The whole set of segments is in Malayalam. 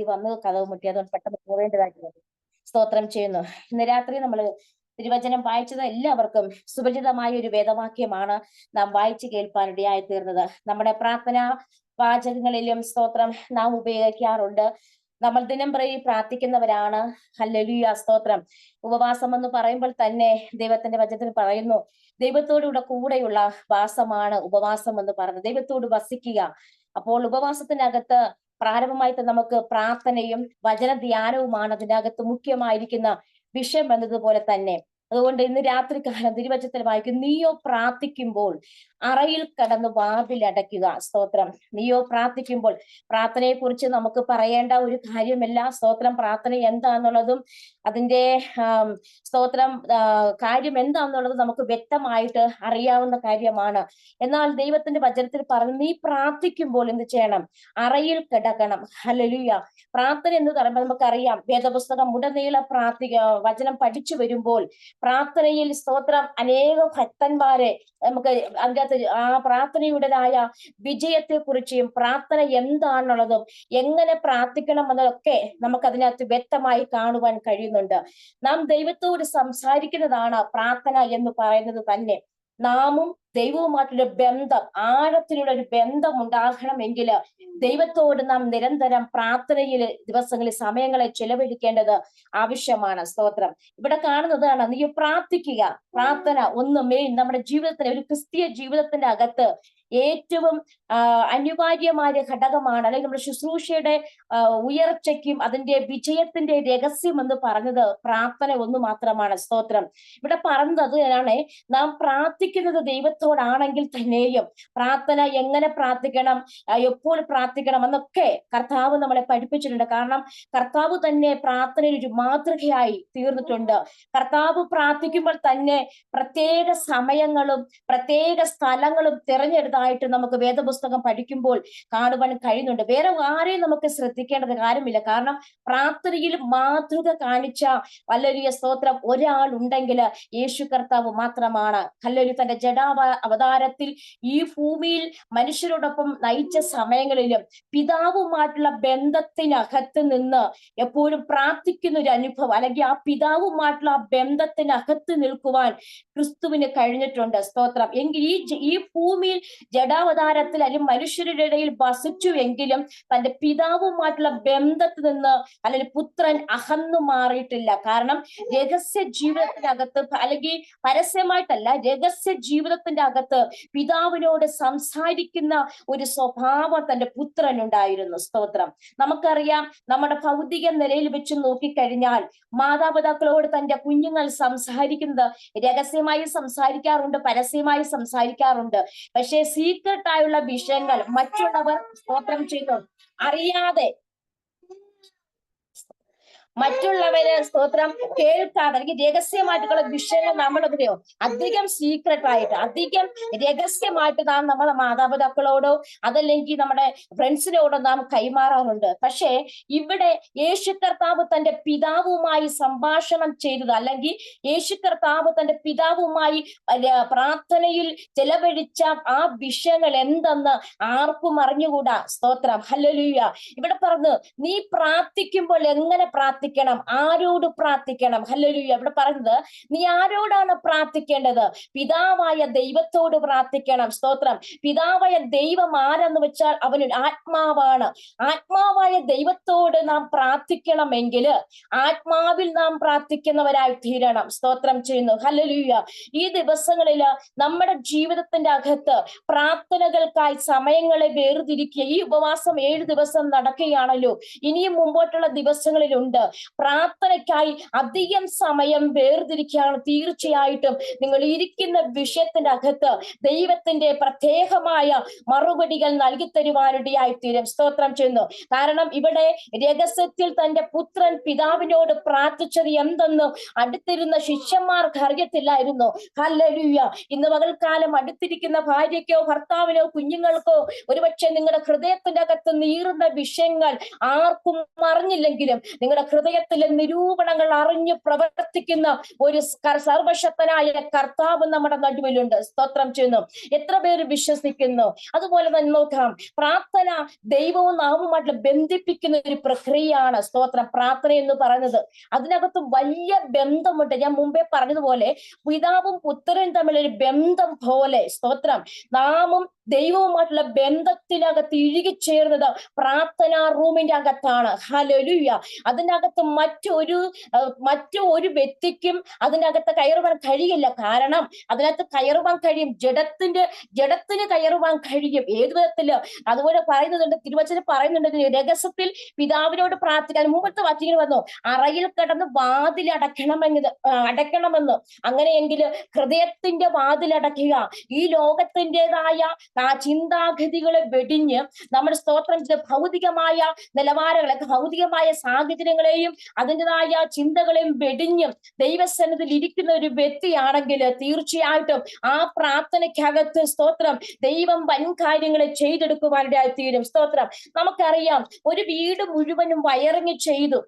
അനിയത്തി വന്ന് കഥവ് മുട്ടി, അതുകൊണ്ട് പെട്ടെന്ന് പോവേണ്ടതായിട്ട് സ്തോത്രം ചെയ്യുന്നു. ഇന്ന് രാത്രി നമ്മൾ തിരുവചനം വായിച്ചത് എല്ലാവർക്കും സുപരിചിതമായ ഒരു വേദവാക്യമാണ് നാം വായിച്ചു കേൾപ്പാനിടയായി തീർന്നത്. നമ്മുടെ പ്രാർത്ഥന വാചകങ്ങളിലും സ്തോത്രം നാം ഉപയോഗിക്കാറുണ്ട്. നമ്മൾ ദിനം പ്രതി പ്രാർത്ഥിക്കുന്നവരാണ്. ഹല്ലേലൂയ, സ്തോത്രം. ഉപവാസം എന്ന് പറയുമ്പോൾ തന്നെ ദൈവത്തിന്റെ വചനത്തിൽ പറയുന്നു, ദൈവത്തോടുകൂടെ കൂടെയുള്ള വാസമാണ് ഉപവാസം എന്ന് പറയുന്നത്. ദൈവത്തോട് വസിക്കുക. അപ്പോൾ ഉപവാസത്തിനകത്ത് പ്രാരംഭമായി നമുക്ക് പ്രാർത്ഥനയും വചന ധ്യാനവുമാണ് അതിനകത്ത് മുഖ്യമായിരിക്കുന്ന വിഷയം എന്നതുപോലെ തന്നെ. അതുകൊണ്ട് ഇന്ന് രാത്രികാലം തിരുവചനത്തിൽ വായിക്കും, നീയോ പ്രാർത്ഥിക്കുമ്പോൾ അറയിൽ കടന്ന് വാതിലടയ്ക്കുക. സ്തോത്രം. നീയോ പ്രാർത്ഥിക്കുമ്പോൾ, പ്രാർത്ഥനയെ കുറിച്ച് നമുക്ക് പറയേണ്ട ഒരു കാര്യമില്ല. സ്തോത്രം. പ്രാർത്ഥന എന്താന്നുള്ളതും അതിന്റെ സ്തോത്രം കാര്യം എന്താന്നുള്ളത് നമുക്ക് വ്യക്തമായിട്ട് അറിയാവുന്ന കാര്യമാണ്. എന്നാൽ ദൈവത്തിന്റെ വചനത്തിൽ പറഞ്ഞു, നീ പ്രാർത്ഥിക്കുമ്പോൾ എന്ത് ചെയ്യണം? അറയിൽ കിടക്കണം. ഹല്ലേലൂയ. പ്രാർത്ഥന എന്ന് പറയുമ്പോൾ നമുക്കറിയാം, വേദപുസ്തകം ഉടനീളം വചനം പഠിച്ചു വരുമ്പോൾ പ്രാർത്ഥനയിൽ സ്തോത്രം അനേക ഭക്തന്മാരെ നമുക്ക് അതിനകത്ത് ആ പ്രാർത്ഥനയുടേതായ വിജയത്തെ കുറിച്ചും പ്രാർത്ഥന എന്താണെന്നുള്ളതും എങ്ങനെ പ്രാർത്ഥിക്കണം എന്നതൊക്കെ നമുക്ക് അതിനകത്ത് വ്യക്തമായി കാണുവാൻ കഴിയുന്നുണ്ട്. നാം ദൈവത്തോട് സംസാരിക്കുന്നതാണ് പ്രാർത്ഥന എന്ന് പറയുന്നത് തന്നെ. നാമും ദൈവവുമായിട്ടുള്ള ബന്ധം, ആഴത്തിലുള്ള ഒരു ബന്ധം ഉണ്ടാകണമെങ്കിൽ ദൈവത്തോട് നാം നിരന്തരം പ്രാർത്ഥനയിൽ ദിവസങ്ങളിൽ സമയങ്ങളെ ചെലവഴിക്കേണ്ടത് ആവശ്യമാണ്. സ്തോത്രം. ഇവിടെ കാണുന്നതാണ്, നീ പ്രാർത്ഥിക്കുക. പ്രാർത്ഥന ഒന്ന് മെയിൻ നമ്മുടെ ജീവിതത്തിന്, ഒരു ക്രിസ്തീയ ജീവിതത്തിന്റെ അകത്ത് ഏറ്റവും അനിവാര്യമായ ഘടകമാണ്. അല്ലെങ്കിൽ നമ്മുടെ ശുശ്രൂഷയുടെ ഉയർച്ചയ്ക്കും അതിന്റെ വിജയത്തിന്റെ രഹസ്യം എന്ന് പറഞ്ഞത് പ്രാർത്ഥന ഒന്ന് മാത്രമാണ്. സ്തോത്രം. ഇവിടെ പറഞ്ഞത് ആണ്, നാം പ്രാർത്ഥിക്കുന്നത് ദൈവത്തോടാണെങ്കിൽ തന്നെയും പ്രാർത്ഥന എങ്ങനെ പ്രാർത്ഥിക്കണം, എപ്പോൾ പ്രാർത്ഥിക്കണം എന്നൊക്കെ കർത്താവ് നമ്മളെ പഠിപ്പിച്ചിട്ടുണ്ട്. കാരണം കർത്താവ് തന്നെ പ്രാർത്ഥനയിൽ ഒരു മാതൃകയായി തീർന്നിട്ടുണ്ട്. കർത്താവ് പ്രാർത്ഥിക്കുമ്പോൾ തന്നെ പ്രത്യേക സമയങ്ങളും പ്രത്യേക സ്ഥലങ്ങളും തിരഞ്ഞെടുത്തായിട്ട് നമുക്ക് വേദപുസ്തകം പഠിക്കുമ്പോൾ കാണുവാൻ കഴിയുന്നുണ്ട്. വേറെ ആരെയും നമുക്ക് ശ്രദ്ധിക്കേണ്ടത് കാര്യമില്ല. കാരണം പ്രാർത്ഥനയിൽ മാതൃക കാണിച്ച ഹല്ലേലൂയ സ്തോത്രം ഒരാൾ ഉണ്ടെങ്കിൽ യേശു കർത്താവ് മാത്രമാണ്. ഹല്ലേലൂയ. തന്റെ അവതാരത്തിൽ ഈ ഭൂമിയിൽ മനുഷ്യരോടൊപ്പം നയിച്ച സമയങ്ങളിലും പിതാവുമായിട്ടുള്ള ബന്ധത്തിനകത്ത് നിന്ന് എപ്പോഴും പ്രാർത്ഥിക്കുന്ന ഒരു അനുഭവം, അല്ലെങ്കിൽ ആ പിതാവുമായിട്ടുള്ള ആ ബന്ധത്തിനകത്ത് നിൽക്കുവാൻ ക്രിസ്തുവിന് കഴിഞ്ഞിട്ടുണ്ട്. സ്തോത്രം. എങ്കിൽ ഈ ഭൂമിയിൽ ജഡാവതാരത്തിൽ അല്ലെങ്കിൽ മനുഷ്യരുടെ ഇടയിൽ വസിച്ചു എങ്കിലും തന്റെ പിതാവുമായിട്ടുള്ള ബന്ധത്തിൽ നിന്ന് അല്ലെങ്കിൽ പുത്രൻ അകന്നു മാറിയിട്ടില്ല. കാരണം രഹസ്യ ജീവിതത്തിനകത്ത്, അല്ലെങ്കിൽ പരസ്യമായിട്ടല്ല, രഹസ്യ ജീവിതത്തിന്റെ അകത്ത് പിതാവിനോട് സംസാരിക്കുന്ന ഒരു സ്വഭാവം തന്റെ പുത്രനുണ്ടായിരുന്നു. സ്തോത്രം. നമുക്കറിയാം, നമ്മുടെ ഭൗതിക നിലയിൽ വെച്ച് നോക്കിക്കഴിഞ്ഞാൽ മാതാപിതാക്കളോട് തന്റെ കുഞ്ഞുങ്ങൾ സംസാരിക്കുന്നത് രഹസ്യമായി സംസാരിക്കാറുണ്ട്, പരസ്യമായി സംസാരിക്കാറുണ്ട്. പക്ഷേ സീക്രട്ട് ആയുള്ള വിഷയങ്ങൾ മറ്റുള്ളവർ സ്തോത്രം ചെയ്തു അറിയാതെ, മറ്റുള്ളവര് സ്തോത്രം കേൾക്കാതെ, അല്ലെങ്കിൽ രഹസ്യമായിട്ടുള്ള വിഷയങ്ങൾ നമ്മളെവിടെയോ അധികം സീക്രട്ട് ആയിട്ട്, അധികം രഹസ്യമായിട്ട് നാം നമ്മളെ മാതാപിതാക്കളോടോ അതല്ലെങ്കിൽ നമ്മുടെ ഫ്രണ്ട്സിനോടോ നാം കൈമാറാറുണ്ട്. പക്ഷേ ഇവിടെ യേശു കർത്താവ് തന്റെ പിതാവുമായി സംഭാഷണം ചെയ്തത്, അല്ലെങ്കിൽ യേശു കർത്താവ് തന്റെ പിതാവുമായി പ്രാർത്ഥനയിൽ ചെലവഴിച്ച ആ വിഷയങ്ങൾ എന്തെന്ന് ആർക്കും അറിഞ്ഞുകൂടാ. സ്തോത്രം. ഹല്ലേലൂയ. ഇവിടെ പറഞ്ഞു, നീ പ്രാർത്ഥിക്കുമ്പോൾ എങ്ങനെ പ്രാർത്ഥിക്കണം, ആരോട് പ്രാർത്ഥിക്കണം. ഹല്ലേലൂയ. ഇവിടെ പറയുന്നത്, നീ ആരോടാണ് പ്രാർത്ഥിക്കേണ്ടത്? പിതാവായ ദൈവത്തോട് പ്രാർത്ഥിക്കണം. സ്തോത്രം. പിതാവായ ദൈവം ആരെന്ന് വെച്ചാൽ അവൻ ആത്മാവാണ്. ആത്മാവായ ദൈവത്തോട് നാം പ്രാർത്ഥിക്കണമെങ്കിൽ ആത്മാവിൽ നാം പ്രാർത്ഥിക്കുന്നവരായി തീരണം. സ്തോത്രം ചെയ്യുന്നു. ഹല്ലേലൂയ. ഈ ദിവസങ്ങളിൽ നമ്മുടെ ജീവിതത്തിന്റെ അകത്ത് പ്രാർത്ഥനകൾക്കായി സമയങ്ങളെ വേർതിരിക്കുക. ഈ ഉപവാസം 7 ദിവസം നടക്കുകയാണല്ലോ, ഇനിയും മുമ്പോട്ടുള്ള ദിവസങ്ങളിലുണ്ട്. പ്രാർത്ഥനയ്ക്കായി അധികം സമയം വേർതിരിക്കുകയാണ്. തീർച്ചയായിട്ടും നിങ്ങൾ ഇരിക്കുന്ന വിഷയത്തിന്റെ അകത്ത് ദൈവത്തിന്റെ പ്രത്യേകമായ മറുപടികൾ നൽകി തരുവാനിടയായി തീരും. സ്തോത്രം ചെയ്യുന്നു. കാരണം ഇവിടെ രഹസ്യത്തിൽ തന്റെ പുത്രൻ പിതാവിനോട് പ്രാർത്ഥിച്ചത് എന്തെന്ന് അടുത്തിരുന്ന ശിഷ്യന്മാർക്ക് അറിയത്തില്ലായിരുന്നു. ഹല്ലേലൂയ. ഇന്ന് പകൽക്കാലം അടുത്തിരിക്കുന്ന ഭാര്യയ്ക്കോ ഭർത്താവിനോ കുഞ്ഞുങ്ങൾക്കോ ഒരുപക്ഷെ നിങ്ങളുടെ ഹൃദയത്തിന്റെ അകത്ത് നീറുന്ന വിഷയങ്ങൾ ആർക്കും അറിഞ്ഞില്ലെങ്കിലും നിങ്ങളുടെ ഹൃദയത്തിലെ നിരൂപണങ്ങൾ അറിഞ്ഞു പ്രവർത്തിക്കുന്ന ഒരു സർവശക്തനായ കർത്താവ് നമ്മുടെ നടുവിലുണ്ട്. സ്തോത്രം ചെയ്യുന്നു. എത്ര പേര് വിശ്വസിക്കുന്നു? അതുപോലെ തന്നെ നോക്കാം, പ്രാർത്ഥന ദൈവവും നാമുമായിട്ട് ബന്ധിപ്പിക്കുന്ന ഒരു പ്രക്രിയയാണ് സ്തോത്രം. പ്രാർത്ഥന എന്ന് പറയുന്നത് അതിനകത്ത് വലിയ ബന്ധമുണ്ട്. ഞാൻ മുമ്പേ പറഞ്ഞതുപോലെ പിതാവും പുത്രനും തമ്മിലൊരു ബന്ധം പോലെ സ്തോത്രം നാമും ദൈവവുമായിട്ടുള്ള ബന്ധത്തിനകത്ത് ഇഴുകിച്ചേർന്നത് പ്രാർത്ഥനാ റൂമിന്റെ അകത്താണ്. ഹല്ലേലൂയ. അതിനകത്ത് മറ്റൊരു വ്യക്തിക്കും അതിനകത്ത് കയറുവാൻ കഴിയില്ല. കാരണം അതിനകത്ത് കയറുവാൻ കഴിയും, ജഡത്തിന് കയറുവാൻ കഴിയും. ഏത് വിധത്തില്? അതുപോലെ പറയുന്നുണ്ട്, തിരുവചനം പറയുന്നുണ്ട്, രഹസ്യത്തിൽ പിതാവിനോട് പ്രാർത്ഥിക്കാൻ. മുമ്പത്തെ വാക്യങ്ങൾ വന്നു, അറയിൽ കിടന്ന് അടയ്ക്കണമെന്ന്. അങ്ങനെയെങ്കിൽ ഹൃദയത്തിന്റെ വാതിലടയ്ക്കുക. ഈ ലോകത്തിൻ്റെതായ ആ ചിന്താഗതികളെ വെടിഞ്ഞ് നമ്മുടെ സ്തോത്രം ഭൗതികമായ നിലവാരങ്ങളെ, ഭൗതികമായ സാഹചര്യങ്ങളെയും അതിൻ്റെതായ ചിന്തകളെയും വെടിഞ്ഞ് ദൈവസന്നിധിയിൽ ഇരിക്കുന്ന ഒരു വ്യക്തിയാണെങ്കിൽ തീർച്ചയായിട്ടും ആ പ്രാർത്ഥനയ്ക്കകത്ത് സ്തോത്രം ദൈവം വൻ കാര്യങ്ങളെ ചെയ്തെടുക്കുവാനിടയായി തീരും. സ്തോത്രം. നമുക്കറിയാം, ഒരു വീട് മുഴുവനും വയറിങ് ചെയ്തു.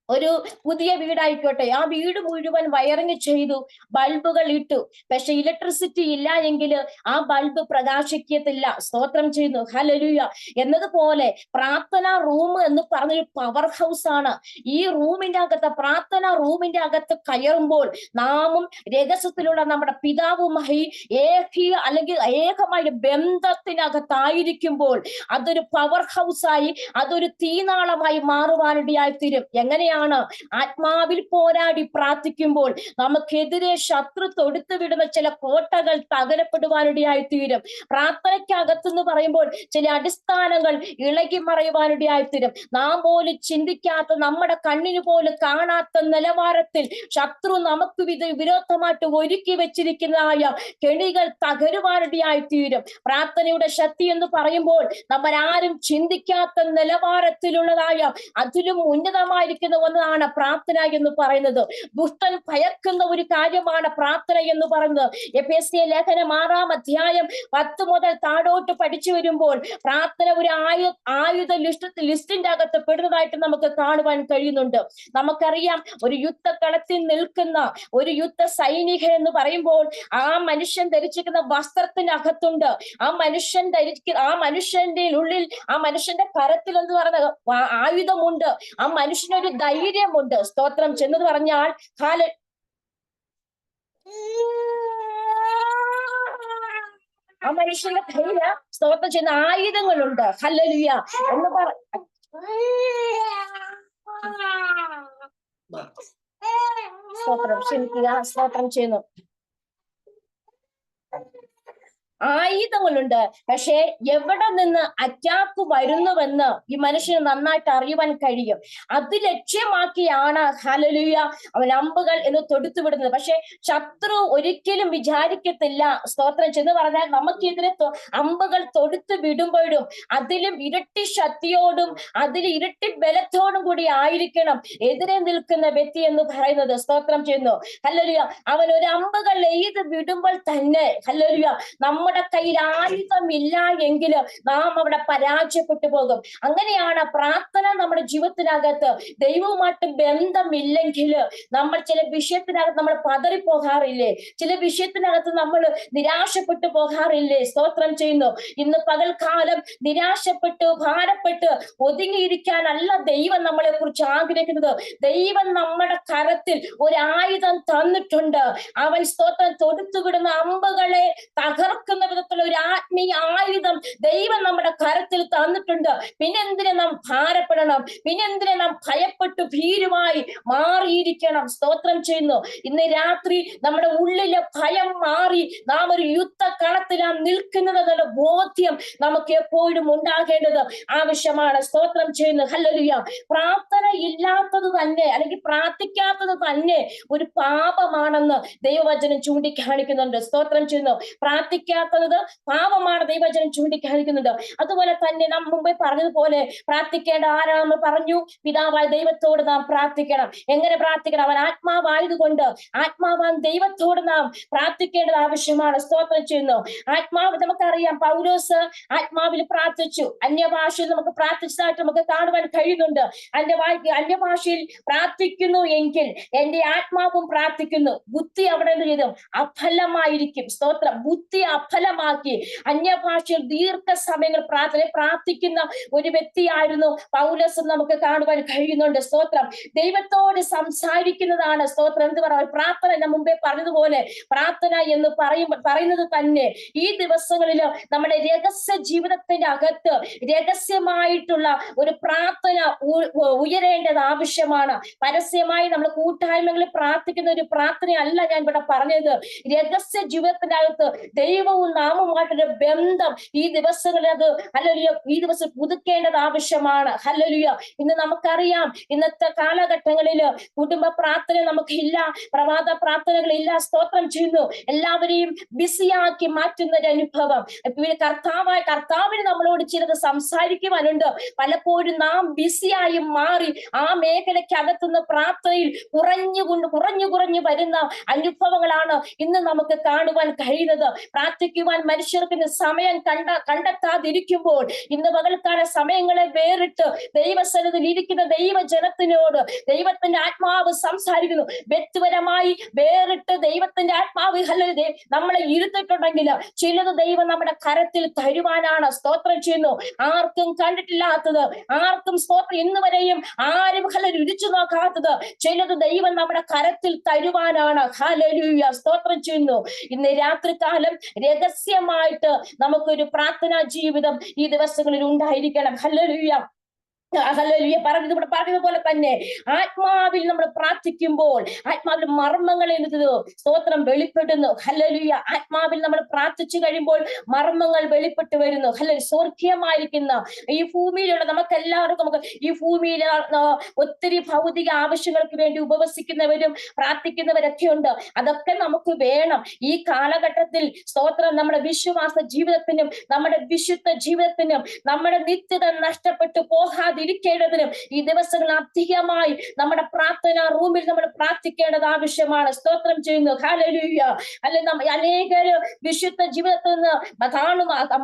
ഒരു പുതിയ വീടായിക്കോട്ടെ, ആ വീട് മുഴുവൻ വയറിങ് ചെയ്തു, ബൾബുകൾ ഇട്ടു. പക്ഷെ ഇലക്ട്രിസിറ്റി ഇല്ല എങ്കിൽ ആ ബൾബ് പ്രകാശിക്കത്തില്ല. സ്തോത്രം ചെയ്യുന്നു. ഹല്ലേലൂയ. എന്നതുപോലെ പ്രാർത്ഥനാ റൂം എന്ന് പറഞ്ഞൊരു പവർ ഹൗസ് ആണ്. ഈ റൂമിന്റെ അകത്ത്, പ്രാർത്ഥനാ റൂമിന്റെ അകത്ത് കയറുമ്പോൾ നാമും രഹസ്യത്തിലുള്ള നമ്മുടെ പിതാവുമായി അല്ലെങ്കിൽ ഏകമായ ബന്ധത്തിനകത്തായിരിക്കുമ്പോൾ അതൊരു പവർ ഹൗസായി, അതൊരു തീനാളമായി മാറുവാനിടയായി തീരും. എങ്ങനെയാണ്? ആത്മാവിൽ പോരാടി പ്രാർത്ഥിക്കുമ്പോൾ നമുക്കെതിരെ ശത്രു തൊടുത്തു വിടുന്ന ചില കോട്ടകൾ തകരപ്പെടുവാനിടയായി തീരും. പ്രാർത്ഥനയ്ക്കകത്തെന്ന് പറയുമ്പോൾ ചില അടിസ്ഥാനങ്ങൾ ഇളകി മറയുവാനിടയായി തീരും. നാം പോലും ചിന്തിക്കാത്ത, നമ്മുടെ കണ്ണിന് പോലും കാണാത്ത നിലവാരത്തിൽ ശത്രു നമുക്ക് വിരോധമായിട്ട് ഒരുക്കി വെച്ചിരിക്കുന്നതായ കെണികൾ തകരുവാനിടയായി തീരും. പ്രാർത്ഥനയുടെ ശക്തി എന്ന് പറയുമ്പോൾ നമ്മൾ ആരും ചിന്തിക്കാത്ത നിലവാരത്തിലുള്ളതായ അതിലും ഉന്നതമായിരിക്കുന്ന ഒന്നാണ് പ്രാർത്ഥന എന്ന് പറയുന്നത്. ദുഷ്ടൻ ഭയക്കുന്ന ഒരു കാര്യമാണ് പ്രാർത്ഥന എന്ന് പറയുന്നത്. എഫേസ്യ ലേഖനം 6-ാം അധ്യായം 10 മുതൽ താഴോട്ട് പഠിച്ചു വരുമ്പോൾ പ്രാർത്ഥന ഒരു ആയുധ ലിസ്റ്റിന്റെ അകത്ത് പെടുന്നതായിട്ട് നമുക്ക് കാണുവാൻ കഴിയുന്നുണ്ട്. നമുക്കറിയാം, ഒരു യുദ്ധകളത്തിൽ നിൽക്കുന്ന ഒരു യുദ്ധ സൈനികൻ എന്ന് പറയുമ്പോൾ ആ മനുഷ്യൻ ധരിച്ചിരിക്കുന്ന വസ്ത്രത്തിനകത്തുണ്ട്, ആ മനുഷ്യന്റെ ഉള്ളിൽ, ആ മനുഷ്യന്റെ കരത്തിൽ എന്ന് പറയുന്ന ആയുധമുണ്ട്, ആ മനുഷ്യനൊരു ധൈര്യമുണ്ട്. സ്തോത്രം ചെന്നത് പറഞ്ഞാൽ ആ മനുഷ്യന്റെ കയ്യില് സ്തോത്രം ചെയ്യുന്ന ആയുധങ്ങളുണ്ട്. ഹല്ലേലൂയ എന്ന് സ്തോത്രം ക്ഷമിക്കുക. സ്തോത്രം ചെയ്യുന്നു. ആയുധങ്ങളുണ്ട്. പക്ഷെ എവിടെ നിന്ന് അറ്റാക്ക് വരുന്നുവെന്ന് ഈ മനുഷ്യന് നന്നായിട്ട് അറിയുവാൻ കഴിയും. അത് ലക്ഷ്യമാക്കിയാണ് ഹല്ലേലൂയ അവൻ അമ്പുകൾ എന്ന് തൊടുത്തു വിടുന്നത്. പക്ഷെ ശത്രു ഒരിക്കലും വിചാരിക്കത്തില്ല. സ്തോത്രം ചെന്ന് പറഞ്ഞാൽ നമുക്കെതിരെ അമ്പുകൾ തൊടുത്തു വിടുമ്പോഴും അതിലും ഇരട്ടി ശക്തിയോടും അതിൽ ഇരട്ടി ബലത്തോടും കൂടി ആയിരിക്കണം എതിരെ നിൽക്കുന്ന വ്യക്തി എന്ന് പറയുന്നത്. സ്തോത്രം ചെയ്യുന്നു. ഹല്ലേലൂയ. അവൻ ഒരു അമ്പുകൾ എയ്ത് വിടുമ്പോൾ തന്നെ ഹല്ലേലൂയ നമ്മുടെ കയ്യിൽ ആയുധമില്ല എങ്കിൽ നാം അവിടെ പരാജയപ്പെട്ടു പോകും. അങ്ങനെയാണ് പ്രാർത്ഥന നമ്മുടെ ജീവിതത്തിനകത്ത് ദൈവവുമായിട്ട് ബന്ധമില്ലെങ്കിൽ നമ്മൾ ചില വിഷയത്തിനകത്ത് നമ്മൾ പതറിപ്പോകാറില്ലേ? ചില വിഷയത്തിനകത്ത് നമ്മൾ നിരാശപ്പെട്ടു പോകാറില്ലേ? സ്തോത്രം ചെയ്യുന്നു. ഇന്ന് പകൽക്കാലം നിരാശപ്പെട്ട് ഭാരപ്പെട്ട് ഒതുങ്ങിയിരിക്കാനല്ല ദൈവം നമ്മളെ കുറിച്ച് ആഗ്രഹിക്കുന്നത്. ദൈവം നമ്മുടെ കരത്തിൽ ഒരു ആയുധം തന്നിട്ടുണ്ട്. അവൻ സ്തോത്രം തൊടുത്തുവിടുന്ന അമ്പുകളെ തകർക്കുന്ന വിധത്തിലുള്ള ഒരു ആത്മീയ ആയുധം ദൈവം നമ്മുടെ കരത്തിൽ തന്നിട്ടുണ്ട്. പിന്നെന്തിനെ നാം ഭാരപ്പെടണം? പിന്നെന്തിനെ നാം ഭയപ്പെട്ടു ഭീരുമായി മാറിയിരിക്കണം? സ്തോത്രം ചെയ്യുന്നു. ഇന്ന് രാത്രി നമ്മുടെ ഉള്ളിലെ ഭയം മാറി നാം ഒരു യുദ്ധകളത്തിലാണ് നിൽക്കുന്നത് എന്നുള്ള ബോധ്യം നമുക്ക് എപ്പോഴും ഉണ്ടാകേണ്ടത് ആവശ്യമാണ്. സ്തോത്രം ചെയ്യുന്നു. ഹല്ലേലൂയ. പ്രാർത്ഥന ഇല്ലാത്തത് തന്നെ അല്ലെങ്കിൽ പ്രാർത്ഥിക്കാത്തത് തന്നെ ഒരു പാപമാണെന്ന് ദൈവവചനം ചൂണ്ടിക്കാണിക്കുന്നുണ്ട്. സ്തോത്രം ചെയ്യുന്നു. പ്രാർത്ഥിക്കാത്ത പ്രാർത്ഥിക്കാത്തത് പാപമാണ് ദൈവജനം ചൂണ്ടിക്കാണിക്കുന്നുണ്ട്. അതുപോലെ തന്നെ നാം മുമ്പേ പറഞ്ഞതുപോലെ പ്രാർത്ഥിക്കേണ്ട ആരാണ് നമ്മൾ പറഞ്ഞു, പിതാവായ ദൈവത്തോട് നാം പ്രാർത്ഥിക്കണം. എങ്ങനെ പ്രാർത്ഥിക്കണം? അവൻ ആത്മാവായതുകൊണ്ട് ആത്മാവാൻ ദൈവത്തോട് നാം പ്രാർത്ഥിക്കേണ്ടത് ആവശ്യമാണ്. സ്തോത്രം ചെയ്യുന്നു. ആത്മാവ് നമുക്കറിയാം, പൗലോസ് ആത്മാവിൽ പ്രാർത്ഥിച്ചു, അന്യഭാഷയിൽ നമുക്ക് പ്രാർത്ഥിച്ചതായിട്ട് നമുക്ക് കാണുവാൻ കഴിയുന്നുണ്ട്. അന്യഭാഷയിൽ പ്രാർത്ഥിക്കുന്നു എങ്കിൽ എന്റെ ആത്മാവും പ്രാർത്ഥിക്കുന്നു. ബുദ്ധി അവിടെ എന്ത് ചെയ്തു? അഫലമായിരിക്കും. സ്തോത്രം. ബുദ്ധി അഫലമാക്കി അന്യഭാഷയിൽ ദീർഘസമയങ്ങൾ പ്രാർത്ഥിക്കുന്ന ഒരു വ്യക്തിയായിരുന്നു പൗലോസ് നമുക്ക് കാണുവാൻ കഴിയുന്നുണ്ട്. സ്തോത്രം. ദൈവത്തോട് സംസാരിക്കുന്നതാണ് സ്തോത്രം എന്ത് പറയുക പ്രാർത്ഥന. ഞാൻ മുമ്പേ പറഞ്ഞതുപോലെ പ്രാർത്ഥന എന്ന് പറയുന്നത് തന്നെ ഈ ദിവസങ്ങളിൽ നമ്മുടെ രഹസ്യ ജീവിതത്തിന്റെ അകത്ത് രഹസ്യമായിട്ടുള്ള ഒരു പ്രാർത്ഥന ഉയരേണ്ടത് ആവശ്യമാണ്. പരസ്യമായി നമ്മൾ കൂട്ടായ്മകളിൽ പ്രാർത്ഥിക്കുന്ന ഒരു പ്രാർത്ഥനയല്ല ഞാൻ ഇവിടെ പറഞ്ഞത്. രഹസ്യ ജീവിതത്തിന്റെ അകത്ത് ദൈവവും നാമുമായിട്ടൊരു ബന്ധം ഈ ദിവസങ്ങളിൽ അത് ഹല്ലേലൂയ ഈ ദിവസം പുതുക്കേണ്ടത് ആവശ്യമാണ്. ഹല്ലേലൂയ. ഇന്ന് നമുക്കറിയാം, ഇന്നത്തെ കാലഘട്ടങ്ങളിൽ കുടുംബ പ്രാർത്ഥന നമുക്കില്ല, പ്രഭാത പ്രാർത്ഥനകളില്ല. സ്തോത്രം ചെയ്യുന്നു. എല്ലാവരെയും ബിസിയാക്കി മാറ്റുന്ന ഒരു അനുഭവം. കർത്താവിന് നമ്മളോട് ചിലത് സംസാരിക്കുവാനുണ്ട്. പലപ്പോഴും നാം ബിസിയായി മാറി ആ മേഖലയ്ക്കകത്തുനിന്ന് പ്രാർത്ഥനയിൽ കുറഞ്ഞു വരുന്ന അനുഭവങ്ങളാണ് ഇന്ന് നമുക്ക് കാണുവാൻ കഴിയുന്നത്. പ്രാർത്ഥിക്കുവാൻ മനുഷ്യർക്ക് സമയം കണ്ടെത്താതിരിക്കുമ്പോൾ ഇന്ന് പകൽക്കാല സമയങ്ങളെ വേറിട്ട് ദൈവസന്നിധിയിൽ ഇരിക്കുന്ന ദൈവജനത്തിനോട് ദൈവത്തിന്റെ ആത്മാവ് സംസാരിക്കുന്നു. വ്യക്തിപരമായി വേറിട്ട് ദൈവത്തിന്റെ ആത്മാവ് നമ്മളെ ഇരുത്തിട്ടുണ്ടെങ്കിൽ ചിലത് ദൈവം നമ്മുടെ കരത്തിൽ തരുവാനാണ്. സ്തോത്രം ചെയ്യുന്നു. ആർക്കും കണ്ടിട്ടില്ലാത്തത്, ആർക്കും സ്തോത്രം ഇന്ന് വരെയും ആരും രുചിച്ചു നോക്കാത്തത് ചിലത് ദൈവം നമ്മുടെ കരത്തിൽ തരുവാനാണ്. ഹല്ലേലൂയ. സ്തോത്രം ചെയ്യുന്നു. ഇന്ന് രാത്രികാലം രഹസ്യമായിട്ട് നമുക്കൊരു പ്രാർത്ഥനാ ജീവിതം ഈ ദിവസങ്ങളിൽ ഉണ്ടായിരിക്കണം. ഹല്ലേലൂയ. ഹല്ലേലൂയ. പറഞ്ഞതുപോലെ തന്നെ ആത്മാവിൽ നമ്മൾ പ്രാർത്ഥിക്കുമ്പോൾ ആത്മാവിൽ മർമ്മങ്ങൾ സ്തോത്രം വെളിപ്പെടുന്നു. ഹല്ലേലൂയ. ആത്മാവിൽ നമ്മൾ പ്രാർത്ഥിച്ചു കഴിയുമ്പോൾ മർമ്മങ്ങൾ വെളിപ്പെട്ട് വരുന്നു. ഹല്ലേലൂയ. സ്വർഗീയമായിരിക്കുന്ന ഈ ഭൂമിയിലുള്ള നമുക്ക് എല്ലാവർക്കും ഈ ഭൂമിയിൽ ഒത്തിരി ഭൗതിക ആവശ്യങ്ങൾക്ക് വേണ്ടി ഉപവസിക്കുന്നവരും പ്രാർത്ഥിക്കുന്നവരൊക്കെ ഉണ്ട്. അതൊക്കെ നമുക്ക് വേണം. ഈ കാലഘട്ടത്തിൽ സ്തോത്രം നമ്മുടെ വിശ്വാസ ജീവിതത്തിനും നമ്മുടെ വിശുദ്ധ ജീവിതത്തിനും നമ്മുടെ നിത്യത നഷ്ടപ്പെട്ടു പോകാതിരിക്കേണ്ടതിനും ഈ ദിവസങ്ങൾ അധികമായി നമ്മുടെ പ്രാർത്ഥന റൂമിൽ നമ്മൾ പ്രാർത്ഥിക്കേണ്ടത് ആവശ്യമാണ്. സ്തോത്രം ചെയ്യുന്നു. ഹല്ലേലൂയ. അനേകര് വിശുദ്ധ ജീവിതത്തിൽ നിന്ന്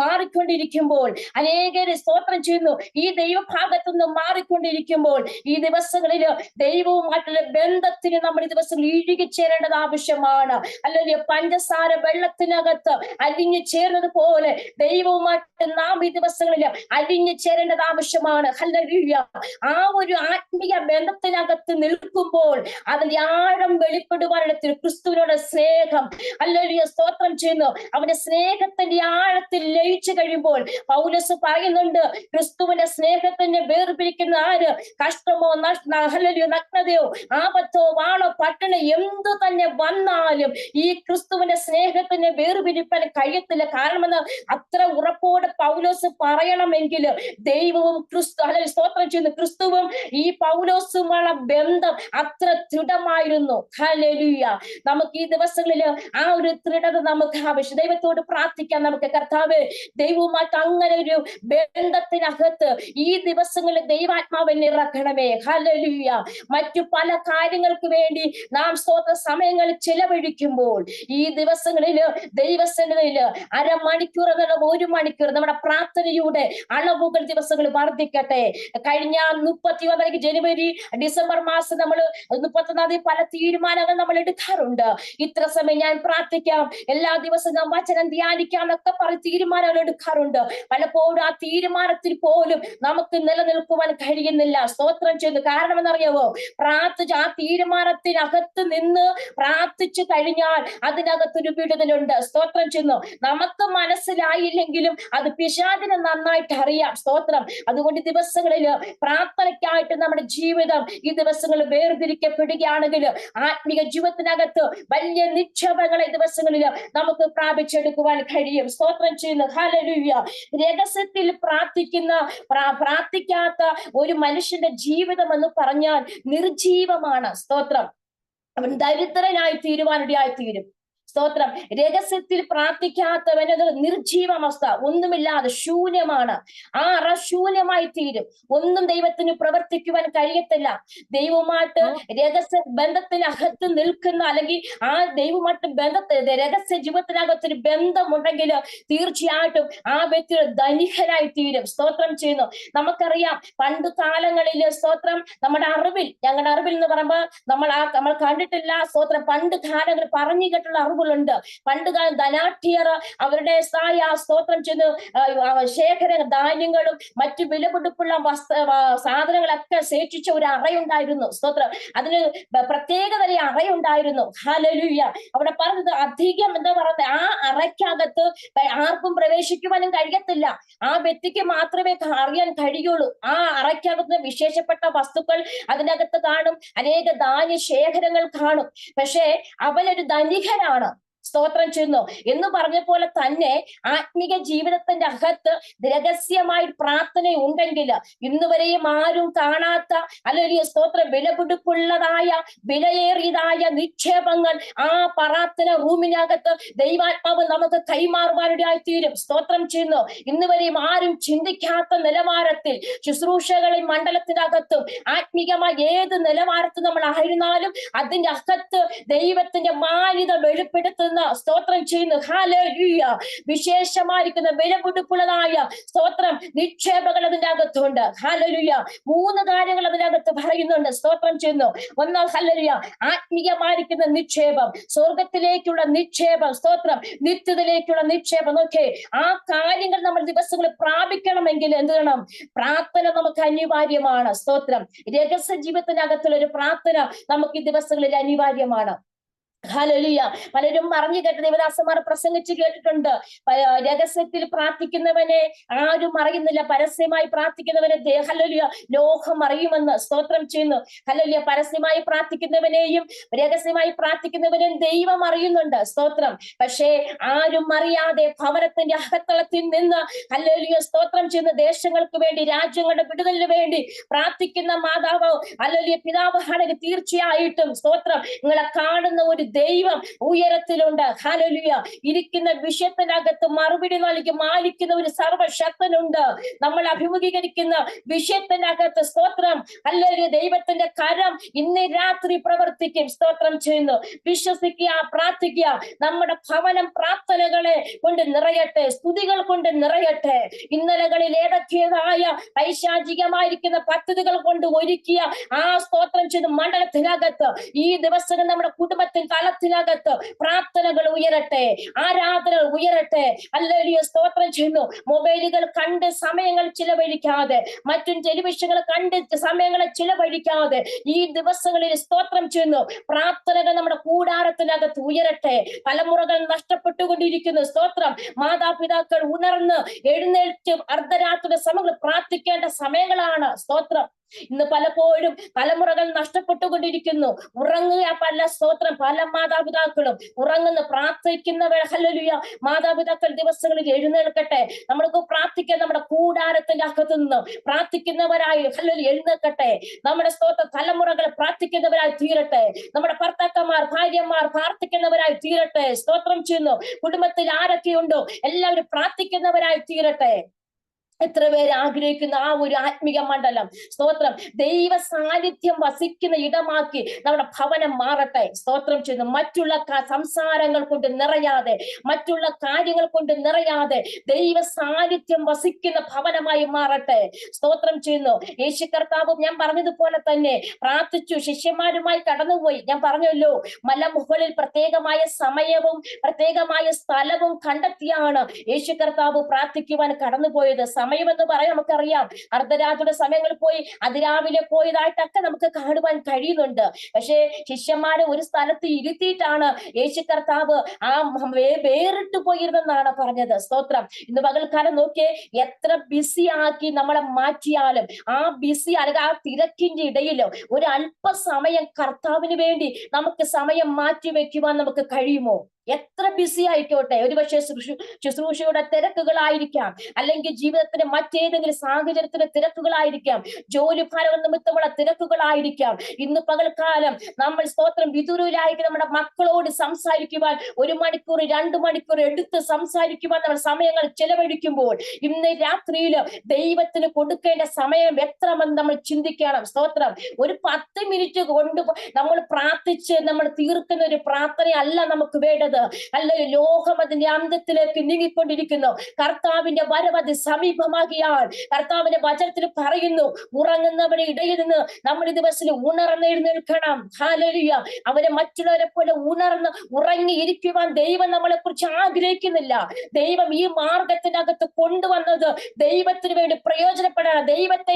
മാറിക്കൊണ്ടിരിക്കുമ്പോൾ, അനേകര് സ്തോത്രം ചെയ്യുന്നു ഈ ദൈവഭാഗത്തു നിന്ന് മാറിക്കൊണ്ടിരിക്കുമ്പോൾ ഈ ദിവസങ്ങളിൽ ദൈവവുമായിട്ടുള്ള ബന്ധത്തിന് നമ്മൾ ഈ ദിവസങ്ങളിൽ ഇഴുകിച്ചേരേണ്ടത് ആവശ്യമാണ്. അല്ലെങ്കിൽ പഞ്ചസാര വെള്ളത്തിനകത്ത് അലിഞ്ഞു ചേർന്നത് പോലെ ദൈവവുമായിട്ട് നാം ഈ ദിവസങ്ങളിൽ അലിഞ്ഞു ചേരേണ്ടത് ആവശ്യമാണ്. ഹല്ലേലൂയ. ആ ഒരു ആത്മീയ ബന്ധത്തിനകത്ത് നിൽക്കുമ്പോൾ അതിന്റെ ആഴം വെളിപ്പെടുവാനുള്ള ക്രിസ്തുവിനോട് സ്നേഹം. ഹല്ലേലൂയ. സ്തോത്രം ചെയ്യുന്നു. അവന്റെ സ്നേഹത്തിന്റെ ആഴത്തിൽ ലയിച്ചു കഴിയുമ്പോൾ പൗലോസ് പറയുന്നുണ്ട്, ക്രിസ്തുവിന്റെ സ്നേഹത്തിന് വേർപിരിക്കുന്ന ആര്? കഷ്ടമോ ഹല്ലേലൂയ നഗ്നതയോ ആപത്തോ വാളോ പട്ടണോ എന്തു തന്നെ വന്നാലും ഈ ക്രിസ്തുവിന്റെ സ്നേഹത്തിന് വേർപിരിപ്പാൻ കഴിയത്തില്ല. കാരണമെന്ന് അത്ര ഉറപ്പോടെ പൗലോസ് പറയണമെങ്കിൽ ദൈവവും സ്തോത്രം ചെയ്യുന്നു ക്രിസ്തുവും ഈ പൗലോസുമുള്ള ബന്ധം അത്ര ദൃഢമായിരുന്നു. ഹല്ലേലൂയ. നമുക്ക് ഈ ദിവസങ്ങളിൽ ആ ഒരു ദൃഢത നമുക്ക് ആവശ്യം. ദൈവത്തോട് പ്രാർത്ഥിക്കാൻ നമുക്ക്, കർത്താവേ ദൈവവുമായിട്ട് അങ്ങനെ ഒരു ബന്ധത്തിനകത്ത് ഈ ദിവസങ്ങളിൽ ദൈവാത്മാവിനെ ഇറക്കണമേ. ഹല്ലേലൂയ. മറ്റു പല കാര്യങ്ങൾക്ക് വേണ്ടി നാം സ്തോത്ര സമയങ്ങൾ ചെലവഴിക്കുമ്പോൾ ഈ ദിവസങ്ങളിൽ ദൈവസന്നിധിയിൽ അരമണിക്കൂർ എന്നുള്ള 1 മണിക്കൂർ നമ്മുടെ പ്രാർത്ഥനയുടെ അളവുകൾ ദിവസങ്ങൾ വർദ്ധിക്കട്ടെ. കഴിഞ്ഞ 31 ജനുവരി ഡിസംബർ മാസം നമ്മൾ 31 പല തീരുമാനങ്ങൾ നമ്മൾ എടുക്കാറുണ്ട്. ഇത്ര സമയം ഞാൻ പ്രാർത്ഥിക്കാം, എല്ലാ ദിവസവും ഞാൻ വചനം ധ്യാനിക്കാം എന്നൊക്കെ പറഞ്ഞ് തീരുമാനങ്ങൾ എടുക്കാറുണ്ട്. പലപ്പോഴും ആ തീരുമാനത്തിൽ പോലും നമുക്ക് നിലനിൽക്കുവാൻ കഴിയുന്നില്ല. സ്തോത്രം ചെയ്യുന്നു. കാരണം എന്നറിയാവോ? ആ തീരുമാനത്തിനകത്ത് നിന്ന് പ്രാർത്ഥിച്ചു കഴിഞ്ഞാൽ അതിനകത്തൊരു വിടുതലുണ്ട്. സ്തോത്രം ചെയ്യുന്നു. നമുക്ക് മനസ്സിലായില്ലെങ്കിലും അത് പിശാചിന് നന്നായിട്ട് അറിയാം. സ്തോത്രം. അതുകൊണ്ട് ദിവസങ്ങളിൽ പ്രാർത്ഥനയ്ക്കായിട്ട് നമ്മുടെ ജീവിതം ഈ ദിവസങ്ങളിൽ വേർതിരിക്കപ്പെടുകയാണെങ്കിൽ ആത്മീയ ജീവിതത്തിനകത്ത് വലിയ നിക്ഷേപങ്ങളെ ദിവസങ്ങളിൽ നമുക്ക് പ്രാപിച്ചെടുക്കുവാൻ കഴിയും. സ്തോത്രം ചെയ്യുന്നു. ഹല്ലേലൂയ. രഹസ്യത്തിൽ പ്രാർത്ഥിക്കാത്ത ഒരു മനുഷ്യന്റെ ജീവിതം എന്ന് പറഞ്ഞാൽ നിർജീവമാണ്. സ്തോത്രം. അവൻ ദരിദ്രനായി തീരുവാനിടയായി തീരും. സ്തോത്രം. രഹസ്യത്തിൽ പ്രാർത്ഥിക്കാത്തവനത് നിർജീവാവസ്ഥ, ഒന്നുമില്ലാതെ ശൂന്യമാണ്. ആ അറ ശൂന്യമായി തീരും. ഒന്നും ദൈവത്തിന് പ്രവർത്തിക്കുവാൻ കഴിയത്തില്ല. ദൈവമായിട്ട് രഹസ്യ ബന്ധത്തിനകത്ത് നിൽക്കുന്ന, അല്ലെങ്കിൽ ആ ദൈവമായിട്ട് രഹസ്യ ജീവിതത്തിനകത്തൊരു ബന്ധമുണ്ടെങ്കിൽ തീർച്ചയായിട്ടും ആ വ്യക്തി ധനികനായി തീരും. സ്തോത്രം ചെയ്യുന്നു. നമുക്കറിയാം പണ്ട് കാലങ്ങളിൽ സ്തോത്രം, ഞങ്ങളുടെ അറിവിൽ എന്ന് പറയുമ്പോൾ നമ്മൾ കണ്ടിട്ടില്ല. സ്തോത്രം, പണ്ട് കാലങ്ങളിൽ പറഞ്ഞു കേട്ടുള്ള അറിവുകളുണ്ട്. പണ്ട് കാലം ധനാഠ്യർ അവരുടെ സ്തോത്രം ചെയ്യുന്നു ശേഖര ധാന്യങ്ങളും മറ്റു വിലപിടിപ്പുള്ള സാധനങ്ങളൊക്കെ ശേഷിച്ച ഒരു അറയുണ്ടായിരുന്നു. സ്തോത്രം, അതിന് പ്രത്യേക തരം അറയുണ്ടായിരുന്നു. ഹല്ലേലൂയ. അവിടെ പറഞ്ഞത് അധികം എന്താ പറയുന്നത്, ആ അറയ്ക്കകത്ത് ആർക്കും പ്രവേശിക്കുവാനും കഴിയത്തില്ല. ആ വ്യക്തിക്ക് മാത്രമേ അറിയാൻ കഴിയുള്ളൂ. ആ അറയ്ക്കകത്ത് വിശേഷപ്പെട്ട വസ്തുക്കൾ അതിനകത്ത് കാണും, അനേക ധാന്യ ശേഖരങ്ങൾ കാണും. പക്ഷേ അവനൊരു ധനികനാണ്. സ്തോത്രം ചെയ്യുന്നു എന്ന് പറഞ്ഞ പോലെ തന്നെ ആത്മീക ജീവിതത്തിന്റെ അകത്ത് രഹസ്യമായി പ്രാർത്ഥന ഉണ്ടെങ്കിൽ ഇന്ന് വരെയും ആരും കാണാത്ത, അല്ലെങ്കിൽ സ്തോത്രം വിലപിടിപ്പുള്ളതായ വിലയേറിയതായ നിക്ഷേപങ്ങൾ ആ പ്രാർത്ഥന റൂമിനകത്ത് ദൈവാത്മാവ് നമുക്ക് കൈമാറുവാനിടയായി തീരും. സ്തോത്രം ചെയ്യുന്നു. ഇന്ന് വരെയും ആരും ചിന്തിക്കാത്ത നിലവാരത്തിൽ ശുശ്രൂഷകളിൽ മണ്ഡലത്തിനകത്തും ആത്മീകമായി ഏത് നിലവാരത്തിൽ നമ്മൾ ആയിരുന്നാലും അതിന്റെ അകത്ത് ദൈവത്തിന്റെ മാന്യത വെളിപ്പെടുത്തുന്ന, സ്തോത്രം ചെയ്യുന്നു ഹല്ലേലൂയ, വിശേഷമായിരിക്കുന്ന വിലപിടിപ്പുള്ളതായ സ്തോത്രം നിക്ഷേപങ്ങൾ അതിന്റെ അകത്തുണ്ട്. ഹല്ലേലൂയ. 3 കാര്യങ്ങൾ അതിനകത്ത് പറയുന്നുണ്ട്. സ്തോത്രം ചെയ്യുന്നു. ഒന്നാം ഹല്ലേലൂയ, ആത്മീയമായിരിക്കുന്ന നിക്ഷേപം, സ്വർഗത്തിലേക്കുള്ള നിക്ഷേപം, സ്തോത്രം, നിത്യതയിലേക്കുള്ള നിക്ഷേപം. ഓക്കെ, ആ കാര്യങ്ങൾ നമ്മൾ ദിവസങ്ങളിൽ പ്രാപിക്കണമെങ്കിൽ എന്ത് വേണം? പ്രാർത്ഥന നമുക്ക് അനിവാര്യമാണ്. സ്തോത്രം, രഹസ്യ ജീവിതത്തിനകത്തുള്ള ഒരു പ്രാർത്ഥന നമുക്ക് ഈ ദിവസങ്ങളിൽ അനിവാര്യമാണ്. ഹല്ലേലൂയ. പലരും പറഞ്ഞു കേട്ട ദേവദാസന്മാർ പ്രസംഗിച്ച് കേട്ടിട്ടുണ്ട്, രഹസ്യത്തിൽ പ്രാർത്ഥിക്കുന്നവനെ ആരും അറിയുന്നില്ല, പരസ്യമായി പ്രാർത്ഥിക്കുന്നവനെ ഹല്ലേലൂയ ലോകം അറിയുമെന്ന്. സ്തോത്രം ചെയ്യുന്നു. ഹല്ലേലൂയ. പരസ്യമായി പ്രാർത്ഥിക്കുന്നവനെയും രഹസ്യമായി പ്രാർത്ഥിക്കുന്നവനെയും ദൈവം അറിയുന്നുണ്ട്. സ്തോത്രം. പക്ഷേ ആരും അറിയാതെ ഭവനത്തിന്റെ അകത്തളത്തിൽ നിന്ന് ഹല്ലേലൂയ സ്തോത്രം ചെയ്യുന്ന ദേശങ്ങൾക്ക് വേണ്ടി, രാജ്യങ്ങളുടെ വിടുതലിന് വേണ്ടി പ്രാർത്ഥിക്കുന്ന മാതാവ് ഹല്ലേലൂയ പിതാവ് ആണെങ്കിൽ തീർച്ചയായിട്ടും സ്തോത്രം നിങ്ങളെ കാണുന്ന ഒരു ദൈവം ഉയരത്തിലുണ്ട്. ഹല്ലേലൂയ. ഇരിക്കുന്ന വിഷയത്തിനകത്ത് മറുപടി നൽകി മാലിക്കുന്ന ഒരു സർവശക്തനുണ്ട്. നമ്മൾ അഭിമുഖീകരിക്കുന്ന വിഷയത്തിനകത്ത് സ്തോത്രം ഹല്ലേലൂയ ദൈവത്തിന്റെ കരം ഇന്ന് രാത്രി പ്രവർത്തിക്കും. സ്തോത്രം ചെയ്യുന്നു. വിശ്വസിക്കുക, പ്രാർത്ഥിക്കുക. നമ്മുടെ ഭവനം പ്രാർത്ഥനകളെ കൊണ്ട് നിറയട്ടെ, സ്തുതികൾ കൊണ്ട് നിറയട്ടെ. ഇന്നലകളിൽ ഏതൊക്കെയായ പൈശാചികമായിരിക്കുന്ന പദ്ധതികൾ കൊണ്ട് ഒരുക്കിയ ആ സ്തോത്രം ചെയ്യുന്ന മണ്ഡലത്തിനകത്ത് ഈ ദിവസങ്ങൾ നമ്മുടെ കുടുംബത്തിൽ തലത്തിനകത്ത് പ്രാർത്ഥനകൾ ഉയരട്ടെ, ആരാധനകൾ ഉയരട്ടെ. ഹല്ലേലൂയ. സ്തോത്രം ചെയ്യുന്നു. മൊബൈലുകൾ കണ്ട് സമയങ്ങൾ ചിലവഴിക്കാതെ, മറ്റും ടെലിവിഷനുകൾ കണ്ട് സമയങ്ങളെ ചിലവഴിക്കാതെ ഈ ദിവസങ്ങളിൽ സ്തോത്രം ചെയ്യുന്നു പ്രാർത്ഥനകൾ നമ്മുടെ കൂടാരത്തിനകത്ത് ഉയരട്ടെ. തലമുറകൾ നഷ്ടപ്പെട്ടുകൊണ്ടിരിക്കുന്നു. സ്തോത്രം. മാതാപിതാക്കൾ ഉണർന്ന് എഴുന്നേറ്റ് അർദ്ധരാത്രി സമയങ്ങളിൽ പ്രാർത്ഥിക്കേണ്ട സമയങ്ങളാണ്. സ്തോത്രം. ഇന്ന് പലപ്പോഴും തലമുറകൾ നഷ്ടപ്പെട്ടുകൊണ്ടിരിക്കുന്നു. ഉറങ്ങുക പല സ്തോത്രം, പല മാതാപിതാക്കളും ഉറങ്ങുന്ന പ്രാർത്ഥിക്കുന്നവർ ഹല്ലേലൂയ മാതാപിതാക്കൾ ദിവസങ്ങളിൽ എഴുന്നേൽക്കട്ടെ. നമ്മൾക്ക് പ്രാർത്ഥിക്കാൻ നമ്മുടെ കൂടാരത്തിന്റെ അകത്തു നിന്ന് പ്രാർത്ഥിക്കുന്നവരായി ഹല്ലേലൂയ എഴുന്നേൽക്കട്ടെ. നമ്മുടെ സ്തോത്ര തലമുറകൾ പ്രാർത്ഥിക്കുന്നവരായി തീരട്ടെ. നമ്മുടെ ഭർത്താക്കന്മാർ, ഭാര്യമാർ പ്രാർത്ഥിക്കുന്നവരായി തീരട്ടെ. സ്തോത്രം ചെയ്യുന്നു. കുടുംബത്തിൽ ആരൊക്കെയുണ്ടോ എല്ലാവരും പ്രാർത്ഥിക്കുന്നവരായി തീരട്ടെ. എത്ര പേര് ആഗ്രഹിക്കുന്ന ആ ഒരു ആത്മീക മണ്ഡലം സ്തോത്രം ദൈവ സാന്നിധ്യം വസിക്കുന്ന ഇടമാക്കി നമ്മുടെ ഭവനം മാറട്ടെ. സ്തോത്രം ചെയ്യുന്നു. മറ്റുള്ള സംസാരങ്ങൾ കൊണ്ട് നിറയാതെ, മറ്റുള്ള കാര്യങ്ങൾ കൊണ്ട് നിറയാതെ ദൈവ സാന്നിധ്യം വസിക്കുന്ന ഭവനമായി മാറട്ടെ. സ്തോത്രം ചെയ്യുന്നു. യേശു കർത്താവ് ഞാൻ പറഞ്ഞതുപോലെ തന്നെ പ്രാർത്ഥിച്ചു, ശിഷ്യന്മാരുമായി കടന്നുപോയി. ഞാൻ പറഞ്ഞല്ലോ, മലമുകളിൽ പ്രത്യേകമായ സമയവും പ്രത്യേകമായ സ്ഥലവും കണ്ടെത്തിയാണ് യേശു കർത്താവ് പ്രാർത്ഥിക്കുവാൻ കടന്നുപോയത്. സമയമെന്ന് പറയാൻ നമുക്കറിയാം, അർദ്ധരാത്രിയുടെ സമയങ്ങളിൽ പോയി അതിരാവിലെ പോയതായിട്ടൊക്കെ നമുക്ക് കാണുവാൻ കഴിയുന്നുണ്ട്. പക്ഷേ ശിഷ്യന്മാരെ ഒരു സ്ഥലത്ത് ഇരുത്തിയിട്ടാണ് യേശു കർത്താവ് ആ വേറിട്ട് പോയിരുന്നെന്നാണ് പറഞ്ഞത്. സ്തോത്രം. ഇന്ന് പകൽക്കാലം നോക്കിയേ, എത്ര ബിസി ആക്കി നമ്മളെ മാറ്റിയാലും ആ ബിസി അല്ലെങ്കിൽ ആ തിരക്കിന്റെ ഇടയിലും ഒരു അല്പസമയം കർത്താവിന് വേണ്ടി നമുക്ക് സമയം മാറ്റി വെക്കുവാൻ നമുക്ക് കഴിയുമോ? എത്ര ബിസി ആയിക്കോട്ടെ, ഒരുപക്ഷെ ശുശ്രൂഷയുടെ തിരക്കുകളായിരിക്കാം, അല്ലെങ്കിൽ ജീവിതത്തിന്റെ മറ്റേതെങ്കിലും സാഹചര്യത്തിന്റെ തിരക്കുകളായിരിക്കാം, ജോലി ഭാരം നിമിത്തമുള്ള തിരക്കുകളായിരിക്കാം. ഇന്ന് പകൽക്കാലം നമ്മൾ സ്തോത്രം വിദൂരയിലായിരിക്കും നമ്മുടെ മക്കളോട് സംസാരിക്കുവാൻ 1 മണിക്കൂർ 2 മണിക്കൂർ എടുത്ത് സംസാരിക്കുവാൻ നമ്മൾ സമയങ്ങൾ ചെലവഴിക്കുമ്പോൾ, ഇന്ന് രാത്രിയിൽ ദൈവത്തിന് കൊടുക്കേണ്ട സമയം എത്രമെന്ന് നമ്മൾ ചിന്തിക്കണം. സ്തോത്രം. ഒരു 10 മിനിറ്റ് കൊണ്ട് നമ്മൾ പ്രാർത്ഥിച്ച് നമ്മൾ തീർക്കുന്ന ഒരു പ്രാർത്ഥനയല്ല നമുക്ക് വേണ്ടത്. അല്ല, ലോകം അതിന്റെ അന്ത്യത്തിലേക്ക് നീങ്ങിക്കൊണ്ടിരിക്കുന്നു. കർത്താവിന്റെ വരവ് അത് സമീപമാകിയാൽ കർത്താവിന്റെ വചനത്തിൽ പറയുന്നു, ഉറങ്ങുന്നവരുടെ ഇടയിൽ നിന്ന് നമ്മൾ ഈ ദിവസത്തിൽ ഉണർന്നെഴുന്നേൽക്കണം. ഹല്ലേലൂയ. അവരെ മറ്റുള്ളവരെ പോലെ ഉറങ്ങിയിരിക്കുവാൻ ദൈവം നമ്മളെ കുറിച്ച് ആഗ്രഹിക്കുന്നില്ല. ദൈവം ഈ മാർഗത്തിനകത്ത് കൊണ്ടുവന്നത് ദൈവത്തിന് വേണ്ടി പ്രയോജനപ്പെടാൻ, ദൈവത്തെ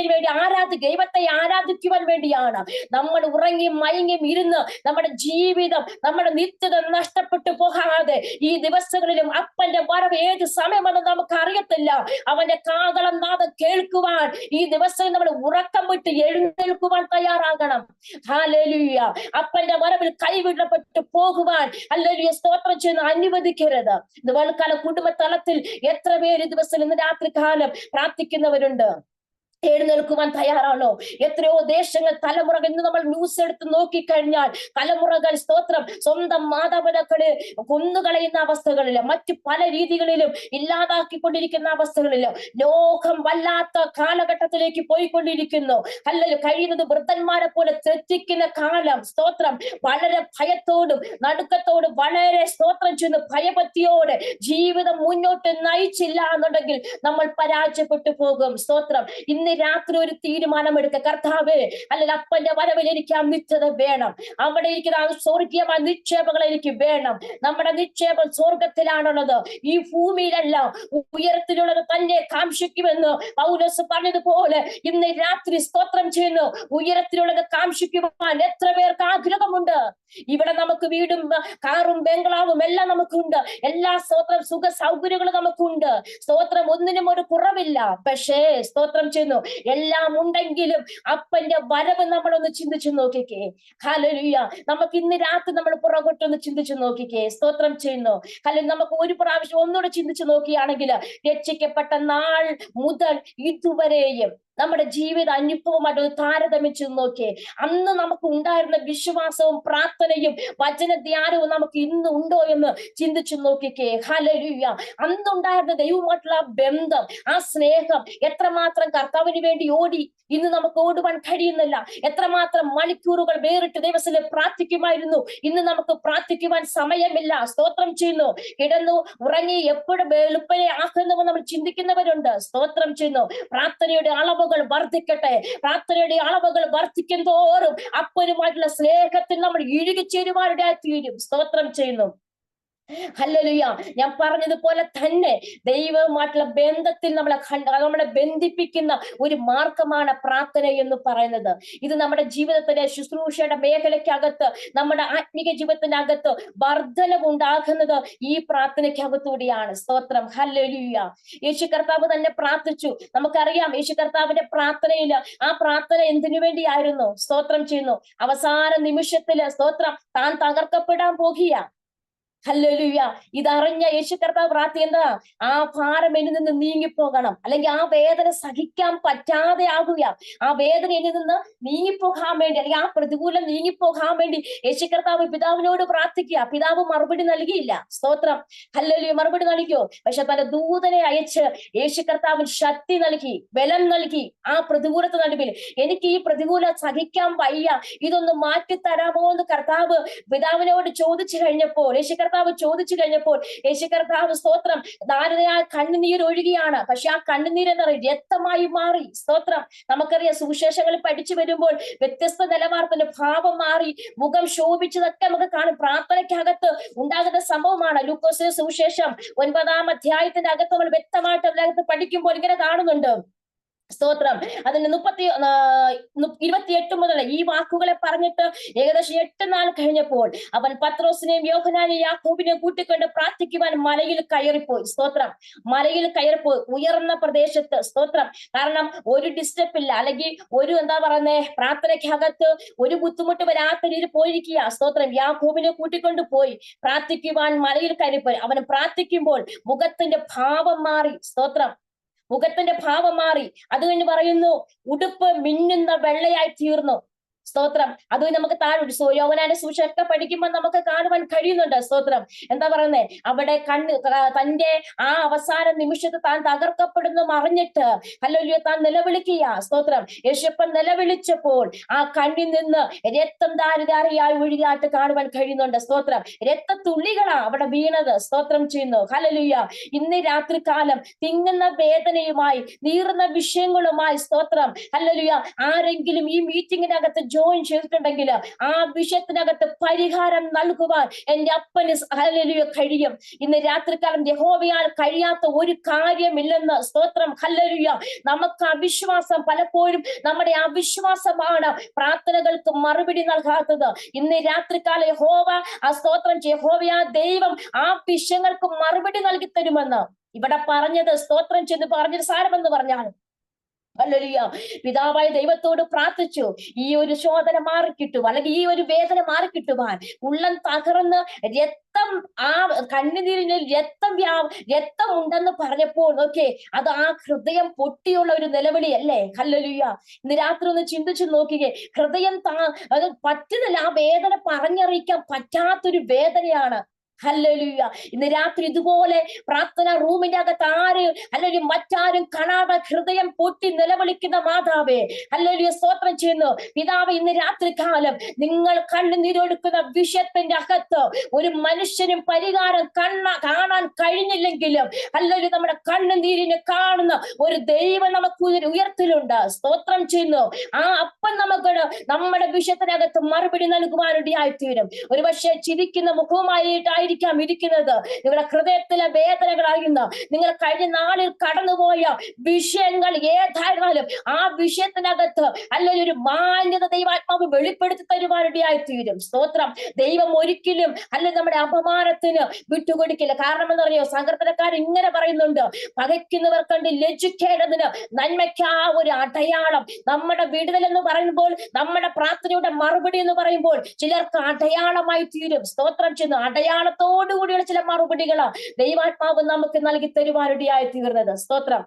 ആരാധിക്കുവാൻ വേണ്ടിയാണ്. നമ്മൾ ഉറങ്ങി മയങ്ങിയും ഇരുന്ന് നമ്മുടെ ജീവിതം, നമ്മുടെ നിത്യത നഷ്ടപ്പെട്ടു പോകാതെ ഈ ദിവസങ്ങളിലും അപ്പന്റെ വരവ് ഏത് സമയമെന്ന് നമുക്ക് അറിയത്തില്ല. അവന്റെ കാഹളം നാദം കേൾക്കുവാൻ ഈ ദിവസം നമ്മൾ ഉറക്കം വിട്ട് എഴുന്നേൽക്കുവാൻ തയ്യാറാകണം. ഹല്ലേലൂയ. അപ്പന്റെ വരവിൽ കൈവിടപ്പെട്ടു പോകുവാൻ ഹല്ലേലൂയ സ്തോത്രം ചെയ്യുന്ന അനുവദിക്കരുത്. ഇതുപോലക്കാല കുടുംബ തലത്തിൽ എത്ര പേര് ദിവസം ഇന്ന് രാത്രി കാലം പ്രാർത്ഥിക്കുന്നവരുണ്ട്? എഴുന്നേൽക്കുവാൻ തയ്യാറാണോ? എത്രയോ ദേശങ്ങൾ, തലമുറകൾ, ഇന്ന് നമ്മൾ ന്യൂസ് എടുത്ത് നോക്കിക്കഴിഞ്ഞാൽ തലമുറകൾ സ്തോത്രം സ്വന്തം മാതാപിതാക്കളെ കൊന്നുകളയുന്ന അവസ്ഥകളില്, മറ്റു പല രീതികളിലും ഇല്ലാതാക്കിക്കൊണ്ടിരിക്കുന്ന അവസ്ഥകളില് ലോകം വല്ലാത്ത കാലഘട്ടത്തിലേക്ക് പോയിക്കൊണ്ടിരിക്കുന്നു. അല്ലെങ്കിൽ കഴിയുന്നത് വൃദ്ധന്മാരെ പോലെ തെറ്റിക്കുന്ന കാലം. സ്തോത്രം. വളരെ ഭയത്തോടും നടുക്കത്തോടും വളരെ സ്തോത്രം ചെയ്യുന്ന ഭയഭക്തിയോടെ ജീവിതം മുന്നോട്ട് നയിച്ചില്ല എന്നുണ്ടെങ്കിൽ നമ്മൾ പരാജയപ്പെട്ടു പോകും. സ്തോത്രം. ഇന്ന് രാത്രി ഒരു തീരുമാനമെടുക്കുക. കർത്താവേ, അല്ലെങ്കിൽ അപ്പന്റെ വരവിൽ എനിക്ക് ആ നിത്യത വേണം. അവിടെ ഇരിക്കുന്ന ആ സ്വർഗീയമായ നിക്ഷേപങ്ങൾ എനിക്ക് വേണം. നമ്മുടെ നിക്ഷേപം സ്വർഗത്തിലാണുള്ളത്, ഈ ഭൂമിയിലല്ല. ഉയരത്തിലുള്ളത് തന്നെ കാംക്ഷിക്കുമെന്ന് പൗലോസ് പറഞ്ഞതുപോലെ ഇന്ന് രാത്രി സ്തോത്രം ചെയ്യുന്നു. ഉയരത്തിലുള്ളത് കാംക്ഷിക്കുവാൻ എത്ര പേർക്ക് ആഗ്രഹമുണ്ട്? ഇവിടെ നമുക്ക് വീടും കാറും ബംഗ്ലാവും എല്ലാം നമുക്കുണ്ട്. എല്ലാ സ്തോത്രം സുഖ സൗകര്യങ്ങളും നമുക്കുണ്ട്. സ്തോത്രം. ഒന്നിനും ഒരു കുറവില്ല. പക്ഷേ സ്തോത്രം ചെയ്യുന്നു, എല്ലാം ഉണ്ടെങ്കിലും അപ്പന്റെ വരവ് നമ്മളൊന്ന് ചിന്തിച്ചു നോക്കിക്കേ. ഹല്ലേലൂയ. നമുക്ക് ഇന്ന് രാത്രി നമ്മൾ പുറകോട്ടൊന്ന് ചിന്തിച്ചു നോക്കിക്കേ. സ്തോത്രം ചെയ്യുന്നു. അല്ലെങ്കിൽ നമുക്ക് ഒരു പ്രാവശ്യം ഒന്നുകൂടെ ചിന്തിച്ചു നോക്കിയാണെങ്കിൽ, രക്ഷിക്കപ്പെട്ട നാൾ മുതൽ ഇതുവരെയും നമ്മുടെ ജീവിത അനുഭവമായിട്ട് താരതമ്യം ചെയ്ത് നോക്കിയേ. അന്ന് നമുക്ക് ഉണ്ടായിരുന്ന വിശ്വാസവും പ്രാർത്ഥനയും വചന ധ്യാനവും നമുക്ക് ഇന്ന് ഉണ്ടോ എന്ന് ചിന്തിച്ചു നോക്കിക്കേ. ഹല്ലേലൂയ. അന്നുണ്ടായിരുന്ന ദൈവമായിട്ടുള്ള ബന്ധം, ആ സ്നേഹം, എത്രമാത്രം കർത്താവിന് വേണ്ടി ഓടി ഇന്ന് നമുക്ക് ഓടുവാൻ കഴിയുന്നില്ല. എത്രമാത്രം മണിക്കൂറുകൾ വേറിട്ട് ദൈവത്തിൽ പ്രാർത്ഥിക്കുമായിരുന്നു, ഇന്ന് നമുക്ക് പ്രാർത്ഥിക്കുവാൻ സമയമില്ല. സ്തോത്രം ചെയ്യുന്നു. കിടന്നു ഉറങ്ങി എപ്പോഴും വെളുപ്പനെ ആകുന്നവർ നമ്മൾ ചിന്തിക്കുന്നവരുണ്ട്. സ്തോത്രം ചെയ്യുന്നു. പ്രാർത്ഥനയുടെ അളവുകൾ വർദ്ധിക്കട്ടെ. പ്രാർത്ഥനയുടെ അളവുകൾ വർദ്ധിക്കും തോറും അപ്പനുമായിട്ടുള്ള സ്നേഹത്തിൽ നമ്മൾ ഇഴുകിച്ചേരുവാനിടയായി തീരും. സ്തോത്രം ചെയ്യുന്നു. ഹല്ലേലൂയ. ഞാൻ പറഞ്ഞതുപോലെ തന്നെ ദൈവവുമായിട്ടുള്ള ബന്ധത്തിൽ നമ്മളെ ബന്ധിപ്പിക്കുന്ന ഒരു മാർഗമാണ് പ്രാർത്ഥന എന്ന് പറയുന്നത്. ഇത് നമ്മുടെ ജീവിതത്തിലെ ശുശ്രൂഷയുടെ മേഖലയ്ക്കകത്ത്, നമ്മുടെ ആത്മീക ജീവിതത്തിനകത്ത് വർധനവുണ്ടാകുന്നത് ഈ പ്രാർത്ഥനയ്ക്കകത്തൂടെയാണ്. സ്തോത്രം. ഹല്ലേലൂയ. യേശു കർത്താവ് തന്നെ പ്രാർത്ഥിച്ചു. നമുക്കറിയാം യേശു കർത്താവിന്റെ പ്രാർത്ഥനയിൽ ആ പ്രാർത്ഥന എന്തിനു വേണ്ടിയായിരുന്നു? സ്തോത്രം ചെയ്യുന്നു. അവസാന നിമിഷത്തില് സ്തോത്രം താൻ തകർക്കപ്പെടാൻ പോകുക. ഹല്ലേലൂയ. ഇതറിഞ്ഞ യേശു കർത്താവ് പ്രാർത്ഥന എന്താ? ആ ഭാരം എന്നിൽ നിന്ന് നീങ്ങിപ്പോകണം, അല്ലെങ്കിൽ ആ വേദന സഹിക്കാൻ പറ്റാതെ ആകുക. ആ വേദന എന്നിൽ നിന്ന് നീങ്ങിപ്പോകാൻ വേണ്ടി, അല്ലെങ്കിൽ ആ പ്രതികൂലം നീങ്ങിപ്പോകാൻ വേണ്ടി യേശു കർത്താവ് പിതാവിനോട് പ്രാർത്ഥിക്കുക. പിതാവ് മറുപടി നൽകിയില്ല. സ്തോത്രം. ഹല്ലേലൂയ. മറുപടി നൽകിയോ? പക്ഷെ തന്റെ ദൂതനെ അയച്ച് യേശു കർത്താവിന് ശക്തി നൽകി, ബലം നൽകി. ആ പ്രതികൂലത്തെ നടുവിൽ എനിക്ക് ഈ പ്രതികൂലം സഹിക്കാൻ വയ്യ, ഇതൊന്ന് മാറ്റിത്തരാമോ എന്ന് കർത്താവ് പിതാവിനോട് ചോദിച്ചു കഴിഞ്ഞപ്പോൾ, യേശു കർത്താവ് ചോദിച്ചു കഴിഞ്ഞപ്പോൾ യേശു കർത്താവ് സ്തോത്രം ധാരണയായ കണ്ണുനീർ ഒഴുകിയാണ്. പക്ഷെ ആ കണ്ണുനീർ എന്താ പറയുക? രക്തമായി മാറി. സ്തോത്രം. നമുക്കറിയാം സുവിശേഷങ്ങളിൽ പഠിച്ചു വരുമ്പോൾ വ്യത്യസ്ത നിലവാരത്തിന്റെ ഭാവം മാറി, മുഖം ശോഭിച്ചതൊക്കെ നമുക്ക് കാണും. പ്രാർത്ഥനയ്ക്കകത്ത് ഉണ്ടാകുന്ന സംഭവമാണ്. ലൂക്കോസിന്റെ സുവിശേഷം 9-ാം അധ്യായത്തിന്റെ അകത്ത് നമ്മൾ വ്യക്തമായിട്ട് അതിനകത്ത് പഠിക്കുമ്പോൾ ഇങ്ങനെ കാണുന്നുണ്ട്. സ്തോത്രം. അതിന് 28 മുതൽ ഈ വാക്കുകളെ പറഞ്ഞിട്ട് ഏകദേശം 8 നാൾ കഴിഞ്ഞപ്പോൾ അവൻ പത്രോസിനെയും യോഹന്നാനെയും യാക്കോബിനെയും കൂട്ടിക്കൊണ്ട് പ്രാർത്ഥിക്കുവാൻ മലയിൽ കയറിപ്പോയി. സ്തോത്രം. മലയിൽ കയറിപ്പോയി ഉയർന്ന പ്രദേശത്ത്. സ്തോത്രം. കാരണം ഒരു ഡിസ്റ്റർബ് ഇല്ല, അല്ലെങ്കിൽ ഒരു എന്താ പറയുന്നേ, പ്രാർത്ഥനയ്ക്കകത്ത് ഒരു ബുദ്ധിമുട്ട് വരാത്ത രീതിയിൽ പോയിരിക്കുക. സ്തോത്രം. യാക്കോബിനെ കൂട്ടിക്കൊണ്ട് പോയി പ്രാർത്ഥിക്കുവാൻ മലയിൽ കയറിപ്പോയി. അവൻ പ്രാർത്ഥിക്കുമ്പോൾ മുഖത്തിന്റെ ഭാവം മാറി. സ്തോത്രം. മുഖത്തിന്റെ ഭാവം മാറി. അത് കഴിഞ്ഞ് പറയുന്നു, ഉടുപ്പ് മിന്നുന്ന വെള്ളയായി തീർന്നു. സ്തോത്രം. അത് നമുക്ക് താഴെ യോഹന്നാന്റെ സുവിശേഷം പഠിക്കുമ്പോൾ നമുക്ക് കാണുവാൻ കഴിയുന്നുണ്ട്. സ്തോത്രം. എന്താ പറയുന്നേ, അവിടെ തന്റെ ആ അവസാന നിമിഷത്ത് താൻ തകർക്കപ്പെടുന്നു അറിഞ്ഞിട്ട് ഹല്ലേലൂയ താൻ നിലവിളിക്കുക. സ്തോത്രം. യേശുപ്പൻ നിലവിളിച്ചപ്പോൾ ആ കണ്ണിൽ നിന്ന് രക്തം ധാരധാരയായി ഒഴുകിയായിട്ട് കാണുവാൻ കഴിയുന്നുണ്ട്. സ്തോത്രം. രക്തത്തുള്ളികളാ അവിടെ വീണത്. സ്തോത്രം ചെയ്യുന്നു. ഹല്ലേലൂയ. ഇന്ന് രാത്രികാലം തിങ്ങുന്ന വേദനയുമായി നീറുന്ന വിഷയങ്ങളുമായി, സ്തോത്രം, ഹല്ലേലൂയ, ആരെങ്കിലും ഈ മീറ്റിംഗിനകത്ത് ജോയിൻ ചെയ്തിട്ടുണ്ടെങ്കിൽ ആ വിഷയത്തിനകത്ത് പരിഹാരം നൽകുവാൻ എന്റെ അപ്പന് ഹല്ലേലൂയ കഴിയും. ഇന്ന് രാത്രികാലം യഹോവയാൽ കഴിയാത്ത ഒരു കാര്യമില്ലെന്ന്. സ്തോത്രം. ഹല്ലേലൂയ. നമുക്ക് അവിശ്വാസം, പലപ്പോഴും നമ്മുടെ അവിശ്വാസമാണ് പ്രാർത്ഥനകൾക്ക് മറുപടി നൽകാത്തത്. ഇന്ന് രാത്രികാലം യഹോവ ആ സ്തോത്രം യഹോവയാ ദൈവം ആ വിഷയങ്ങൾക്ക് മറുപടി നൽകി തരുമെന്ന് ഇവിടെ പറഞ്ഞത്. സ്തോത്രം ചെയ്ത് പറഞ്ഞൊരു സാരമെന്ന് പറഞ്ഞാൽ ഹല്ലേലൂയ, പിതാവായ ദൈവത്തോട് പ്രാർത്ഥിച്ചു ഈ ഒരു ശോധന മാറിക്കിട്ടുവാൻ, അല്ലെങ്കിൽ ഈ ഒരു വേദന മാറിക്കിട്ടുവാൻ. ഉള്ളം തകർന്ന് രക്തം, ആ കണ്ണുനീരിന് രക്തം ഉണ്ടെന്ന് പറഞ്ഞപ്പോൾ ഓക്കെ, അത് ആ ഹൃദയം പൊട്ടിയുള്ള ഒരു നിലവിളി അല്ലേ? ഹല്ലേലൂയ. ഇന്ന് രാത്രി ഒന്ന് ചിന്തിച്ചു നോക്കിക്കേ. ഹൃദയം അത് പറ്റുന്നില്ല, ആ വേദന പറഞ്ഞറിയിക്കാൻ പറ്റാത്തൊരു വേദനയാണ്. ഹല്ലേലൂയ. ഇന്ന് രാത്രി ഇതുപോലെ പ്രാർത്ഥന റൂമിന്റെ അകത്ത് അല്ലെങ്കിൽ മറ്റാരും കാണാതെ ഹൃദയം പൊട്ടി നിലവിളിക്കുന്ന മാതാവേ, ഹല്ലേലൂയ, സ്തോത്രം ചെയ്യുന്നു. പിതാവ്, ഇന്ന് രാത്രി കാലം നിങ്ങൾ കണ്ണുനീരൊടുക്കുന്ന വിഷയത്തിന്റെ അകത്ത് ഒരു മനുഷ്യനും പരിഹാരം കാണാൻ കഴിഞ്ഞില്ലെങ്കിലും ഹല്ലേലൂയ നമ്മുടെ കണ്ണുനീരിന് കാണുന്ന ഒരു ദൈവം നമുക്ക് ഉയർത്തിലുണ്ട്. സ്തോത്രം ചെയ്യുന്നു. ആ അപ്പം നമുക്ക് നമ്മുടെ വിഷയത്തിനകത്ത് മറുപടി നൽകുവാനിടയായിത്തീരും. ഒരുപക്ഷെ ചിരിക്കുന്ന മുഖവുമായിട്ടായിരിക്കും ഇരിക്കുന്നത്. നിങ്ങളുടെ ഹൃദയത്തിലെ വേദനകളായിരുന്ന, നിങ്ങൾ കഴിഞ്ഞ നാളിൽ കടന്നുപോയ വിഷയങ്ങൾ ഏതായിരുന്നാലും ആ വിഷയത്തിനകത്ത് അല്ലെങ്കിൽ ഒരു മാന്യത ദൈവാത്മാവ് വെളിപ്പെടുത്തി തരുവാനിടയായിത്തീരും. സ്തോത്രം. ദൈവം ഒരിക്കലും അല്ലെങ്കിൽ നമ്മുടെ അപമാനത്തിന് വിട്ടുകൊടുക്കില്ല. കാരണം എന്ന് പറയുമോ, സങ്കീർത്തനക്കാരൻ ഇങ്ങനെ പറയുന്നുണ്ട്, പകയ്ക്കുന്നവർ കണ്ട് ലജ്ജിക്കേണ്ടതിന് നന്മയ്ക്ക് ആ ഒരു അടയാളം. നമ്മുടെ വിടുതൽ എന്ന് പറയുമ്പോൾ, നമ്മുടെ പ്രാർത്ഥനയുടെ മറുപടി എന്ന് പറയുമ്പോൾ ചിലർക്ക് അടയാളമായി തീരും. സ്തോത്രം ചെയ്യുന്നു. അടയാളത്തോടുകൂടിയുള്ള ചില മറുപടികളാ ദൈവാത്മാവ് നമുക്ക് നൽകി തരുവാനിടയായി തീർന്നത്. സ്തോത്രം.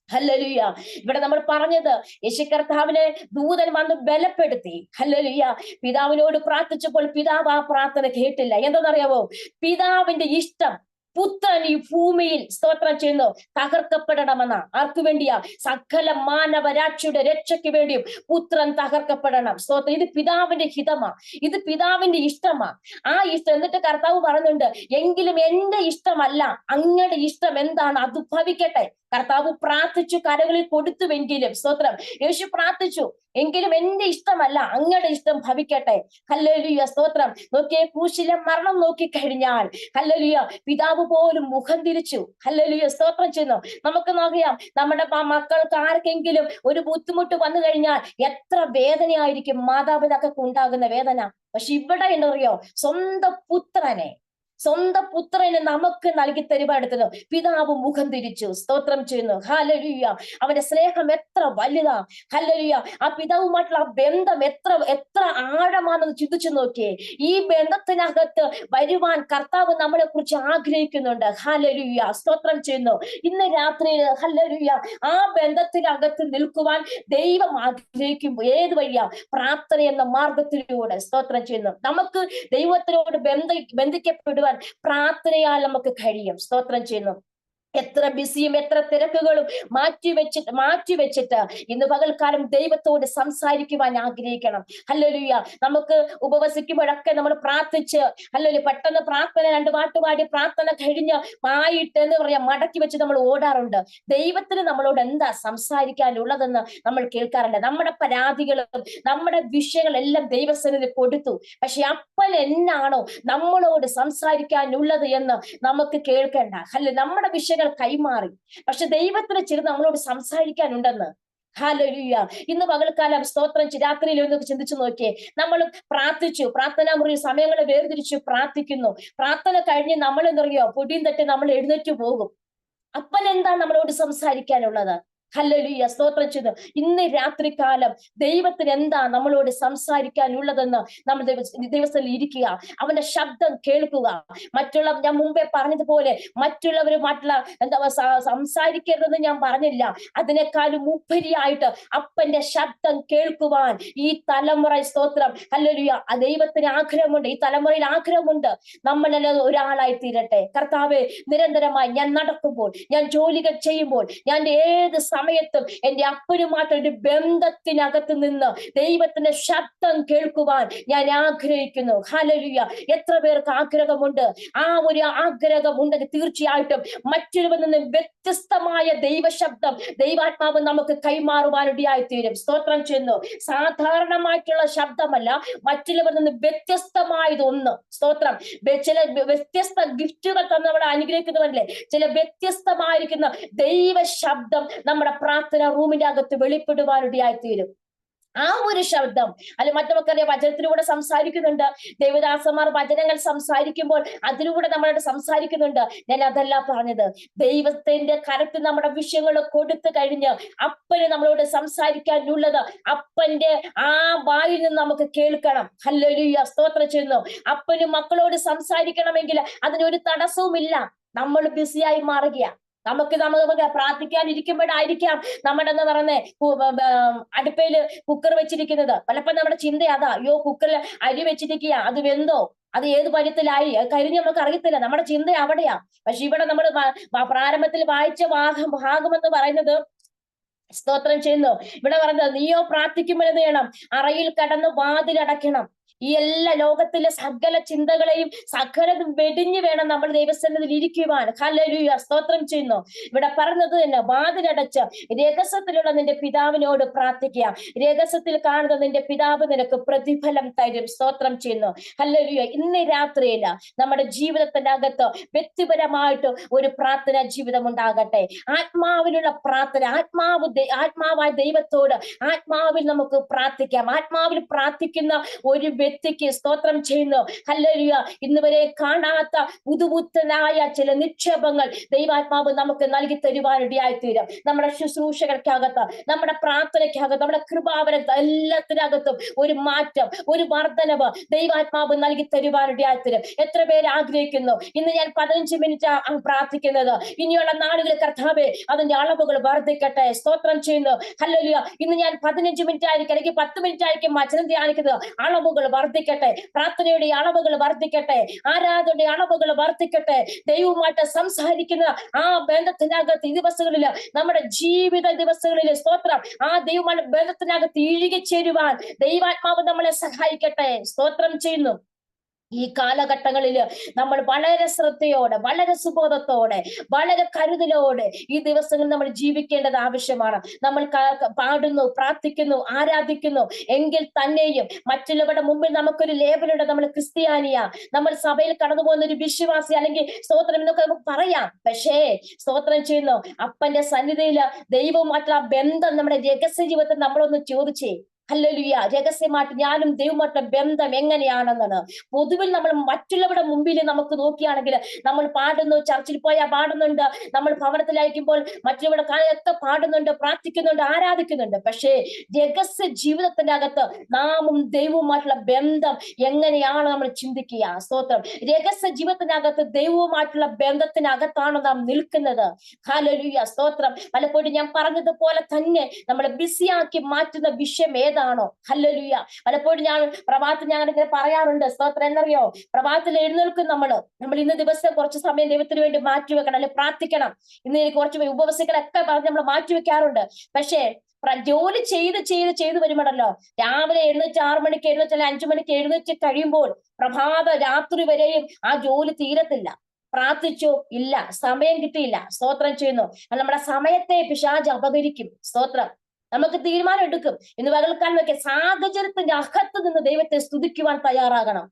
ഹല്ലേലൂയ. ഇവിടെ നമ്മൾ പറഞ്ഞത്, യേശു കർത്താവിനെ ദൂതൻ വന്ന് ബലപ്പെടുത്തി. ഹല്ലേലൂയ. പിതാവിനോട് പ്രാർത്ഥിച്ചപ്പോൾ പിതാവ് ആ പ്രാർത്ഥന കേട്ടില്ല. എന്താണെന്നറിയാവോ? പിതാവിന്റെ ഇഷ്ടം പുത്രൻ ഈ ഭൂമിയിൽ, സ്തോത്രം ചെയ്യുന്നു, തകർക്കപ്പെടണമെന്ന. ആർക്കു വേണ്ടിയാ? സകല മാനവരാക്ഷിയുടെ രക്ഷയ്ക്ക് വേണ്ടിയും പുത്രൻ തകർക്കപ്പെടണം. സ്തോത്രം. ഇത് പിതാവിന്റെ ഹിതമാ, ഇത് പിതാവിന്റെ ഇഷ്ടമാ. ആ ഇഷ്ടം എന്നിട്ട് കർത്താവ് പറയുന്നുണ്ട്, എങ്കിലും എന്റെ ഇഷ്ടമല്ല, അങ്ങയുടെ ഇഷ്ടം എന്താണ് അത് ഭവിക്കട്ടെ. കർത്താവ് പ്രാർത്ഥിച്ചു, കരകളിൽ കൊടുത്തുവെങ്കിലും, സ്തോത്രം, യേശു പ്രാർത്ഥിച്ചു, എങ്കിലും എന്റെ ഇഷ്ടമല്ല, അങ്ങയുടെ ഇഷ്ടം ഭവിക്കട്ടെ. ഹല്ലേലൂയ, സ്തോത്രം. നോക്കിയേ, ക്രൂശിലെ മരണം നോക്കിക്കഴിഞ്ഞാൽ ഹല്ലേലൂയ പിതാവ് പോലും മുഖം തിരിച്ചു. ഹല്ലേലൂയ, സ്തോത്രം ചെയ്യുന്നു. നമുക്ക് നോക്കിയാം, നമ്മുടെ മക്കൾക്ക് ആർക്കെങ്കിലും ഒരു ബുദ്ധിമുട്ട് വന്നു കഴിഞ്ഞാൽ എത്ര വേദനയായിരിക്കും മാതാപിതാക്കൾക്ക് ഉണ്ടാകുന്ന വേദന. പക്ഷെ ഇവിടെ എന്നറിയോ, സ്വന്തം പുത്രനെ നമുക്ക് നൽകി തരുവാനെടുത്തത്. പിതാവ് മുഖം തിരിച്ചു. സ്തോത്രം ചെയ്യുന്നു. ഹല്ലേലൂയ. അവന്റെ സ്നേഹം എത്ര വലുതാ. ഹല്ലേലൂയ. ആ പിതാവുമായിട്ടുള്ള ആ ബന്ധം എത്ര ആഴമാണെന്ന് ചിന്തിച്ചു നോക്കിയേ. ഈ ബന്ധത്തിനകത്ത് വരുവാൻ കർത്താവ് നമ്മളെ കുറിച്ച് ആഗ്രഹിക്കുന്നുണ്ട്. ഹല്ലേലൂയ, സ്തോത്രം ചെയ്യുന്നു. ഇന്ന് രാത്രി ഹല്ലേലൂയ ആ ബന്ധത്തിനകത്ത് നിൽക്കുവാൻ ദൈവം ആഗ്രഹിക്കുമ്പോൾ ഏത് വഴിയാ? പ്രാർത്ഥന എന്ന മാർഗത്തിലൂടെ. സ്തോത്രം ചെയ്യുന്നു. നമുക്ക് ദൈവത്തിനോട് ബന്ധിക്കപ്പെടുവാൻ പ്രാർത്ഥനയാൽ നമുക്ക് കഴിയും. സ്തോത്രം ചെയ്യുന്നു. എത്ര ബിസിയും എത്ര തിരക്കുകളും മാറ്റിവെച്ചിട്ട് ഇന്ന് പകൽക്കാലം ദൈവത്തോട് സംസാരിക്കുവാൻ ആഗ്രഹിക്കണം. ഹല്ലേലൂയ. നമുക്ക് ഉപവസിക്കുമ്പോഴൊക്കെ നമ്മൾ പ്രാർത്ഥിച്ച് ഹല്ലേലൂയ പെട്ടെന്ന് പ്രാർത്ഥന 2 പാട്ട് പാടി പ്രാർത്ഥന കഴിഞ്ഞ് പായിട്ട് എന്ന് പറയാം മടക്കി വെച്ച് നമ്മൾ ഓടാറുണ്ട്. ദൈവത്തിന് നമ്മളോട് എന്താ സംസാരിക്കാനുള്ളതെന്ന് നമ്മൾ കേൾക്കാറുണ്ട്. നമ്മുടെ പരാതികളും നമ്മുടെ വിഷയങ്ങളെല്ലാം ദൈവസന്നിധി കൊടുത്തു. പക്ഷെ അപ്പൻ എന്നാണോ നമ്മളോട് സംസാരിക്കാനുള്ളത് എന്ന് നമുക്ക് കേൾക്കേണ്ട. നമ്മുടെ വിഷയങ്ങൾ കൈമാറി. പക്ഷെ ദൈവത്തിന് ചിലത് നമ്മളോട് സംസാരിക്കാനുണ്ടെന്ന്. ഹല്ലേലൂയ. ഇന്ന് പകൽക്കാലം സ്തോത്രം രാത്രിയിൽ ഒന്ന് ചിന്തിച്ചു നോക്കിയേ. നമ്മൾ പ്രാർത്ഥിച്ചു, പ്രാർത്ഥനാ മുറി സമയങ്ങളെ വേർതിരിച്ചു പ്രാർത്ഥിക്കുന്നു. പ്രാർത്ഥന കഴിഞ്ഞ് നമ്മൾ എന്തറിയോ, പൊടിയും തട്ടി നമ്മൾ എഴുന്നേറ്റ് പോകും. അപ്പൻ എന്താ നമ്മളോട് സംസാരിക്കാനുള്ളത്? ഹല്ലേലൂയ, സ്തോത്രം ചെയ്തു. ഇന്ന് രാത്രികാലം ദൈവത്തിന് എന്താ നമ്മളോട് സംസാരിക്കാനുള്ളതെന്ന് നമ്മൾ ദിവസത്തിൽ ഇരിക്കുക, അവന്റെ ശബ്ദം കേൾക്കുക. ഞാൻ മുമ്പേ പറഞ്ഞതുപോലെ മറ്റുള്ളവരുമായിട്ടുള്ള സംസാരിക്കരുതെന്ന് ഞാൻ പറഞ്ഞില്ല. അതിനേക്കാളും ഉപരിയായിട്ട് അപ്പന്റെ ശബ്ദം കേൾക്കുവാൻ ഈ തലമുറ, സ്തോത്രം ഹല്ലേലൂയ, ദൈവത്തിന് ആഗ്രഹമുണ്ട്. ഈ തലമുറയിൽ ആഗ്രഹമുണ്ട് നമ്മളെല്ലാം ഒരാളായി തീരട്ടെ. കർത്താവേ, നിരന്തരമായി ഞാൻ നടക്കുമ്പോൾ, ഞാൻ ജോലികൾ ചെയ്യുമ്പോൾ, ഞാൻ ഏത് സമയത്തും എന്റെ അപ്പനുമായിട്ടൊരു ബന്ധത്തിനകത്ത് നിന്ന് ദൈവത്തിന്റെ ശബ്ദം കേൾക്കുവാൻ ഞാൻ ആഗ്രഹിക്കുന്നു. ഹല്ലേലൂയ. എത്ര പേർക്ക് ആഗ്രഹമുണ്ട്? ആ ഒരു ആഗ്രഹം ഉണ്ടെങ്കിൽ തീർച്ചയായിട്ടും മറ്റൊരുവരിൽ നിന്ന് വ്യത്യസ്തമായ ദൈവശബ്ദം ദൈവാത്മാവ് നമുക്ക് കൈമാറുവാനിടയായി തീരും. സ്തോത്രം ചെയ്യുന്നു. സാധാരണമായിട്ടുള്ള ശബ്ദമല്ല, മറ്റുള്ളവരിൽ നിന്ന് വ്യത്യസ്തമായതൊന്ന്. സ്തോത്രം. ചില വ്യത്യസ്ത ഗിഫ്റ്റുകൾ തന്നവിടെ അനുഗ്രഹിക്കുന്നവരല്ലേ, ചില വ്യത്യസ്തമായിരിക്കുന്ന ദൈവ ശബ്ദം നമ്മുടെ പ്രാർത്ഥന റൂമിന്റെ അകത്ത് വെളിപ്പെടുവാനിടയായി തീരും. ആ ഒരു ശബ്ദം അല്ലെ, മറ്റൊക്കെ വചനത്തിലൂടെ സംസാരിക്കുന്നുണ്ട്. ദേവദാസന്മാർ വചനങ്ങൾ സംസാരിക്കുമ്പോൾ അതിലൂടെ നമ്മളോട് സംസാരിക്കുന്നുണ്ട്. ഞാൻ അതല്ല പറഞ്ഞത്. ദൈവത്തിന്റെ കരത്തിൽ നമ്മുടെ വിഷയങ്ങൾ കൊടുത്തു കഴിഞ്ഞ് അപ്പന് നമ്മളോട് സംസാരിക്കാനുള്ളത് അപ്പന്റെ ആ വായിൽ നിന്ന് നമുക്ക് കേൾക്കണം. ഹല്ലേലൂയ, സ്തോത്രം ചെയ്യുന്നു. അപ്പന് മക്കളോട് സംസാരിക്കണമെങ്കിൽ അതിനൊരു തടസ്സവുമില്ല. നമ്മൾ ബിസിയായി മാറുകയാ. നമുക്ക് പ്രാർത്ഥിക്കാനിരിക്കുമ്പോഴായിരിക്കാം നമ്മുടെ എന്താ പറയുന്നേ, അടുപ്പയില് കുക്കർ വെച്ചിരിക്കുന്നത്. പലപ്പോഴും നമ്മുടെ ചിന്ത അതാ, അയ്യോ കുക്കറിൽ അരി വെച്ചിരിക്കുക, അത് വെന്തോ, അത് ഏത് പരുത്തിലായി, കരിഞ്ഞ് നമുക്ക് അറിയത്തില്ല. നമ്മുടെ ചിന്ത അവിടെയാ. പക്ഷെ ഇവിടെ നമ്മൾ പ്രാരംഭത്തിൽ വായിച്ച ഭാഗമെന്ന് പറയുന്നത്, സ്തോത്രം ചെയ്യുന്നു, ഇവിടെ പറയുന്നത്, നീയോ പ്രാർത്ഥിക്കുമ്പോൾ എന്ത് ചെയ്യണം? അറയിൽ കടന്ന് വാതിലടയ്ക്കണം. ഈ എല്ലാ ലോകത്തിലെ സകല ചിന്തകളെയും സകലതും വെടിഞ്ഞു വേണം നമ്മൾ ദൈവസന്നിധിയിൽ ഇരിക്കുവാൻ. ഹല്ലേലൂയ, സ്തോത്രം ചെയ്യുന്നു. ഇവിടെ പറഞ്ഞത് തന്നെ, വാതിലടച്ച് രഹസ്യത്തിലുള്ള നിന്റെ പിതാവിനോട് പ്രാർത്ഥിക്കുക. രഹസ്യത്തിൽ കാണുന്ന നിന്റെ പിതാവ് നിനക്ക് പ്രതിഫലം തരും. സ്തോത്രം ചെയ്യുന്നു. ഹല്ലേലൂയ. ഇന്ന് രാത്രിയില്ല നമ്മുടെ ജീവിതത്തിന്റെ അകത്ത് വ്യക്തിപരമായിട്ട് ഒരു പ്രാർത്ഥനാ ജീവിതം ഉണ്ടാകട്ടെ. ആത്മാവിലുള്ള പ്രാർത്ഥന, ആത്മാവായ ദൈവത്തോട് ആത്മാവിൽ നമുക്ക് പ്രാർത്ഥിക്കാം. ആത്മാവിൽ പ്രാർത്ഥിക്കുന്ന ഒരു വ്യക്തിക്ക്, സ്തോത്രം ചെയ്യുന്നു, ഹല്ലേലൂയ, ഇന്ന് വരെ കാണാത്ത പുതുപുത്തനായ ചില നിക്ഷേപങ്ങൾ ദൈവാത്മാവ് നമുക്ക് നൽകി തരുവാനിടയായി തീരും. നമ്മുടെ ശുശ്രൂഷകൾക്കകത്ത്, നമ്മുടെ പ്രാർത്ഥനയ്ക്കകത്ത്, നമ്മുടെ കൃപാവരത്ത്, എല്ലാത്തിനകത്തും ഒരു മാറ്റം, ഒരു വർധനവ് ദൈവാത്മാവ് നൽകി തരുവാനിടയായി തീരും. എത്ര പേര് ആഗ്രഹിക്കുന്നു? ഇന്ന് ഞാൻ 15 മിനിറ്റ് പ്രാർത്ഥിക്കുന്നത്, ഇനിയുള്ള നാളുകളിൽ കർത്താവേ അതിന്റെ അളവുകൾ വർദ്ധിക്കട്ടെ. സ്തോത്രം ചെയ്യുന്നു. ഹല്ലേലൂയ. ഇന്ന് ഞാൻ 15 മിനിറ്റ് ആയിരിക്കും, അല്ലെങ്കിൽ 10 മിനിറ്റ് ആയിരിക്കും വചനം ധ്യാനിക്കുന്നത്. അളവുകൾ വർദ്ധിക്കട്ടെ. പ്രാർത്ഥനയുടെ അളവുകൾ വർദ്ധിക്കട്ടെ. ആരാധനയുടെ അളവുകൾ വർദ്ധിക്കട്ടെ. ദൈവവുമായിട്ട് സംസാരിക്കുന്ന ആ ബന്ധത്തിനകത്ത് ഈ ദിവസങ്ങളിൽ, നമ്മുടെ ജീവിത ദിവസങ്ങളിൽ, സ്തോത്രം, ആ ദൈവമായിട്ട് ബന്ധത്തിനകത്ത് ഇഴുകിച്ചേരുവാൻ ദൈവാത്മാവ് നമ്മളെ സഹായിക്കട്ടെ. സ്തോത്രം ചെയ്യുന്നു. ഈ കാലഘട്ടങ്ങളിൽ നമ്മൾ വളരെ ശ്രദ്ധയോടെ, വളരെ സുബോധത്തോടെ, വളരെ കരുതലോടെ ഈ ദിവസങ്ങളിൽ നമ്മൾ ജീവിക്കേണ്ടത് ആവശ്യമാണ്. നമ്മൾ പാടുന്നു, പ്രാർത്ഥിക്കുന്നു, ആരാധിക്കുന്നു എങ്കിൽ തന്നെയും മറ്റുള്ളവരുടെ മുമ്പിൽ നമുക്കൊരു ലേബലുണ്ട്, നമ്മൾ ക്രിസ്ത്യാനിയാ, നമ്മൾ സഭയിൽ കടന്നു പോകുന്ന ഒരു വിശ്വാസി, അല്ലെങ്കിൽ സ്തോത്രം എന്നൊക്കെ നമുക്ക് പറയാം. പക്ഷേ സ്തോത്രം ചെയ്യുന്നു, അപ്പന്റെ സന്നിധിയിൽ ദൈവവുമായിട്ടുള്ള ബന്ധം, നമ്മുടെ രഹസ്യ ജീവിതത്തിൽ നമ്മളൊന്ന് ചോദിച്ചേ. ഹല്ലേലൂയ. രഹസ്യമായിട്ട് ഞാനും ദൈവമായിട്ടുള്ള ബന്ധം എങ്ങനെയാണെന്നാണ്. പൊതുവിൽ നമ്മൾ മറ്റുള്ളവരുടെ മുമ്പിൽ നമുക്ക് നോക്കിയാണെങ്കിൽ, നമ്മൾ പാടുന്നു, ചർച്ചിൽ പോയാൽ പാടുന്നുണ്ട്, നമ്മൾ ഭവനത്തിലായിരിക്കുമ്പോൾ മറ്റുള്ളവരുടെ കാര്യമൊക്കെ പാടുന്നുണ്ട്, പ്രാർത്ഥിക്കുന്നുണ്ട്, ആരാധിക്കുന്നുണ്ട്. പക്ഷേ രഹസ്യ ജീവിതത്തിന്റെ അകത്ത് നാമും ദൈവവുമായിട്ടുള്ള ബന്ധം എങ്ങനെയാണ് നമ്മൾ ചിന്തിക്കുക. സ്തോത്രം. രഹസ്യ ജീവിതത്തിനകത്ത് ദൈവവുമായിട്ടുള്ള ബന്ധത്തിനകത്താണ് നാം നിൽക്കുന്നത്. ഹല്ലേലൂയ, സ്തോത്രം. പലപ്പോഴും ഞാൻ പറഞ്ഞതുപോലെ തന്നെ നമ്മളെ ബിസിയാക്കി മാറ്റുന്ന വിഷയം ഏതാണോ? ഹല്ലേലൂയ. പലപ്പോഴും ഞാൻ പ്രഭാതത്തിൽ ഇങ്ങനെ പറയാറുണ്ട്, സ്തോത്രം, എന്നറിയോ, പ്രഭാതത്തിൽ എഴുന്നേൽക്കും നമ്മൾ ഇന്ന് ദിവസം കുറച്ച് സമയം ദൈവത്തിന് വേണ്ടി മാറ്റിവെക്കണം, അല്ലെങ്കിൽ പ്രാർത്ഥിക്കണം, ഇന്ന് കുറച്ച് ഉപവസികളൊക്കെ പറഞ്ഞ് നമ്മൾ മാറ്റിവെക്കാറുണ്ട്. പക്ഷേ ജോലി ചെയ്ത് വരുമ്പോഴല്ലോ, രാവിലെ എഴുന്നേറ്റ് 6 മണിക്ക് എഴുന്നേറ്റ്, അല്ലെങ്കിൽ 5 മണിക്ക് എഴുന്നേറ്റ് കഴിയുമ്പോൾ രാത്രി വരെയും ആ ജോലി തീരത്തില്ല. പ്രാർത്ഥിച്ചു ഇല്ല, സമയം കിട്ടിയില്ല. സ്തോത്രം ചെയ്യുന്നു. നമ്മുടെ സമയത്തെ പിശാച് അപഹരിക്കും. സ്തോത്രം. നമുക്ക് തീരുമാനം എടുക്കും. ഇന്ന് പകൽക്കാലം നോക്കിയ സാഹചര്യത്തിന്റെ അകത്ത് നിന്ന് ദൈവത്തെ സ്തുതിക്കുവാൻ തയ്യാറാകണം.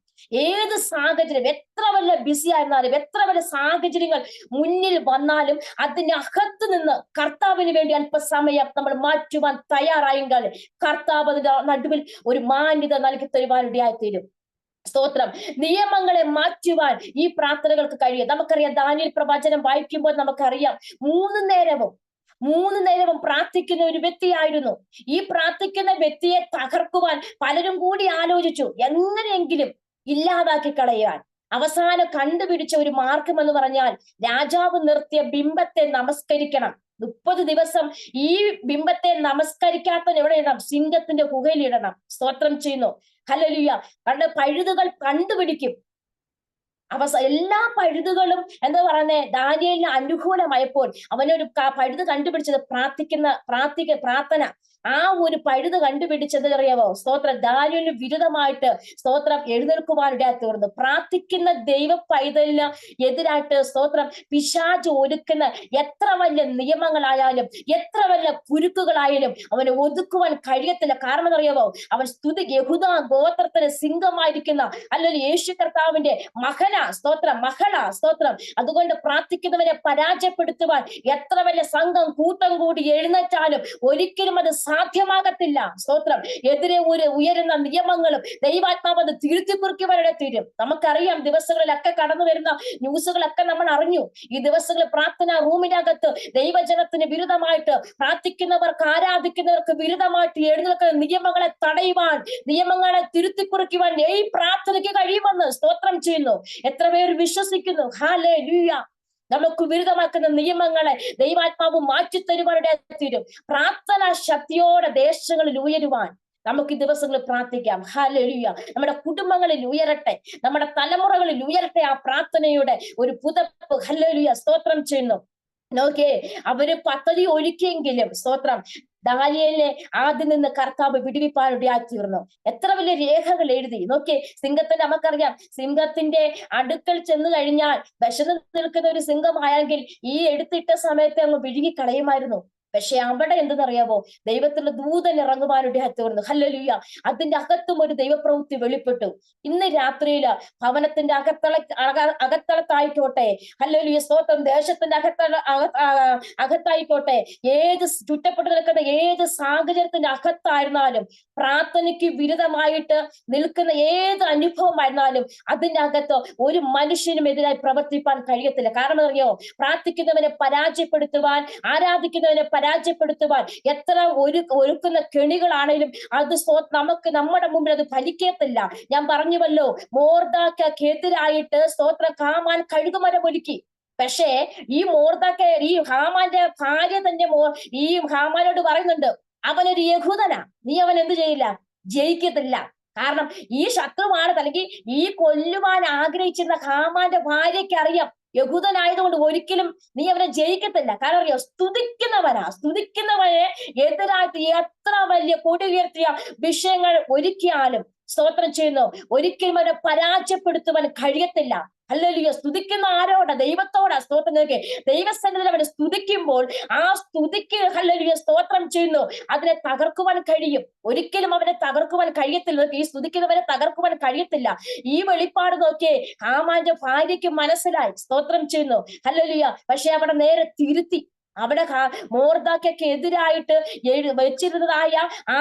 ഏത് സാഹചര്യം എത്ര വലിയ ബിസി ആയിരുന്നാലും, എത്ര വലിയ സാഹചര്യങ്ങൾ മുന്നിൽ വന്നാലും അതിന്റെ അകത്ത് നിന്ന് കർത്താവിന് വേണ്ടി അല്പസമയം നമ്മൾ മാറ്റുവാൻ തയ്യാറായെങ്കിൽ കർത്താവ് അതിന്റെ നടുവിൽ ഒരു മാന്യത നൽകി തരുവാനിടയായിത്തീരും. സ്തോത്രം. നിയമങ്ങളെ മാറ്റുവാൻ ഈ പ്രാർത്ഥനകൾക്ക് കഴിയും. നമുക്കറിയാം, ദാനിയേൽ പ്രവചനം വായിക്കുമ്പോൾ നമുക്കറിയാം, മൂന്ന് നേരവും പ്രാർത്ഥിക്കുന്ന ഒരു വ്യക്തിയായിരുന്നു. ഈ പ്രാർത്ഥിക്കുന്ന വ്യക്തിയെ തകർക്കുവാൻ പലരും കൂടി ആലോചിച്ചു, എങ്ങനെയെങ്കിലും ഇല്ലാതാക്കി കളയാൻ. അവസാനം കണ്ടുപിടിച്ച ഒരു മാർഗം എന്ന് പറഞ്ഞാൽ രാജാവ് നിർത്തിയ ബിംബത്തെ നമസ്കരിക്കണം. 30 ദിവസം ഈ ബിംബത്തെ നമസ്കരിക്കാത്തവൻ എവിടെ ഇടണം? സിംഹത്തിന്റെ ഗുഹയിൽ ഇടണം. സ്തോത്രം ചെയ്യുന്നു. ഹല്ലേലൂയ. കാരണം പഴുതുകൾ കണ്ടുപിടിക്കും. എല്ലാ പഴുതുകളും എന്താ പറയുന്നേ, ദാനിയേലിന് അനുകൂലമായപ്പോൾ അവനൊരു പഴുത് കണ്ടുപിടിച്ചത് പ്രാർത്ഥന. ആ ഒരു പഴുത് കണ്ടുപിടിച്ചത് അറിയാവോ? സ്തോത്രം, ദാനിയേലിന് വിരുദ്ധമായിട്ട് സ്തോത്രം എഴുന്നേൽക്കുവാനിടയായി തീർന്നു. പ്രാർത്ഥിക്കുന്ന ദൈവ പൈതലിന് എതിരായിട്ട് സ്തോത്രം പിശാച് ഒരുക്കുന്ന എത്ര വലിയ നിയമങ്ങളായാലും, എത്ര വലിയ കുരുക്കുകളായാലും അവനെ ഒതുക്കുവാൻ കഴിയത്തില്ല. കാരണം അറിയാവോ? അവൻ യഹൂദ ഗോത്രത്തിന് സിംഹമായിരിക്കുന്ന അല്ലെങ്കിൽ യേശു കർത്താവിന്റെ മഹള സ്തോത്രം. അതുകൊണ്ട് പ്രാർത്ഥിക്കുന്നവരെ പരാജയപ്പെടുത്തുവാൻ എത്ര വലിയ സംഘം കൂട്ടം കൂടി എഴുന്നേറ്റാലും ഒരിക്കലും അത് സാധ്യമാകത്തില്ല. സ്തോത്രം. എതിരെ ഉയരുന്ന നിയമങ്ങളും ദൈവാത്മാവ് അത് തിരുത്തി കുറിക്കുവാനിടെ തീരും. നമുക്കറിയാം, ദിവസങ്ങളിലൊക്കെ കടന്നു വരുന്ന ന്യൂസുകളൊക്കെ നമ്മൾ അറിഞ്ഞു. ഈ ദിവസങ്ങളിൽ പ്രാർത്ഥന റൂമിനകത്ത് ദൈവജനത്തിന് വിരുദ്ധമായിട്ട് പ്രാർത്ഥിക്കുന്നവർക്ക്, ആരാധിക്കുന്നവർക്ക് വിരുദ്ധമായിട്ട് എഴുന്നേൽക്കുന്ന നിയമങ്ങളെ തടയുവാൻ, നിയമങ്ങളെ തിരുത്തി കുറിക്കുവാൻ ഈ പ്രാർത്ഥനയ്ക്ക് കഴിയുമെന്ന് സ്തോത്രം ചെയ്യുന്നു. എത്ര പേർ വിശ്വസിക്കുന്നു? ഹല്ലേലൂയ. നമുക്ക് വിരുദ്ധമാക്കുന്ന നിയമങ്ങളെ ദൈവാത്മാവ് മാറ്റിത്തരുവാനിടെ തീരും. പ്രാർത്ഥന ശക്തിയോടെ ദേശങ്ങളിൽ ഉയരുവാൻ നമുക്ക് ഈ ദിവസങ്ങളിൽ പ്രാർത്ഥിക്കാം. ഹല്ലേലൂയ. നമ്മുടെ കുടുംബങ്ങളിൽ ഉയരട്ടെ, നമ്മുടെ തലമുറകളിൽ ഉയരട്ടെ ആ പ്രാർത്ഥനയുടെ ഒരു പുതപ്പ്. ഹല്ലേലൂയ. സ്തോത്രം ചെയ്യുന്നു. നോക്കേ, അവര് പദ്ധതി ഒരുക്കിയെങ്കിലും സ്തോത്രം ദാനിയേലിനെ ആദ്യം നിന്ന് കർത്താവ് വിടുവിപ്പാനിടയായി തീർന്നു. എത്ര വലിയ രേഖകൾ എഴുതി നോക്കി. സിംഹത്തിന്റെ, നമുക്കറിയാം, സിംഹത്തിന്റെ അടുക്കൽ ചെന്ന് കഴിഞ്ഞാൽ വിശന്ന് നിൽക്കുന്ന ഒരു സിംഹമായെങ്കിൽ ഈ എടുത്തിട്ട സമയത്ത് അങ്ങ് വിഴുങ്ങി കളയുമായിരുന്നു. പക്ഷെ അവിടെ എന്തെന്നറിയാവോ? ദൈവത്തിന്റെ ദൂതൻ ഇറങ്ങുവാനിടയായി തീർന്നു. ഹല്ലേലൂയ. അതിന്റെ അകത്തും ഒരു ദൈവപ്രവൃത്തി വെളിപ്പെട്ടു. ഇന്ന് രാത്രിയില് ഭവനത്തിന്റെ അകത്തളത്തായിക്കോട്ടെ, ഹല്ലേലൂയ സ്തോത്രം, ദേശത്തിന്റെ അകത്തായിക്കോട്ടെ, ഏത് ചുറ്റപ്പെട്ടു നിൽക്കുന്ന ഏത് സാഹചര്യത്തിന്റെ അകത്തായിരുന്നാലും പ്രാർത്ഥനയ്ക്ക് വിരുദ്ധമായിട്ട് നിൽക്കുന്ന ഏത് അനുഭവമായിരുന്നാലും അതിന്റെ അകത്ത് ഒരു മനുഷ്യനും എതിരായി പ്രവർത്തിപ്പാൻ കഴിയത്തില്ല. കാരണം അറിയോ? പ്രാർത്ഥിക്കുന്നവനെ പരാജയപ്പെടുത്തുവാൻ, ആരാധിക്കുന്നവനെ പരാജയപ്പെടുത്തുവാൻ എത്ര ഒരുക്കുന്ന കെണികളാണേലും അത് നമുക്ക് നമ്മുടെ മുമ്പിൽ അത് ഫലിക്കത്തില്ല. ഞാൻ പറഞ്ഞുവല്ലോ, മോർദെഖായിക്കെതിരായിട്ട് സ്തോത്രം ഹാമാൻ കഴുകുമരം ഒരുക്കി. പക്ഷേ ഈ ഈ ഹാമാന്റെ ഭാര്യ തന്നെ ഈ ഹാമാനോട് പറയുന്നുണ്ട്, അവനൊരു യഹൂദനാ, നീ അവൻ എന്ത് ചെയ്യില്ല? ജയിക്കത്തില്ല. കാരണം ഈ ശത്രുവാണ്, അല്ലെങ്കിൽ ഈ കൊല്ലുവാൻ ആഗ്രഹിച്ചിരുന്ന ഹാമാന്റെ ഭാര്യയ്ക്ക് അറിയാം, യഹൂദനായതുകൊണ്ട് ഒരിക്കലും നീ അവനെ ജയിക്കത്തില്ല. കാരണം അറിയോ? സ്തുതിക്കുന്നവനെ എതിരായിട്ട് എത്ര വലിയ കൊടി ഉയർത്തിയ വിഷയങ്ങൾ ഒരുക്കിയാലും സ്തോത്രം ചെയ്യുന്നു, ഒരിക്കലും അവനെ പരാജയപ്പെടുത്തുവാൻ കഴിയത്തില്ല. ഹല്ലേലൂയ. സ്തുതിക്കുന്ന ആരോടാ? ദൈവത്തോടാ. സ്തോത്രം നൽകി ദൈവസന്നിധിയിൽ അവനെ സ്തുതിക്കുമ്പോൾ ആ സ്തുതിക്ക് ഹല്ലേലൂയ സ്തോത്രം ചെയ്യുന്നു, അതിനെ തകർക്കുവാൻ കഴിയും. ഒരിക്കലും അവനെ തകർക്കുവാൻ കഴിയത്തില്ല. ഈ സ്തുതിക്കുന്നവനെ തകർക്കുവാൻ കഴിയത്തില്ല. ഈ വെളിപ്പാട് നോക്കിയേ ഹാമാന്റെ ഭാര്യയ്ക്ക് മനസ്സിലായി. സ്തോത്രം ചെയ്യുന്നു. ഹല്ലേലൂയ. പക്ഷെ അവിടെ നേരെ തിരുത്തി. അവിടെ മോർദെഖായിക്കെതിരായിട്ട് വെച്ചിരുന്നതായ ആ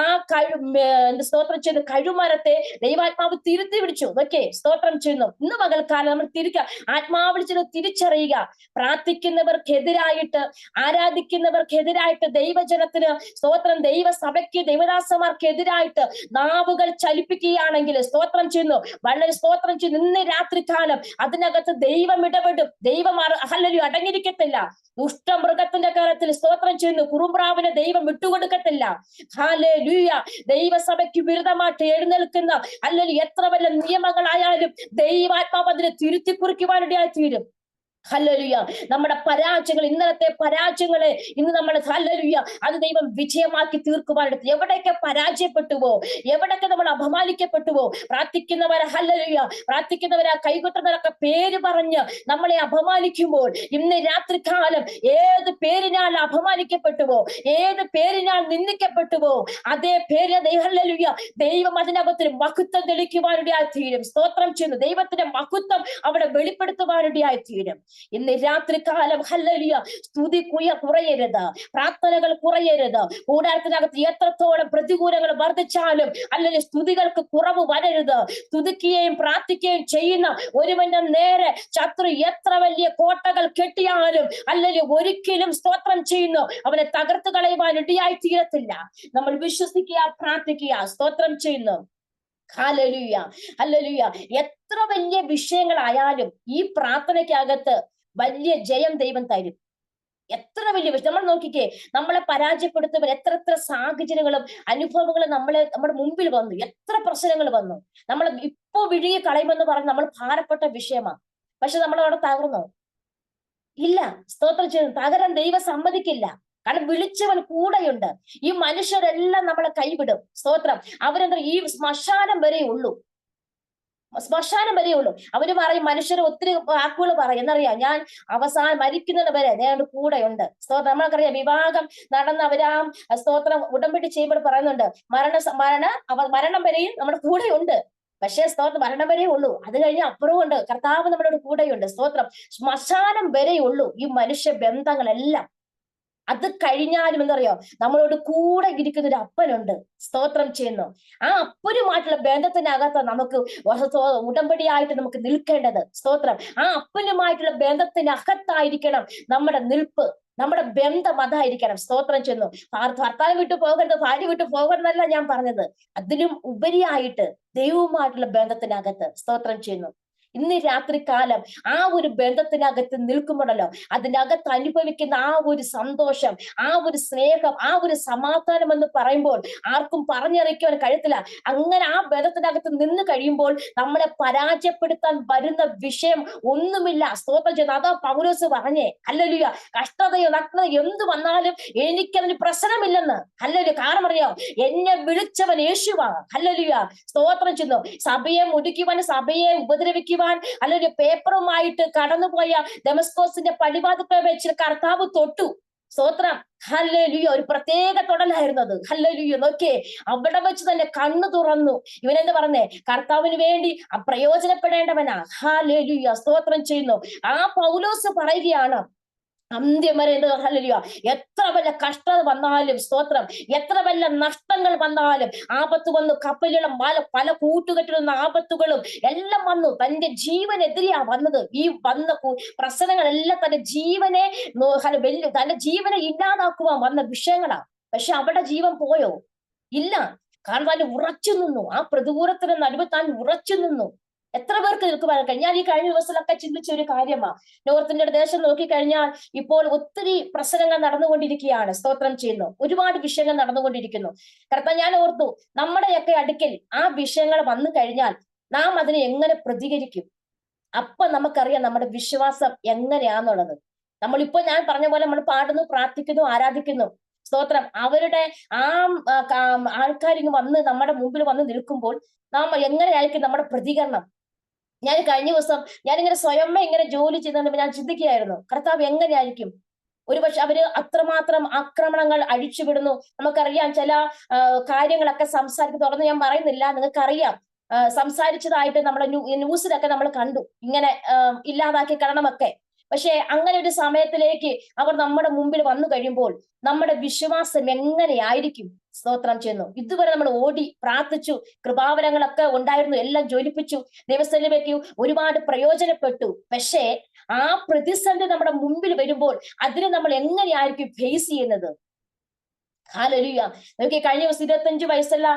സ്തോത്രം ചെയ്യുന്ന കഴുമരത്തെ ദൈവാത്മാവ് തിരുത്തി പിടിച്ചു. ഓക്കെ, സ്തോത്രം ചെയ്യുന്നു. ഇന്ന് പകൽക്കാലം നമ്മൾ ആത്മാവിൽ ചെന്ന് തിരിച്ചറിയുക. പ്രാർത്ഥിക്കുന്നവർക്കെതിരായിട്ട്, ആരാധിക്കുന്നവർക്കെതിരായിട്ട്, ദൈവജനത്തിന് സ്തോത്രം, ദൈവസഭയ്ക്ക്, ദൈവദാസന്മാർക്കെതിരായിട്ട് നാവുകൾ ചലിപ്പിക്കുകയാണെങ്കിൽ സ്തോത്രം ചെയ്യുന്നു, വളരെ സ്തോത്രം ചെയ്യുന്നു. ഇന്ന് രാത്രികാലം അതിനകത്ത് ദൈവം ഇടപെടും. ദൈവം ഹല്ലേലൂയ അടങ്ങിയിരിക്കത്തില്ല. ദുഷ്ടമൃഗത്തിന്റെ കാര്യത്തിൽ സ്തോത്രം ചെയ്യുന്നു, കുറുമ്പ്രാവിനെ ദൈവം വിട്ടുകൊടുക്കത്തില്ല. ഹല്ലേലൂയ. ദൈവസഭയ്ക്ക് വിരുദ്ധമായിട്ട് എഴുന്നേൽക്കുന്ന അല്ലെങ്കിൽ എത്ര വലിയ നിയമങ്ങളായാലും ദൈവാത്മാവ് അതിനെ തിരുത്തി കുറിക്കുവാനിടയായി തീരും. ഹല്ലേലൂയ. നമ്മുടെ പരാജയങ്ങൾ, ഇന്നലത്തെ പരാജയങ്ങളെ ഇന്ന് നമ്മൾ ഹല്ലേലൂയ അത് ദൈവം വിജയമാക്കി തീർക്കുവാനെടുത്ത്. എവിടെയൊക്കെ പരാജയപ്പെട്ടുവോ, എവിടെയൊക്കെ നമ്മൾ അപമാനിക്കപ്പെട്ടുവോ, പ്രാർത്ഥിക്കുന്നവരെ ഹല്ലേലൂയ, പ്രാർത്ഥിക്കുന്നവരെ കൈകൊട്ടുന്നവരൊക്കെ പേര് പറഞ്ഞ് നമ്മളെ അപമാനിക്കുമ്പോൾ, ഇന്ന് രാത്രികാലം ഏത് പേരിനാൽ അപമാനിക്കപ്പെട്ടുവോ, ഏത് പേരിനാൽ നിന്ദിക്കപ്പെട്ടുവോ, അതേ പേര് ഹല്ലേലൂയ ദൈവം അതിനകത്ത് മഹത്വം തെളിക്കുവാനിടയായി തീരും. സ്തോത്രം ചെയ്യുന്നു. ദൈവത്തിന്റെ മഹത്വം അവിടെ വെളിപ്പെടുത്തുവാനിടയായി തീരും. ഇന്ന് രാത്രികാലം ഹല്ലേലൂയ സ്തുതി കുറയരുത്, പ്രാർത്ഥനകൾ കുറയരുത്. കൂടാരത്തിനകത്ത് എത്രത്തോളം പ്രതികൂലങ്ങൾ വർദ്ധിച്ചാലും അല്ലെങ്കിൽ സ്തുതികൾക്ക് കുറവ് വരരുത്. സ്തുതിക്കുകയും പ്രാർത്ഥിക്കുകയും ചെയ്യുന്ന ഒരുവന്റെ നേരെ ശത്രു എത്ര വലിയ കോട്ടകൾ കെട്ടിയാലും അല്ലെങ്കിൽ ഒരിക്കലും സ്തോത്രം ചെയ്യുന്നു അവനെ തകർത്ത് കളയുവാൻ ഇടയായി തീരത്തില്ല. നമ്മൾ വിശ്വസിക്കുക, പ്രാർത്ഥിക്കുക, സ്തോത്രം ചെയ്യുന്നു. Hallelujah, hallelujah. എത്ര വലിയ വിഷയങ്ങളായാലും ഈ പ്രാർത്ഥനയ്ക്കകത്ത് വലിയ ജയം ദൈവം തരും. എത്ര വലിയ വിഷയം നമ്മൾ നോക്കിക്കേ, നമ്മളെ പരാജയപ്പെടുത്തുമ്പോൾ എത്ര സാഹചര്യങ്ങളും അനുഭവങ്ങളും നമ്മുടെ മുമ്പിൽ വന്നു, എത്ര പ്രശ്നങ്ങൾ വന്നു. നമ്മൾ ഇപ്പോ വിഴുകി കളയുമെന്ന് പറഞ്ഞ് നമ്മൾ ഭാരപ്പെട്ട വിഷയമാണ്. പക്ഷെ നമ്മൾ അവിടെ തകർന്നോ? ഇല്ല. സ്തോത്രം ചെയ്യുന്നു. തകരാൻ ദൈവം സമ്മതിക്കില്ല. കാരണം വിളിച്ചവൻ കൂടെയുണ്ട്. ഈ മനുഷ്യരെല്ലാം നമ്മളെ കൈവിടും. സ്തോത്രം. അവരെന്താ ഈ ശ്മശാനം വരെ ഉള്ളൂ, ശ്മശാനം വരെ ഉള്ളൂ. അവര് പറയും, മനുഷ്യർ ഒത്തിരി വാക്കുകൾ പറയും. എന്നറിയാം, ഞാൻ അവസാനം മരിക്കുന്നത് വരെ ഞാൻ കൂടെയുണ്ട്. സ്തോത്രം. നമ്മൾക്കറിയാം, വിവാഹം നടന്നവരാം സ്തോത്രം ഉടമ്പടി ചെയ്യുമ്പോൾ പറയുന്നുണ്ട്, മരണം വരെയും നമ്മുടെ കൂടെയുണ്ട്. പക്ഷേ സ്തോത്രം മരണം വരെ ഉള്ളൂ. അത് കഴിഞ്ഞ് അപ്പുറവും ഉണ്ട്, കർത്താവ് നമ്മളോട് കൂടെയുണ്ട്. സ്തോത്രം. ശ്മശാനം വരെ ഉള്ളൂ ഈ മനുഷ്യ ബന്ധങ്ങളെല്ലാം. അത് കഴിഞ്ഞാലും എന്തറിയോ, നമ്മളോട് കൂടെ ഇരിക്കുന്ന ഒരു അപ്പനുണ്ട്. സ്തോത്രം ചെയ്യുന്നു. ആ അപ്പനുമായിട്ടുള്ള ബന്ധത്തിനകത്ത് നമുക്ക് ഉടമ്പടിയായിട്ട് നമുക്ക് നിൽക്കേണ്ടത്. സ്തോത്രം. ആ അപ്പനുമായിട്ടുള്ള ബന്ധത്തിനകത്തായിരിക്കണം നമ്മുടെ നിൽപ്പ്, നമ്മുടെ ബന്ധം അതായിരിക്കണം. സ്തോത്രം ചെയ്യുന്നു. ഭർത്താവ് വിട്ടു പോകരുത്, ഭാര്യ വിട്ടു പോകരുതെന്നല്ല ഞാൻ പറഞ്ഞത്. അതിലും ഉപരിയായിട്ട് ദൈവവുമായിട്ടുള്ള ബന്ധത്തിനകത്ത് സ്തോത്രം ചെയ്യുന്നു. ഇന്ന് രാത്രികാലം ആ ഒരു ബന്ധത്തിനകത്ത് നിൽക്കുമ്പോഴല്ലോ, അതിനകത്ത് അനുഭവിക്കുന്ന ആ ഒരു സന്തോഷം, ആ ഒരു സ്നേഹം, ആ ഒരു സമാധാനം എന്ന് പറയുമ്പോൾ ആർക്കും പറഞ്ഞറിയിക്കുവാൻ കഴിയത്തില്ല. അങ്ങനെ ആ ബന്ധത്തിനകത്ത് നിന്ന് കഴിയുമ്പോൾ നമ്മളെ പരാജയപ്പെടുത്താൻ വരുന്ന വിഷയം ഒന്നുമില്ല. സ്തോത്രം ചെയ്യുന്നു. അതാ പൗലോസ് പറഞ്ഞേ, ഹല്ലേലൂയ, കഷ്ടതയോ നഗ്നതയോ എന്ത് വന്നാലും എനിക്കതിന് പ്രശ്നമില്ലെന്ന്. ഹല്ലേലൂയ. കാരണം അറിയാം, എന്നെ വിളിച്ചവൻ യേശുവാണ്. ഹല്ലേലൂയ. സ്തോത്രം ചെയ്യുന്നു. സഭയെ മുടിക്കുവാൻ, സഭയെ ഉപദ്രവിക്കുവാൻ, അല്ലെങ്കിൽ പേപ്പറുമായിട്ട് കടന്നുപോയ ദമസ്കോസിന്റെ പടിവാതിൽക്കൽ വെച്ച് കർത്താവ് തൊട്ടു. സ്തോത്രം. ഹല്ലേലൂയ. ഒരു പ്രത്യേക തൊടലായിരുന്നു അത്. ഹല്ലേലൂയ. നോക്കേ, അവിടെ വെച്ച് തന്നെ കണ്ണു തുറന്നു. ഇവനെന്ത് പറഞ്ഞേ, കർത്താവിന് വേണ്ടി പ്രയോജനപ്പെടേണ്ടവനാ. ഹല്ലേലൂയ. സ്തോത്രം ചെയ്യുന്നു. ആ പൗലോസ് പറയുകയാണ്, അന്ത്യം വരെ എന്ത് ഹല്ലേലൂയ, എത്ര വല്ല കഷ്ടത വന്നാലും സ്തോത്രം, എത്ര വല്ല നഷ്ടങ്ങൾ വന്നാലും, ആപത്ത് വന്നു, കപ്പലിലുള്ള പല കൂട്ടുകെട്ടിലുള്ള ആപത്തുകളും എല്ലാം വന്നു, തന്റെ ജീവനെതിരെയാ വന്നത്. ഈ വന്ന പ്രശ്നങ്ങളെല്ലാം തന്റെ ജീവനെ തന്റെ ജീവനെ ഇല്ലാതാക്കുവാൻ വന്ന വിഷയങ്ങളാ. പക്ഷെ അവിടെ ജീവൻ പോയോ? ഇല്ല. കാരണം താൻ ഉറച്ചു നിന്നു. ആ പ്രതികൂലത്തിന് നടുവ് താൻ ഉറച്ചു നിന്നു. എത്ര പേർക്ക് നിൽക്കുവാൻ കഴിഞ്ഞ ഈ കഴിഞ്ഞ ദിവസങ്ങളൊക്കെ ചിന്തിച്ച ഒരു കാര്യമാണ്. നോർത്ത് ഇന്ത്യയുടെ ദേശം നോക്കിക്കഴിഞ്ഞാൽ ഇപ്പോൾ ഒത്തിരി പ്രശ്നങ്ങൾ നടന്നുകൊണ്ടിരിക്കുകയാണ്. സ്തോത്രം ചെയ്യുന്നു. ഒരുപാട് വിഷയങ്ങൾ നടന്നുകൊണ്ടിരിക്കുന്നു. കാരണം ഞാൻ ഓർത്തു, നമ്മുടെയൊക്കെ അടുക്കൽ ആ വിഷയങ്ങൾ വന്നു കഴിഞ്ഞാൽ നാം അതിനെ എങ്ങനെ പ്രതികരിക്കും? അപ്പൊ നമുക്കറിയാം നമ്മുടെ വിശ്വാസം എങ്ങനെയാന്നുള്ളത്. നമ്മളിപ്പോ ഞാൻ പറഞ്ഞ പോലെ നമ്മൾ പാടുന്നു, പ്രാർത്ഥിക്കുന്നു, ആരാധിക്കുന്നു. സ്തോത്രം. അവരുടെ ആ ആൾക്കാരിങ്ങ് വന്ന് നമ്മുടെ മുമ്പിൽ വന്ന് നിൽക്കുമ്പോൾ നാം എങ്ങനെയായിരിക്കും നമ്മുടെ പ്രതികരണം? ഞാൻ കഴിഞ്ഞ ദിവസം ഞാനിങ്ങനെ സ്വയമേ ഇങ്ങനെ ജോലി ചെയ്തുകൊണ്ട് ഞാൻ ചിന്തിക്കുകയായിരുന്നു, കർത്താവ് എങ്ങനെയായിരിക്കും? ഒരുപക്ഷെ അവര് അത്രമാത്രം ആക്രമണങ്ങൾ അഴിച്ചുവിടുന്നു. നമുക്കറിയാം, ചില കാര്യങ്ങളൊക്കെ സംസാരിക്കും. തുറന്ന് ഞാൻ പറയുന്നില്ല, നിങ്ങൾക്കറിയാം. സംസാരിച്ചതായിട്ട് നമ്മുടെ ന്യൂസിലൊക്കെ നമ്മൾ കണ്ടു, ഇങ്ങനെ ഇല്ലാതാക്കി കളണമൊക്കെ. പക്ഷെ അങ്ങനെ ഒരു സമയത്തിലേക്ക് അവർ നമ്മുടെ മുമ്പിൽ വന്നു കഴിയുമ്പോൾ നമ്മുടെ വിശ്വാസം എങ്ങനെയായിരിക്കും? സ്തോത്രം ചെയ്യുന്നു. ഇതുവരെ നമ്മൾ ഓടി പ്രാർത്ഥിച്ചു, കൃപാവരങ്ങളൊക്കെ ഉണ്ടായിരുന്നു, എല്ലാം ജ്വലിപ്പിച്ചു, ദൈവസ്ഥയിലേക്ക് ഒരുപാട് പ്രയോജനപ്പെട്ടു. പക്ഷേ ആ പ്രതിസന്ധി നമ്മുടെ മുമ്പിൽ വരുമ്പോൾ അതിനെ നമ്മൾ എങ്ങനെയായിരിക്കും ഫേസ് ചെയ്യുന്നത്? ഹല്ലേലൂയ. നോക്കി, കഴിഞ്ഞ ദിവസം 25 വയസ്സുള്ള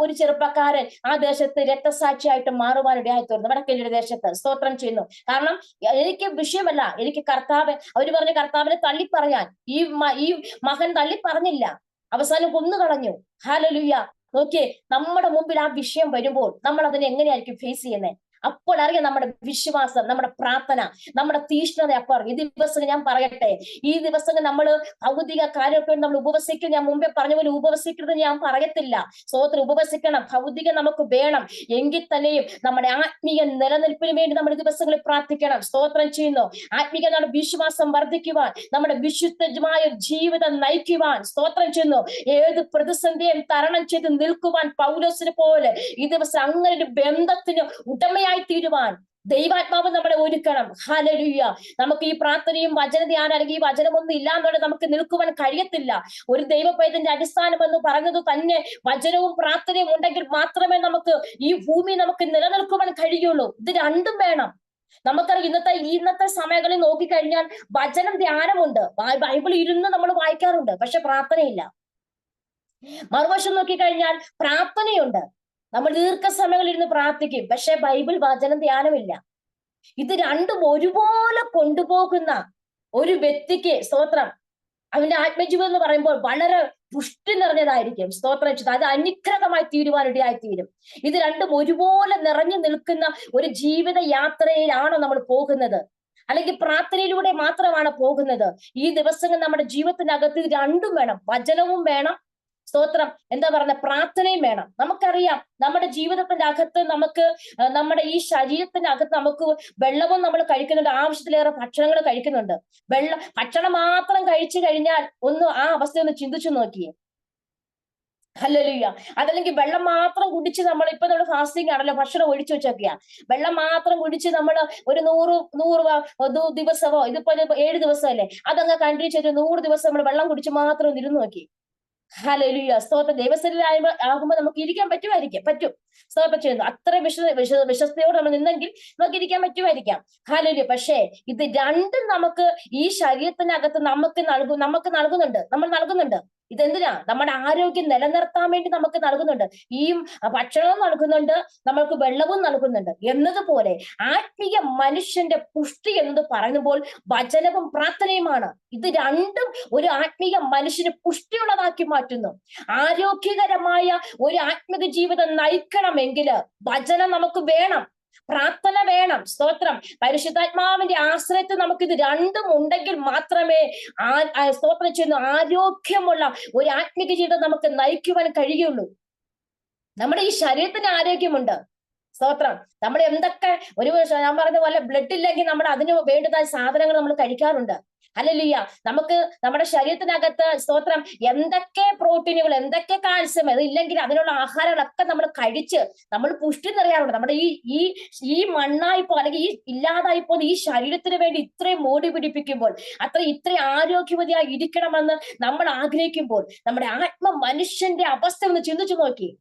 ഒരു ചെറുപ്പക്കാരൻ ആ ദേശത്ത് രക്തസാക്ഷിയായിട്ട് മാറുവാനിടയായി തീർന്നു, വടക്കേ ദേശത്ത്. സ്തോത്രം ചെയ്യുന്നു. കാരണം എനിക്ക് വിഷയമല്ല, എനിക്ക് കർത്താവ്, അവര് പറഞ്ഞ കർത്താവിനെ തള്ളിപ്പറയാൻ ഈ മകൻ തള്ളിപ്പറഞ്ഞില്ല, അവസാനം കൊന്നുകളഞ്ഞു. ഹല്ലേലൂയ. നോക്കിയേ, നമ്മുടെ മുമ്പിൽ ആ വിഷയം വരുമ്പോൾ നമ്മൾ അതിനെ എങ്ങനെയായിരിക്കും ഫേസ് ചെയ്യുന്നത്? അപ്പോൾ അറിയാം നമ്മുടെ വിശ്വാസം, നമ്മുടെ പ്രാർത്ഥന, നമ്മുടെ തീഷ്ണത. അപ്പോൾ ഈ ദിവസം ഞാൻ പറയട്ടെ, ഈ ദിവസം നമ്മൾ ഭൗതിക കാര്യമൊക്കെ നമ്മൾ ഉപവസിക്കും. ഞാൻ മുമ്പേ പറഞ്ഞ പോലെ ഉപവസിക്കുന്നത് ഞാൻ പറയത്തില്ല. സ്തോത്രം, ഉപവസിക്കണം, ഭൗതികം നമുക്ക് വേണം. എങ്കിൽ തന്നെയും നമ്മുടെ ആത്മീയ നിലനിൽപ്പിന് വേണ്ടി നമ്മുടെ ദിവസങ്ങളിൽ പ്രാർത്ഥിക്കണം. സ്തോത്രം ചെയ്യുന്നു. ആത്മീയ നമ്മുടെ വിശ്വാസം വർദ്ധിക്കുവാൻ, നമ്മുടെ വിശുദ്ധമായ ജീവിതം നയിക്കുവാൻ, സ്തോത്രം ചെയ്യുന്നു, ഏത് പ്രതിസന്ധിയും തരണം ചെയ്ത് നിൽക്കുവാൻ പൗലോസിനെ പോലെ ഈ ദിവസം അങ്ങനെ ഒരു ബന്ധത്തിന് ഉടമയായി തീരുവാൻ ദൈവാത്മാവ് നമ്മളെ ഒരുക്കണം. ഹല്ലേലൂയ. നമുക്ക് ഈ പ്രാർത്ഥനയും വചനധ്യാനം അല്ലെങ്കിൽ ഈ വചനമൊന്നും ഇല്ലാന്നുള്ളത് നമുക്ക് നിൽക്കുവാൻ കഴിയത്തില്ല. ഒരു ദൈവപൈതന്റെ അടിസ്ഥാനം എന്ന് പറയുന്നത് തന്നെ വചനവും പ്രാർത്ഥനയും ഉണ്ടെങ്കിൽ മാത്രമേ നമുക്ക് ഈ ഭൂമി നമുക്ക് നിലനിൽക്കുവാൻ കഴിയുള്ളൂ. ഇത് രണ്ടും വേണം. നമുക്കറിയാം ഇന്നത്തെ സമയങ്ങളിൽ നോക്കിക്കഴിഞ്ഞാൽ വചനം ധ്യാനമുണ്ട്, ബൈബിൾ ഇരുന്ന് നമ്മൾ വായിക്കാറുണ്ട്, പക്ഷെ പ്രാർത്ഥനയില്ല. മറുവശം നോക്കിക്കഴിഞ്ഞാൽ പ്രാർത്ഥനയുണ്ട്, നമ്മൾ ദീർഘസമയങ്ങളിൽ ഇരുന്ന് പ്രാർത്ഥിക്കും, പക്ഷെ ബൈബിൾ വചനം ധ്യാനമില്ല. ഇത് രണ്ടും ഒരുപോലെ കൊണ്ടുപോകുന്ന ഒരു വ്യക്തിക്ക്, സ്തോത്രം, അവന്റെ ആത്മജീവിതം എന്ന് പറയുമ്പോൾ വളരെ പുഷ്ടി നിറഞ്ഞതായിരിക്കും. സ്തോത്രം, അത് അനുഗ്രഹമായി തീരുവാനിടയായി തീരും. ഇത് രണ്ടും ഒരുപോലെ നിറഞ്ഞു നിൽക്കുന്ന ഒരു ജീവിത യാത്രയിലാണോ നമ്മൾ പോകുന്നത്, അല്ലെങ്കിൽ പ്രാർത്ഥനയിലൂടെ മാത്രമാണ് പോകുന്നത്? ഈ ദിവസങ്ങൾ നമ്മുടെ ജീവിതത്തിനകത്ത് ഇത് രണ്ടും വേണം. വചനവും വേണം, സ്തോത്രം, എന്താ പറയുക, പ്രാർത്ഥനയും വേണം. നമുക്കറിയാം നമ്മുടെ ജീവിതത്തിന്റെ അകത്ത് നമുക്ക്, നമ്മുടെ ഈ ശരീരത്തിന്റെ അകത്ത് നമുക്ക് വെള്ളവും നമ്മൾ കഴിക്കുന്നുണ്ട്, ആവശ്യത്തിലേറെ ഭക്ഷണങ്ങൾ കഴിക്കുന്നുണ്ട്. ഭക്ഷണം മാത്രം കഴിച്ചു കഴിഞ്ഞാൽ ആ അവസ്ഥ ഒന്ന് ചിന്തിച്ചു നോക്കിയേ. ഹല്ലേലൂയ. അതല്ലെങ്കിൽ വെള്ളം മാത്രം കുടിച്ച് നമ്മൾ ഫാസ്റ്റിംഗ് ആണല്ലോ, ഭക്ഷണം ഒഴിച്ചു വെച്ചൊക്കെയാ. വെള്ളം മാത്രം കുടിച്ച് നമ്മൾ ഒരു 100 ദിവസമോ, ഇതിപ്പോ 7 ദിവസമല്ലേ, അതങ്ങ് കണ്ടിന്യൂ ചെയ്ത് 100 ദിവസം നമ്മൾ വെള്ളം കുടിച്ച് മാത്രം ഇരുന്ന് നോക്കി. ഹല്ലേലൂയ. സ്തോത്രം. ആകുമ്പോൾ നമുക്ക് ഇരിക്കാൻ പറ്റും. സ്തോത്രം ചെയ്യുന്നു. അത്ര വിശ്വസ്തയോടെ നമ്മൾ നിന്നെങ്കിൽ നമുക്ക് ഇരിക്കാൻ പറ്റുമായിരിക്കാം. ഹല്ലേലൂയ. പക്ഷേ ഇത് രണ്ടും നമുക്ക് ഈ ശരീരത്തിനകത്ത് നമുക്ക് നൽകുന്നുണ്ട്, നമ്മൾ നൽകുന്നുണ്ട്. ഇതെന്തിനാ? നമ്മുടെ ആരോഗ്യം നിലനിർത്താൻ വേണ്ടി നമുക്ക് നൽകുന്നുണ്ട്. ഈ ഭക്ഷണവും നൽകുന്നുണ്ട്, നമ്മൾക്ക് വെള്ളവും നൽകുന്നുണ്ട്. എന്നതുപോലെ ആത്മീയ മനുഷ്യന്റെ പുഷ്ടി എന്നത് പറയുമ്പോൾ വചനവും പ്രാർത്ഥനയുമാണ്. ഇത് രണ്ടും ഒരു ആത്മീയ മനുഷ്യന് പുഷ്ടിയുള്ളതാക്കി മാറ്റുന്നു. ആരോഗ്യകരമായ ഒരു ആത്മിക ജീവിതം നയിക്കണമെങ്കിൽ വചനം നമുക്ക് വേണം, പ്രാർത്ഥന വേണം. സ്തോത്രം. പരിശുദ്ധാത്മാവിന്റെ ആശ്രയത്തിൽ നമുക്ക് ഇത് രണ്ടും ഉണ്ടെങ്കിൽ മാത്രമേ സ്തോത്രം ചെയ്യുന്ന ആരോഗ്യമുള്ള ഒരു ആത്മിക ജീവിതം നമുക്ക് നയിക്കുവാൻ കഴിയുള്ളൂ. നമ്മുടെ ഈ ശരീരത്തിന് ആരോഗ്യമുണ്ട്, സ്തോത്രം. നമ്മൾ എന്തൊക്കെ ഞാൻ പറഞ്ഞ പോലെ ബ്ലഡ് ഇല്ലെങ്കിൽ നമ്മൾ അതിന് വേണ്ടുന്ന സാധനങ്ങൾ നമ്മൾ കഴിക്കാറുണ്ട്. ഹല്ലേലൂയ. നമുക്ക് നമ്മുടെ ശരീരത്തിനകത്ത്, സ്തോത്രം, എന്തൊക്കെ പ്രോട്ടീനുകൾ, എന്തൊക്കെ കാൽസ്യം, അതില്ലെങ്കിൽ അതിനുള്ള ആഹാരങ്ങളൊക്കെ നമ്മൾ കഴിച്ച് നമ്മൾ പുഷ്ടി നിറയാറുണ്ട്. നമ്മുടെ ഈ മണ്ണായിപ്പോ അല്ലെങ്കിൽ ഈ ഇല്ലാതായിപ്പോ ഈ ശരീരത്തിന് വേണ്ടി ഇത്രയും മോടി പിടിപ്പിക്കുമ്പോൾ, ഇത്രയും ആരോഗ്യവതിയായി ഇരിക്കണമെന്ന് നമ്മൾ ആഗ്രഹിക്കുമ്പോൾ നമ്മുടെ മനുഷ്യന്റെ അവസ്ഥ ഒന്ന് ചിന്തിച്ചു നോക്കി.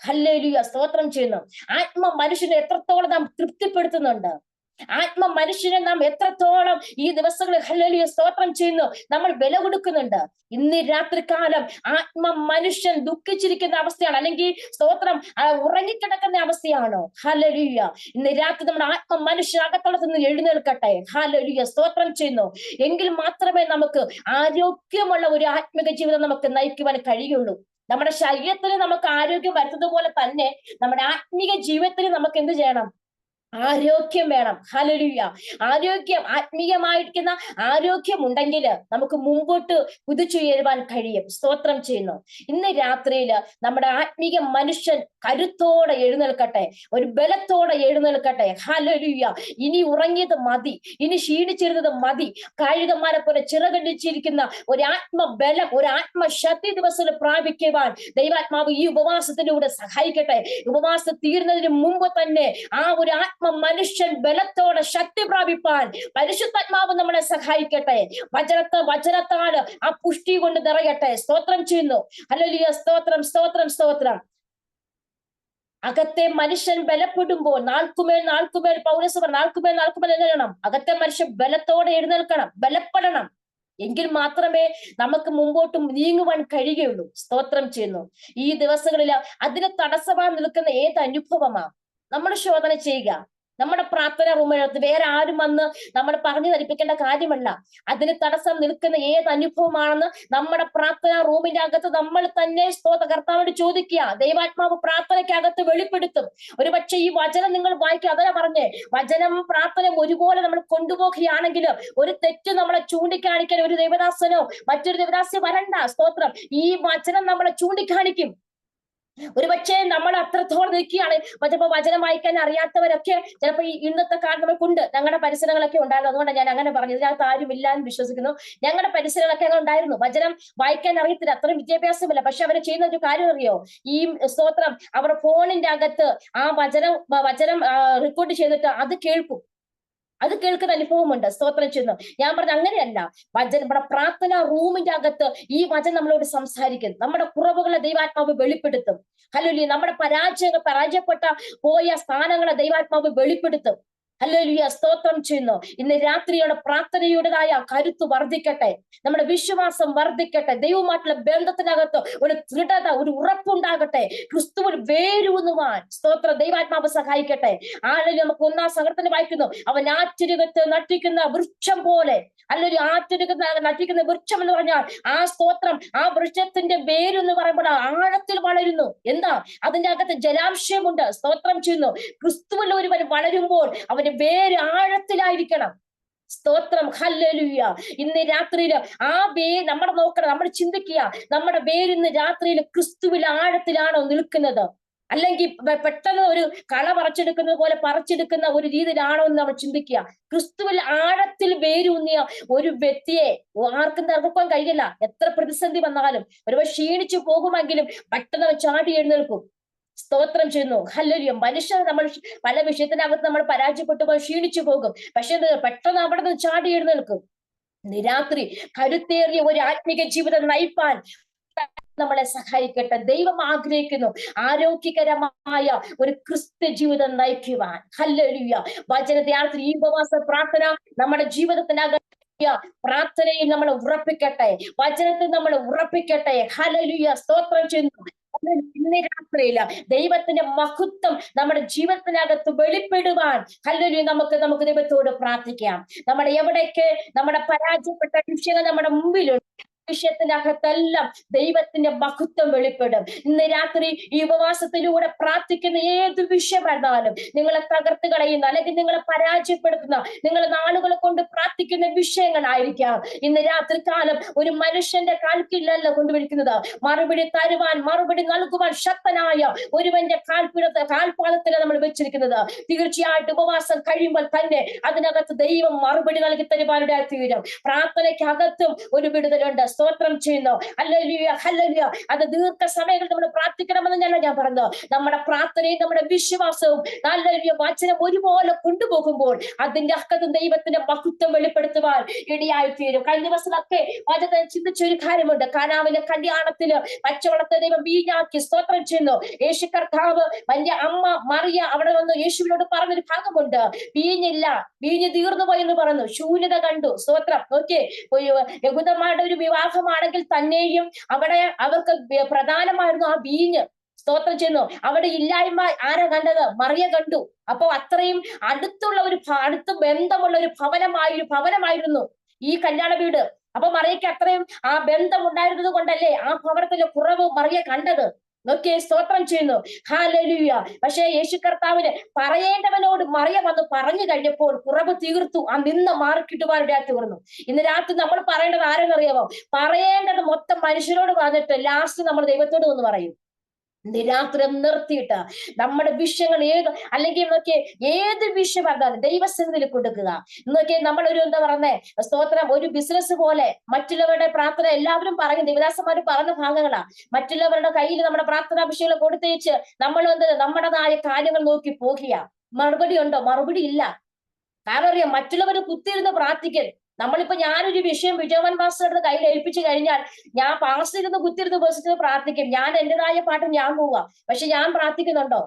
ഹല്ലേലൂയ. സ്തോത്രം ചെയ്യുന്നു. മനുഷ്യനെ എത്രത്തോളം നാം തൃപ്തിപ്പെടുത്തുന്നുണ്ട്, മനുഷ്യനെ നാം എത്രത്തോളം ഈ ദിവസങ്ങളിൽ, ഹല്ലേലൂയ, സ്തോത്രം ചെയ്യുന്നു, നമ്മൾ വില കൊടുക്കുന്നുണ്ട്. ഇന്ന് രാത്രികാലം മനുഷ്യൻ ദുഃഖിച്ചിരിക്കുന്ന അവസ്ഥയാണ്, അല്ലെങ്കിൽ സ്തോത്രം ഉറങ്ങിക്കിടക്കുന്ന അവസ്ഥയാണോ? ഹല്ലേലൂയ. ഇന്ന് രാത്രി നമ്മുടെ മനുഷ്യൻ അകത്തളത്തിൽ നിന്ന് എഴുന്നേൽക്കട്ടെ. ഹല്ലേലൂയ. സ്തോത്രം ചെയ്യുന്നു. എങ്കിൽ മാത്രമേ നമുക്ക് ആരോഗ്യമുള്ള ഒരു ആത്മിക ജീവിതം നമുക്ക് നയിക്കുവാൻ കഴിയുള്ളൂ. നമ്മുടെ ശരീരത്തിന് നമുക്ക് ആരോഗ്യം വരുന്നത് പോലെ തന്നെ നമ്മുടെ ആത്മീക ജീവിതത്തിന് നമുക്ക് എന്ത് ചെയ്യണം? ആരോഗ്യം വേണം. ഹല്ലേലൂയ. ആത്മീയമായിരിക്കുന്ന ആരോഗ്യം ഉണ്ടെങ്കിൽ നമുക്ക് മുമ്പോട്ട് കുതിച്ചുയരുവാൻ കഴിയും. സ്തോത്രം ചെയ്യുന്നു. ഇന്ന് രാത്രിയിൽ നമ്മുടെ ആത്മീയ മനുഷ്യൻ കരുത്തോടെ എഴുന്നേൽക്കട്ടെ, ഒരു ബലത്തോടെ എഴുന്നേൽക്കട്ടെ. ഹല്ലേലൂയ. ഇനി ഉറങ്ങിയത് മതി, ഇനി ക്ഷീണിച്ചിരുന്നത് മതി. കായികന്മാരെ പോലെ ചിറകടിച്ചിരിക്കുന്ന ഒരു ആത്മബലം, ഒരു ആത്മശക്തി ദിവസം പ്രാപിക്കുവാൻ ദൈവാത്മാവ് ഈ ഉപവാസത്തിലൂടെ സഹായിക്കട്ടെ. ഉപവാസം തീരുന്നതിന് മുമ്പ് തന്നെ ഒരു മനുഷ്യൻ ബലത്തോടെ ശക്തി പ്രാപിപ്പാൻ പരിശുദ്ധാത്മാവ് നമ്മളെ സഹായിക്കട്ടെ. വചനത്താൽ ആ പുഷ്ടി കൊണ്ട് നിറയട്ടെ. സ്തോത്രം ചെയ്യുന്നു. ഹല്ലേലൂയ. സ്തോത്രം, സ്തോത്രം, സ്തോത്രം. അകത്തെ മനുഷ്യൻ ബലപ്പെടുമ്പോൾ നാൾക്കുമേൽ പൗലോസ് നാൾക്കുമേൽ എഴുന്നേൽക്കണം. അകത്തെ മനുഷ്യൻ ബലത്തോടെ എഴുന്നേൽക്കണം, ബലപ്പെടണം. എങ്കിൽ മാത്രമേ നമുക്ക് മുമ്പോട്ട് നീങ്ങുവാൻ കഴിയുകയുള്ളൂ. സ്തോത്രം ചെയ്യുന്നു. ഈ ദിവസങ്ങളിൽ അതിന് തടസ്സമായി നിൽക്കുന്ന ഏത് അനുഭവമാ നമ്മൾ ശോധന ചെയ്യുക. നമ്മുടെ പ്രാർത്ഥന റൂമിനകത്ത് വേറെ ആരും വന്ന് നമ്മൾ പറഞ്ഞു ധരിപ്പിക്കേണ്ട കാര്യമല്ല. അതിന് തടസ്സം നിൽക്കുന്ന ഏത് അനുഭവമാണെന്ന് നമ്മുടെ പ്രാർത്ഥന റൂമിന്റെ അകത്ത് നമ്മൾ തന്നെ കർത്താവോട് ചോദിക്കുക. ദൈവാത്മാവ് പ്രാർത്ഥനയ്ക്കകത്ത് വെളിപ്പെടുത്തും. ഒരുപക്ഷെ ഈ വചനം നിങ്ങൾ വായിക്കുക. അതല്ല പറഞ്ഞേ, വചനം പ്രാർത്ഥന ഒരുപോലെ നമ്മൾ കൊണ്ടുപോകുകയാണെങ്കിൽ ഒരു തെറ്റ് നമ്മളെ ചൂണ്ടിക്കാണിക്കാൻ ഒരു ദേവദാസനോ മറ്റൊരു ദേവദാസി വരണ്ട. സ്തോത്രം. ഈ വചനം നമ്മളെ ചൂണ്ടിക്കാണിക്കും. ഒരുപക്ഷെ നമ്മൾ അത്രത്തോളം നിൽക്കുകയാണ്. ചിലപ്പോൾ വചനം വായിക്കാൻ അറിയാത്തവരൊക്കെ ചിലപ്പോൾ ഈ ഇന്നത്തെ കാലം നമ്മൾക്കുണ്ട്. ഞങ്ങളുടെ പരിസരങ്ങളൊക്കെ ഉണ്ടായിരുന്നു. അതുകൊണ്ട് ഞാൻ അങ്ങനെ പറഞ്ഞു. ഇതിനകത്ത് ആരും ഇല്ല എന്ന് വിശ്വസിക്കുന്നു. ഞങ്ങളുടെ പരിസരങ്ങളൊക്കെ അങ്ങനെ ഉണ്ടായിരുന്നു. വചനം വായിക്കാൻ അറിയത്തില്ല, അത്രയും വിദ്യാഭ്യാസമില്ല. പക്ഷെ അവർ ചെയ്യുന്ന ഒരു കാര്യം അറിയോ? ഈ സ്തോത്രം അവർ ഫോണിന്റെ അകത്ത് ആ വചനം റെക്കോർഡ് ചെയ്തിട്ട് അത് കേൾക്കും. അത് കേൾക്കുന്ന അനുഭവമുണ്ട്. സ്തോത്രം ചെയ്യുന്നു. ഞാൻ പറഞ്ഞ അങ്ങനെയല്ല. നമ്മുടെ പ്രാർത്ഥന റൂമിന്റെ അകത്ത് ഈ വചനം നമ്മളോട് സംസാരിക്കും. നമ്മുടെ കുറവുകളെ ദൈവാത്മാവ് വെളിപ്പെടുത്തും. ഹല്ലേലൂയ. നമ്മുടെ പരാജയപ്പെട്ട പോയ സ്ഥാനങ്ങളെ ദൈവാത്മാവ് വെളിപ്പെടുത്തും. ഹല്ലേലൂയ. സ്തോത്രം ചെയ്യുന്നു. ഇന്ന് രാത്രിയുടെ പ്രാർത്ഥനയുടേതായ കരുത്ത് വർദ്ധിക്കട്ടെ. നമ്മുടെ വിശ്വാസം വർദ്ധിക്കട്ടെ. ദൈവമായിട്ടുള്ള ബന്ധത്തിനകത്ത് ഒരു ദൃഢത, ഒരു ഉറപ്പുണ്ടാകട്ടെ. ക്രിസ്തുവിൽ വേരൂന്നുവാൻ സ്തോത്രം ദൈവാത്മാവ് സഹായിക്കട്ടെ. ആരെങ്കിലും നമുക്ക് 1-ാം സങ്കീർത്തനം വായിക്കുന്നു, അവൻ ആറ്റിരകത്ത് നട്ടിക്കുന്ന വൃക്ഷം പോലെ. അല്ലെങ്കിൽ നട്ടിക്കുന്ന വൃക്ഷം എന്ന് പറഞ്ഞാൽ ആ സ്തോത്രം, ആ വൃക്ഷത്തിന്റെ വേരെന്ന് പറയുമ്പോൾ ആഴത്തിൽ വളരുന്നു. എന്താ? അതിന്റെ അകത്ത് ജലാംശമുണ്ട്. സ്തോത്രം ചെയ്യുന്നു. ക്രിസ്തുവിൽ ഒരുവൻ വളരുമ്പോൾ അവന്റെ വേര് ആഴത്തിലായിരിക്കണം. സ്തോത്രം. ഹല്ലേലൂയ. ഇന്ന് രാത്രിയിൽ ആ നമ്മൾ നോക്കണം, നമ്മൾ ചിന്തിക്കുക, നമ്മുടെ വേരിന്ന് രാത്രിയിൽ ക്രിസ്തുവിൽ ആഴത്തിലാണോ നിൽക്കുന്നത്? അല്ലെങ്കിൽ പെട്ടെന്ന് ഒരു കള പറിച്ചെടുക്കുന്നത് പോലെ പറിച്ചെടുക്കുന്ന ഒരു രീതിയിലാണോ എന്ന് നമ്മൾ ചിന്തിക്കുക. ക്രിസ്തുവിൽ ആഴത്തിൽ വേരൂന്നിയ ഒരു വ്യക്തിയെ ആർക്കും തകർക്കാൻ കഴിയില്ല. എത്ര പ്രതിസന്ധി വന്നാലും ഒരുപക്ഷെ ക്ഷീണിച്ചു പോകുമെങ്കിലും പെട്ടെന്ന് ചാടി എഴുന്നേൽക്കും. സ്തോത്രം ചെയ്യുന്നു. ഹല്ലേലൂയ. മനുഷ്യർ നമ്മൾ പല വിഷയത്തിനകത്ത് നമ്മൾ പരാജയപ്പെട്ടു പോയി ക്ഷീണിച്ചു പോകും. പക്ഷെ പെട്ടെന്ന് അവിടെ നിന്ന് ചാടി എഴുന്നേൽക്കും. രാത്രി കരുത്തേറിയ ഒരു ആത്മീക ജീവിതം നയിപ്പാൻ നമ്മളെ സഹായിക്കട്ടെ. ദൈവം ആഗ്രഹിക്കുന്നു ആരോഗ്യകരമായ ഒരു ക്രിസ്ത്യ ജീവിതം നയിക്കുവാൻ. ഹല്ലേലൂയ. വചനത്തെ ഈ ഉപവാസ പ്രാർത്ഥന നമ്മുടെ ജീവിതത്തിനകത്ത് പ്രാർത്ഥനയിൽ നമ്മൾ ഉറപ്പിക്കട്ടെ. വചനത്തിൽ നമ്മൾ ഉറപ്പിക്കട്ടെ. ഹല്ലേലൂയ. സ്തോത്രം ചെയ്യുന്നു. ഇന്ന് രാത്രിയില് ദൈവത്തിന്റെ മഹത്വം നമ്മുടെ ജീവിതത്തിനകത്ത് വെളിപ്പെടുവാൻ ഹല്ലേലൂയ നമുക്ക് ദൈവത്തോട് പ്രാർത്ഥിക്കാം. നമ്മുടെ എവിടേക്ക് നമ്മുടെ പരാജയപ്പെട്ട വിഷയങ്ങൾ നമ്മുടെ മുമ്പിലുണ്ട്, വിഷയത്തിനകത്തെല്ലാം ദൈവത്തിന്റെ മഹത്വം വെളിപ്പെടും. ഇന്ന് രാത്രി ഈ ഉപവാസത്തിലൂടെ പ്രാർത്ഥിക്കുന്ന ഏത് വിഷയം വന്നാലും നിങ്ങളെ തകർത്ത് കളയുന്ന അല്ലെങ്കിൽ നിങ്ങളെ പരാജയപ്പെടുത്തുന്ന, നിങ്ങൾ നാളുകളെ കൊണ്ട് പ്രാർത്ഥിക്കുന്ന വിഷയങ്ങളായിരിക്കാം. ഇന്ന് രാത്രി കാലം ഒരു മനുഷ്യന്റെ കാൽക്കില്ലല്ല കൊണ്ടുവരിക്കുന്നത്, മറുപടി തരുവാൻ, മറുപടി നൽകുവാൻ ശക്തനായ ഒരുവന്റെ കാൽപാദത്തിലാണ് നമ്മൾ വെച്ചിരിക്കുന്നത്. തീർച്ചയായിട്ടും ഉപവാസം കഴിയുമ്പോൾ തന്നെ അതിനകത്ത് ദൈവം മറുപടി നൽകി തരുവാനിടെ തീരും. പ്രാർത്ഥനയ്ക്കകത്തും ഒരു വിടുതലുണ്ട്. സ്തോത്രം ചെയ്യുന്നു. ഹല്ലേലൂയ. ഹല്ലേലൂയ. അത് ദീർഘസമയങ്ങൾ നമ്മൾ പ്രാർത്ഥിക്കണമെന്ന് ഞാൻ പറഞ്ഞു. നമ്മുടെ പ്രാർത്ഥനയും നമ്മുടെ വിശ്വാസവും ഹല്ലേലൂയ വചനം ഒരുപോലെ കൊണ്ടുപോകുമ്പോൾ അതിന്റെ അക്കത്ത് ദൈവത്തിന്റെ മഹത്വം വെളിപ്പെടുത്തുവാൻ ഇടയായി തീരും. കഴിഞ്ഞ ദിവസമൊക്കെ വചനം ചിന്തിച്ച ഒരു കാര്യമുണ്ട്. കാനാവിലെ കല്യാണത്തിന് പച്ചവെള്ളത്തെ ദൈവം വീഞ്ഞാക്കി. സ്തോത്രം ചെയ്യുന്നു. യേശു കർത്താവ് വലിയ അമ്മ മറിയ അവിടെ വന്ന് യേശുവിനോട് പറഞ്ഞൊരു ഭാഗമുണ്ട്. വീഞ്ഞില്ല, വീഞ്ഞ് തീർന്നു പോയി എന്ന് പറഞ്ഞു. ശൂന്യത കണ്ടു. സ്തോത്രം. ഓക്കെ, യഹൂദന്മാരുടെ ഒരു വിവാഹമാണെങ്കിൽ തന്നെയും അവിടെ അവർക്ക് പ്രധാനമായിരുന്നു ആ വീഞ്ഞ്. സ്തോത്രം ചെയ്യുന്നു. അവിടെ ഇല്ലായ്മ ആരാ കണ്ടത്? മറിയ കണ്ടു. അപ്പൊ അത്രയും അടുത്ത ബന്ധമുള്ള ഒരു ഭവനമായിരുന്നു ഈ കല്യാണ വീട്. അപ്പൊ മറിയയ്ക്ക് അത്രയും ആ ബന്ധം ഉണ്ടായിരുന്നത് കൊണ്ടല്ലേ ആ ഭവനത്തിലെ കുറവ് മറിയ കണ്ടത്. നോക്കിയേ. സ്തോത്രം ചെയ്യുന്നു. ഹല്ലേലൂയ. പക്ഷേ യേശു കർത്താവിന് പറയേണ്ടവനോട് മറിയ വന്ന് പറഞ്ഞു കഴിഞ്ഞപ്പോൾ കുറവ് തീർത്തു. ആ നിന്ന് മാറിക്കിട്ടുവാനിടയാ തീർന്നു. ഇന്ന് രാത്രി നമ്മൾ പറയേണ്ടത് ആരെന്നറിയാമോ? പറയേണ്ടത് മൊത്തം മനുഷ്യരോട് പറഞ്ഞിട്ട് ലാസ്റ്റ് നമ്മൾ ദൈവത്തോട് ഒന്ന് പറയും. രാത്രി നിർത്തിയിട്ട് നമ്മുടെ വിഷയങ്ങൾ അല്ലെങ്കിൽ നോക്കിയേ ഏത് വിഷയം പറഞ്ഞാലും ദൈവസന്നിധിയിൽ കൊടുക്കുക. നോക്കിയേ നമ്മളൊരു എന്താ പറയുന്നേ, സ്തോത്രം, ഒരു ബിസിനസ് പോലെ മറ്റുള്ളവരുടെ പ്രാർത്ഥന എല്ലാവരും പറഞ്ഞു, ദേവദാസന്മാര് പറഞ്ഞ ഭാഗങ്ങളാ. മറ്റുള്ളവരുടെ കയ്യിൽ നമ്മുടെ പ്രാർത്ഥനാ വിഷയങ്ങൾ കൊടുത്തേച്ച് നമ്മൾ നമ്മുടേതായ കാര്യങ്ങൾ നോക്കി പോകുക. മറുപടി ഉണ്ടോ? മറുപടി ഇല്ല. കാരണം അറിയാം, മറ്റുള്ളവർ കുത്തിയിരുന്ന് പ്രാർത്ഥിക്കൽ. നമ്മളിപ്പോ ഞാനൊരു വിഷയം വിജയവൻ മാസ്റ്ററുടെ കയ്യിൽ ഏൽപ്പിച്ചു കഴിഞ്ഞാൽ ഞാൻ പാസ്റ്ററിരുന്ന് കുത്തിരുന്ന് ബസ്സിട്ട് പ്രാർത്ഥിക്കും. ഞാൻ എന്റേതായ പാട്ട് ഞാൻ പോവാ. പക്ഷെ ഞാൻ പ്രാർത്ഥിക്കുന്നുണ്ടോ?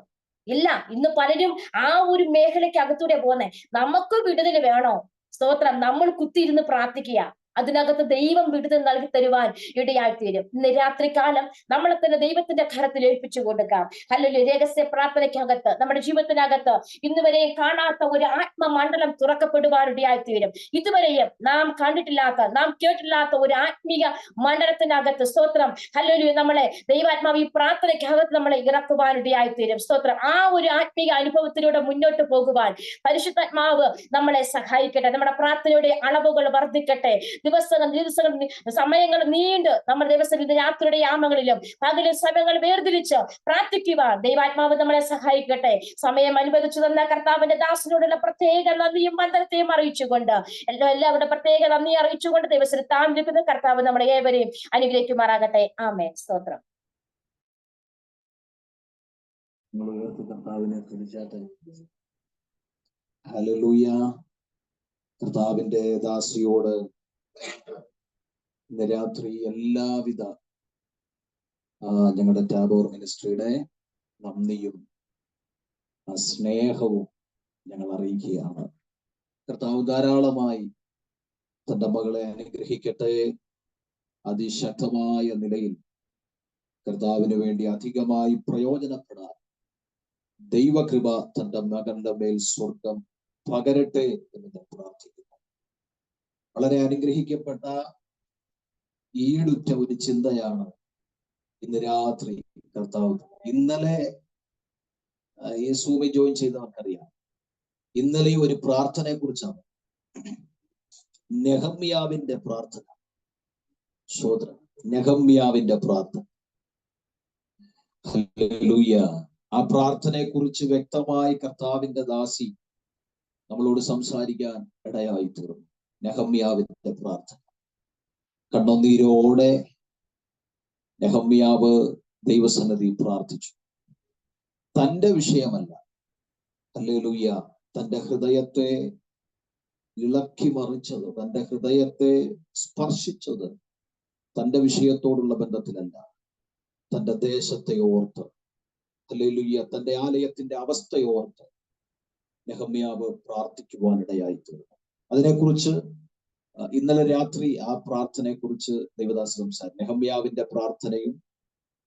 ഇല്ല. ഇന്ന് പലരും ആ ഒരു മേഖലയ്ക്ക് അകത്തൂടെ പോന്നെ. നമുക്ക് വിടുതൽ വേണോ? സ്തോത്രം. നമ്മൾ കുത്തിയിരുന്ന് പ്രാർത്ഥിക്കുക. അതിനകത്ത് ദൈവം വിടുതൽ നൽകി തരുവാൻ ഇടയായിത്തീരും. ഇന്ന് രാത്രികാലം നമ്മളെ തന്നെ ദൈവത്തിന്റെ കരത്തിൽ ഏൽപ്പിച്ചു കൊടുക്കാം. അല്ലെങ്കിൽ രഹസ്യ പ്രാർത്ഥനയ്ക്കകത്ത് നമ്മുടെ ജീവിതത്തിനകത്ത് ഇന്നുവരെ കാണാത്ത ഒരു ആത്മമണ്ഡലം തുറക്കപ്പെടുവാൻ ഇടയായിത്തീരും. ഇതുവരെയും നാം കണ്ടിട്ടില്ലാത്ത, നാം കേട്ടിട്ടില്ലാത്ത ഒരു ആത്മീയ മണ്ഡലത്തിനകത്ത് സ്തോത്രം ഹല്ലേലൂയ നമ്മളെ ദൈവാത്മാവ് ഈ പ്രാർത്ഥനയ്ക്കകത്ത് നമ്മളെ ഇറക്കുവാൻ ഇടയായിത്തീരും. സ്തോത്രം. ആ ഒരു ആത്മീയ അനുഭവത്തിലൂടെ മുന്നോട്ട് പോകുവാൻ പരിശുദ്ധാത്മാവ് നമ്മളെ സഹായിക്കട്ടെ. നമ്മുടെ പ്രാർത്ഥനയുടെ അളവുകൾ വർദ്ധിക്കട്ടെ. ദിവസങ്ങൾ സമയങ്ങൾ നീണ്ട് നമ്മൾ ദിവസം രാത്രിയുടെ യാമങ്ങളിലും പകലും സമയങ്ങൾ വേർതിരിച്ച് പ്രാർത്ഥിക്കുവാൻ ദൈവാത്മാവ് നമ്മളെ സഹായിക്കട്ടെ. സമയം അനുവദിച്ചു തന്ന കർത്താവിന്റെ ദാസനോടുള്ള പ്രത്യേക നന്ദിയും വന്ദനത്തെയും അറിയിച്ചുകൊണ്ട് എല്ലാവരുടെ പ്രത്യേക നന്ദി അറിയിച്ചുകൊണ്ട് ദൈവത്തിന് താഴ്ന്നിരിക്കുന്ന കർത്താവ് നമ്മളെ ഏവരെയും അനുഗ്രഹിക്കുമാറാകട്ടെ. ആമേൻ. സ്തോത്രം. ഹല്ലേലൂയ. കർത്താവിന്റെ ദാസിയോട് ഇന്ന് രാത്രി എല്ലാവിധ ഞങ്ങളുടെ ടാബോർ മിനിസ്ട്രിയുടെ നന്ദിയും സ്നേഹവും ഞങ്ങൾ അറിയിക്കുകയാണ്. കർത്താവ് ധാരാളമായി തന്റെ മകളെ അനുഗ്രഹിക്കട്ടെ. അതിശക്തമായ നിലയിൽ കർത്താവിന് വേണ്ടി അധികമായി പ്രയോജനപ്പെടാൻ ദൈവകൃപ തന്റെ മകന്റെ മേൽ സ്വർഗം പകരട്ടെ എന്ന് ഞാൻ പ്രാർത്ഥിക്കുന്നു. വളരെ അനുഗ്രഹിക്കപ്പെട്ട ഈടുറ്റ ഒരു ചിന്തയാണ് ഇന്ന് രാത്രി കർത്താവ്. ഇന്നലെ ഈ സൂമി ജോയിൻ ചെയ്തവർക്കറിയാം, ഇന്നലെ ഒരു പ്രാർത്ഥനയെ കുറിച്ചാണ്, നെഹമ്യാവിന്റെ പ്രാർത്ഥന. സോദരൻ, നെഹമ്യാവിന്റെ പ്രാർത്ഥന. ഹല്ലേലൂയ. ആ പ്രാർത്ഥനയെ കുറിച്ച് വ്യക്തമായി കർത്താവിന്റെ ദാസി നമ്മളോട് സംസാരിക്കാൻ ഇടയായി തീർന്നു. നെഹമ്യാവിന്റെ പ്രാർത്ഥന. കണ്ണുനീരോടെ നെഹമ്യാവ് ദൈവസന്നിധി പ്രാർത്ഥിച്ചു. തന്റെ വിഷയമല്ല, ഹല്ലേലൂയ, തന്റെ ഹൃദയത്തെ ഇളക്കി മറിച്ചത്, തന്റെ ഹൃദയത്തെ സ്പർശിച്ചത് തന്റെ വിഷയത്തോടുള്ള ബന്ധത്തിലല്ല, തന്റെ ദേശത്തെ ഓർത്ത്, ഹല്ലേലൂയ, തന്റെ ആലയത്തിന്റെ അവസ്ഥയോർത്ത് നെഹമ്യാവ് പ്രാർത്ഥിക്കുവാനിടയായി തീർന്നു. അതിനെക്കുറിച്ച് ഇന്നലെ രാത്രി ആ പ്രാർത്ഥനയെ കുറിച്ച് ദൈവദാസ സംസാരിച്ചു. നെഹമ്യാവിന്റെ പ്രാർത്ഥനയും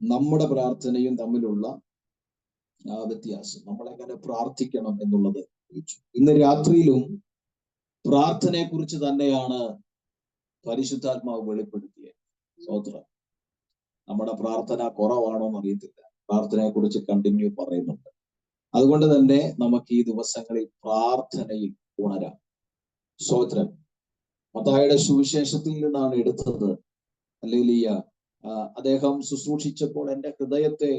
നമ്മുടെ പ്രാർത്ഥനയും തമ്മിലുള്ള ആ വ്യത്യാസം, നമ്മളെങ്ങനെ പ്രാർത്ഥിക്കണം എന്നുള്ളത്. ഇന്ന് രാത്രിയിലും പ്രാർത്ഥനയെ കുറിച്ച് തന്നെയാണ് പരിശുദ്ധാത്മാവ് വെളിപ്പെടുത്തിയത്. സ്തോത്രം. നമ്മുടെ പ്രാർത്ഥന കുറവാണോ എന്ന് അറിയത്തില്ല, പ്രാർത്ഥനയെ കുറിച്ച് കണ്ടിന്യൂ പറയുന്നുണ്ട്. അതുകൊണ്ട് തന്നെ നമുക്ക് ഈ ദിവസങ്ങളിൽ പ്രാർത്ഥനയിൽ ഉണരാം. സ്തോത്രം. മത്തായിയുടെ സുവിശേഷത്തിൽ നിന്നാണ് എടുത്തത്. ഹല്ലേലൂയ. അദ്ദേഹം ശുശ്രൂഷിച്ചപ്പോൾ എൻ്റെ ഹൃദയത്തെ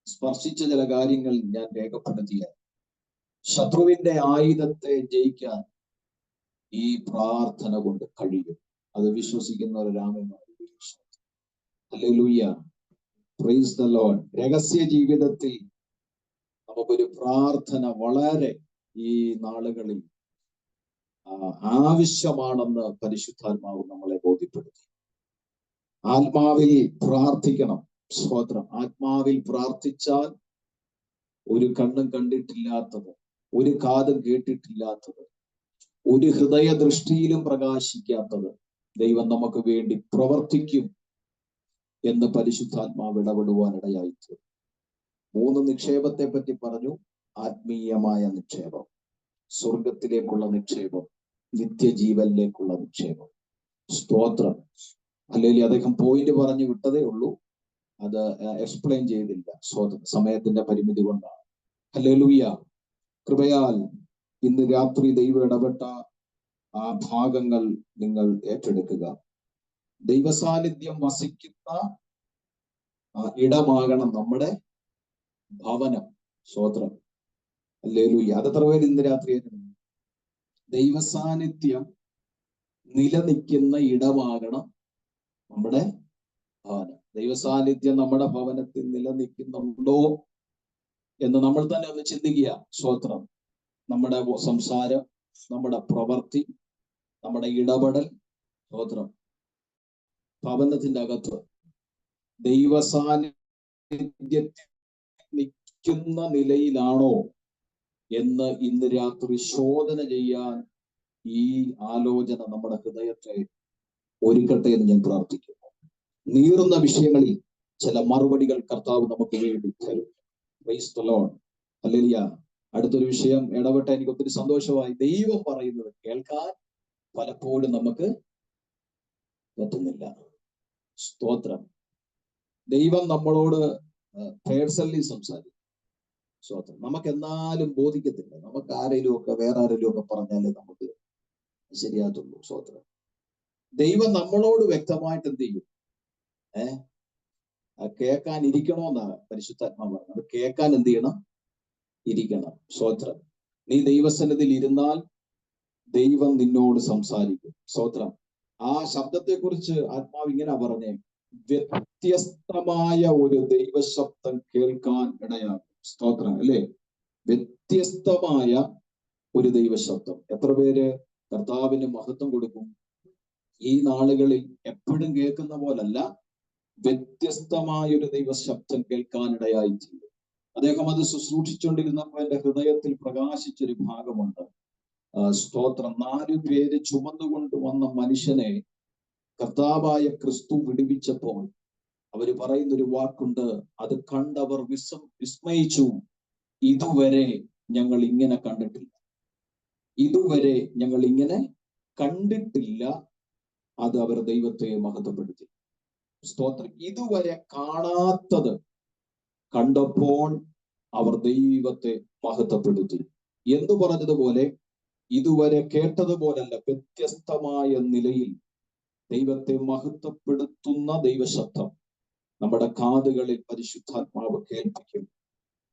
സ്പർശിച്ച ചില കാര്യങ്ങൾ ഞാൻ രേഖപ്പെടുത്തിയ. ശത്രുവിന്റെ ആയുധത്തെ ജയിക്കാൻ ഈ പ്രാർത്ഥന കൊണ്ട് കഴിയും. അത് വിശ്വസിക്കുന്നവരാമെന്ന്. ഹല്ലേലൂയ. Praise the Lord. രഹസ്യ ജീവിതത്തിൽ നമുക്കൊരു പ്രാർത്ഥന വളരെ ഈ നാളുകളിൽ ആവശ്യമാണെന്ന് പരിശുദ്ധാത്മാവ് നമ്മളെ ബോധ്യപ്പെടുത്തി. ആത്മാവിൽ പ്രാർത്ഥിക്കണം. സ്തോത്രം. ആത്മാവിൽ പ്രാർത്ഥിച്ചാൽ ഒരു കണ്ണും കണ്ടിട്ടില്ലാത്തത്, ഒരു കാതും കേട്ടിട്ടില്ലാത്തത്, ഒരു ഹൃദയ ദൃഷ്ടിയിലും പ്രകാശിക്കാത്തത് ദൈവം നമുക്ക് വേണ്ടി പ്രവർത്തിക്കും എന്ന് പരിശുദ്ധാത്മാവ് ഇടപെടുവാനിടയായി. 3 നിക്ഷേപത്തെ പറ്റി പറഞ്ഞു. ആത്മീയമായ നിക്ഷേപം, സ്വർഗത്തിലേക്കുള്ള നിക്ഷേപം, നിത്യജീവനിലേക്കുള്ള നിക്ഷേപം. സ്തോത്രം. അല്ലെങ്കിൽ അദ്ദേഹം പോയിന്റ് പറഞ്ഞു വിട്ടതേ ഉള്ളൂ, അത് എക്സ്പ്ലെയിൻ ചെയ്തില്ല. സമയത്തിന്റെ പരിമിതി കൊണ്ടാണ്. ഹല്ലേലൂയ. കൃപയാൽ ഇന്ന് രാത്രി ദൈവം ഇടപെട്ട ആ ഭാഗങ്ങൾ നിങ്ങൾ ഏറ്റെടുക്കുക. ദൈവസാന്നിധ്യം വസിക്കുന്ന ഇടമാകണം നമ്മുടെ ഭവനം. സ്തോത്രം. ഹല്ലേലൂയ. അതെത്ര പേര് ഇന്ന് രാത്രി ദൈവസാന്നിധ്യം നിലനിൽക്കുന്ന ഇടമാകണം നമ്മുടെ ഭവനം. ദൈവസാന്നിധ്യം നമ്മുടെ ഭവനത്തിൽ നിലനിൽക്കുന്നുണ്ടോ എന്ന് നമ്മൾ തന്നെ ഒന്ന് ചിന്തിക്കുക. സ്തോത്രം. നമ്മുടെ സംസാരം, നമ്മുടെ പ്രവൃത്തി, നമ്മുടെ ഇടപെടൽ, സ്തോത്രം, ഭവനത്തിന്റെ അകത്ത് ദൈവസാന്നിധ്യത്തിൽ നിൽക്കുന്ന നിലയിലാണോ എന്ന് ഇന്ന് രാത്രി ശോധന ചെയ്യാൻ ഈ ആലോചന നമ്മുടെ ഹൃദയത്തെ ഒരുക്കട്ടെ എന്ന് ഞാൻ പ്രാർത്ഥിക്കുന്നു. നീറുന്ന വിഷയങ്ങളിൽ ചില മറുപടികൾ കർത്താവ് നമുക്ക് വേണ്ടി തരും. Praise the Lord. ഹല്ലേലൂയ. അടുത്തൊരു വിഷയം ഇടപെട്ട എനിക്ക് ഒത്തിരി സന്തോഷമായി. ദൈവം പറയുന്നത് കേൾക്കാൻ പലപ്പോഴും നമുക്ക് പറ്റുന്നില്ല. സ്തോത്രം. ദൈവം നമ്മളോട് പേഴ്സണലി സംസാരിക്കും. സ്തോത്രം. നമുക്ക് എന്നാലും ബോധിക്കത്തില്ല. നമുക്ക് ആരെങ്കിലും ഒക്കെ വേറെ ആരെങ്കിലും ഒക്കെ പറഞ്ഞാലേ നമുക്ക് ശരിയാത്തുള്ളൂ. സ്തോത്രം. ദൈവം നമ്മളോട് വ്യക്തമായിട്ട് എന്ത് ചെയ്യും? കേൾക്കാൻ ഇരിക്കണമെന്നാണ് പരിശുദ്ധാത്മാവ് പറഞ്ഞത്. അത് കേൾക്കാൻ എന്ത് ചെയ്യണം? ഇരിക്കണം. സ്തോത്രം. നീ ദൈവസന്നിധിയിൽ ഇരുന്നാൽ ദൈവം നിന്നോട് സംസാരിക്കും. സ്തോത്രം. ആ ശബ്ദത്തെ കുറിച്ച് ആത്മാവ് ഇങ്ങനെ പറഞ്ഞേ, വ്യത്യസ്തമായ ഒരു ദൈവശബ്ദം കേൾക്കാൻ ഇടയാകും. സ്തോത്രം. അല്ലേ? വ്യത്യസ്തമായ ഒരു ദൈവശബ്ദം. എത്ര പേര് കർത്താവിന് മഹത്വം കൊടുക്കും? ഈ നാളുകളിൽ എപ്പോഴും കേൾക്കുന്ന പോലല്ല, വ്യത്യസ്തമായ ഒരു ദൈവശബ്ദം കേൾക്കാനിടയായി ചെയ്തു. അദ്ദേഹം അത് ശുശ്രൂഷിച്ചുകൊണ്ടിരുന്നപ്പോൾ എന്റെ ഹൃദയത്തിൽ പ്രകാശിച്ചൊരു ഭാഗമുണ്ട്. സ്തോത്രം. 4 പേര് ചുമന്നുകൊണ്ട് വന്ന മനുഷ്യനെ കർത്താവായ ക്രിസ്തു വിടുവിച്ചപ്പോൾ അവര് പറയുന്നൊരു വാക്കുണ്ട്, അത് കണ്ടവർ വിസ്മയിച്ചു. ഇതുവരെ ഞങ്ങൾ ഇങ്ങനെ കണ്ടിട്ടില്ല. ഇതുവരെ ഞങ്ങൾ ഇങ്ങനെ കണ്ടിട്ടില്ല. അത് അവർ ദൈവത്തെ മഹത്വപ്പെടുത്തി. സ്തോത്രം. ഇതുവരെ കാണാത്തത് കണ്ടപ്പോൾ അവർ ദൈവത്തെ മഹത്വപ്പെടുത്തി. എന്ന് പറഞ്ഞതുപോലെ ഇതുവരെ കേട്ടതുപോലല്ല, വ്യത്യസ്തമായ നിലയിൽ ദൈവത്തെ മഹത്വപ്പെടുത്തുന്ന ദൈവശബ്ദം നമ്മുടെ കാതുകളിൽ പരിശുദ്ധാത്മാവ് കേൾപ്പിക്കും.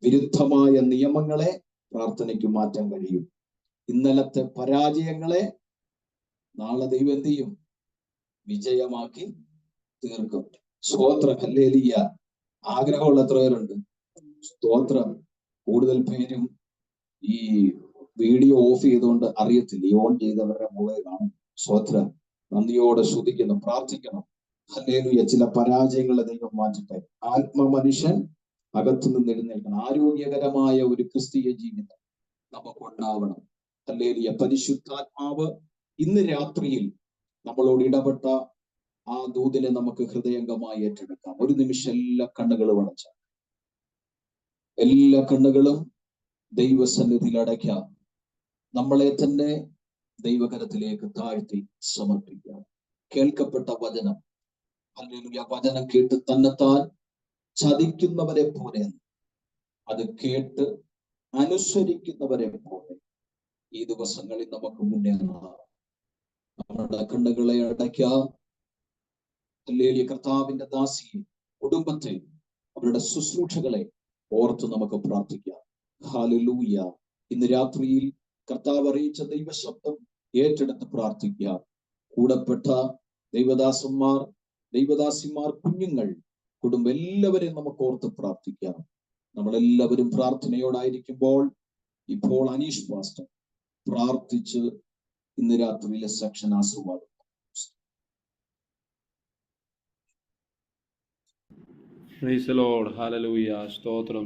വിരുദ്ധമായ നിയമങ്ങളെ പ്രാർത്ഥനയ്ക്ക് മാറ്റാൻ കഴിയും. ഇന്നലത്തെ പരാജയങ്ങളെ നാളെ ദൈവം എന്ത് ചെയ്യും? വിജയമാക്കി തീർക്കും. സ്തോത്രം. ഹല്ലേലൂയ. ആഗ്രഹമുള്ള എത്ര പേരുണ്ട്? സ്തോത്രം. കൂടുതൽ പേരും ഈ വീഡിയോ ഓഫ് ചെയ്തുകൊണ്ട് അറിയത്തില്ല. ഈ ഓൺ ചെയ്തവരുടെ മുകളിൽ കാണും. സ്തോത്രം. നന്ദിയോടെ ശ്രുതിക്കണം, പ്രാർത്ഥിക്കണം. ഹല്ലേലൂയ. ചില പരാജയങ്ങളെ ദൈവം മാറ്റട്ടെ. ആത്മമനുഷ്യൻ അകത്തു നിന്ന് എഴുന്നേൽക്കണം. ആരോഗ്യകരമായ ഒരു ക്രിസ്തീയ ജീവിതം നമുക്കുണ്ടാവണം. ഹല്ലേലൂയ. പരിശുദ്ധാത്മാവ് ഇന്ന് രാത്രിയിൽ നമ്മളോട് ഇടപെട്ട ആ ദൂതിനെ നമുക്ക് ഹൃദയംഗമായി ഏറ്റെടുക്കാം. ഒരു നിമിഷം എല്ലാ കണ്ണുകളും അടച്ച, എല്ലാ കണ്ണുകളും ദൈവസന്നിധിയിൽ അടയ്ക്കാം. നമ്മളെ തന്നെ ദൈവകരത്തിലേക്ക് താഴ്ത്തി സമർപ്പിക്കാം. കേൾക്കപ്പെട്ട വചനം, ഹല്ലേലൂയ, വചനം കേട്ട് തന്നെത്താൻ ചതിക്കുന്നവരെ പോലെ, അത് കേട്ട് അനുസരിക്കുന്നവരെ പോലെ ഈ ദിവസങ്ങളിൽ നമുക്ക് മുന്നേറാം. നമ്മുടെ കണ്ണുകളെ അടയ്ക്കാം. ഹല്ലേലൂയ. കർത്താവിന്റെ ദാസിയെ, കുടുംബത്തെ, അവരുടെ ശുശ്രൂഷകളെ ഓർത്ത് നമുക്ക് പ്രാർത്ഥിക്കാം. ഹല്ലേലൂയ. ഇന്ന് രാത്രിയിൽ കർത്താവ് അറിയിച്ച ദൈവശബ്ദം ഏറ്റെടുത്ത് പ്രാർത്ഥിക്കാം. കൂടപ്പെട്ട ദൈവദാസന്മാർ, ദൈവദാസിമാർ, കുഞ്ഞുങ്ങൾ, കുടുംബം എല്ലാവരെയും നമുക്ക് ഓർത്ത് പ്രാർത്ഥിക്കാം. നമ്മളെല്ലാവരും പ്രാർത്ഥനയോടായിരിക്കുമ്പോൾ ഇപ്പോൾ അനീഷ് പാസ്റ്റർ പ്രാർത്ഥിച്ച് ഇന്ന് രാത്രിയിലെ സെക്ഷൻ ആശീർവാദം. Praise the Lord. Hallelujah. സ്തോത്രം.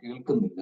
കേൾക്കുന്നില്ല.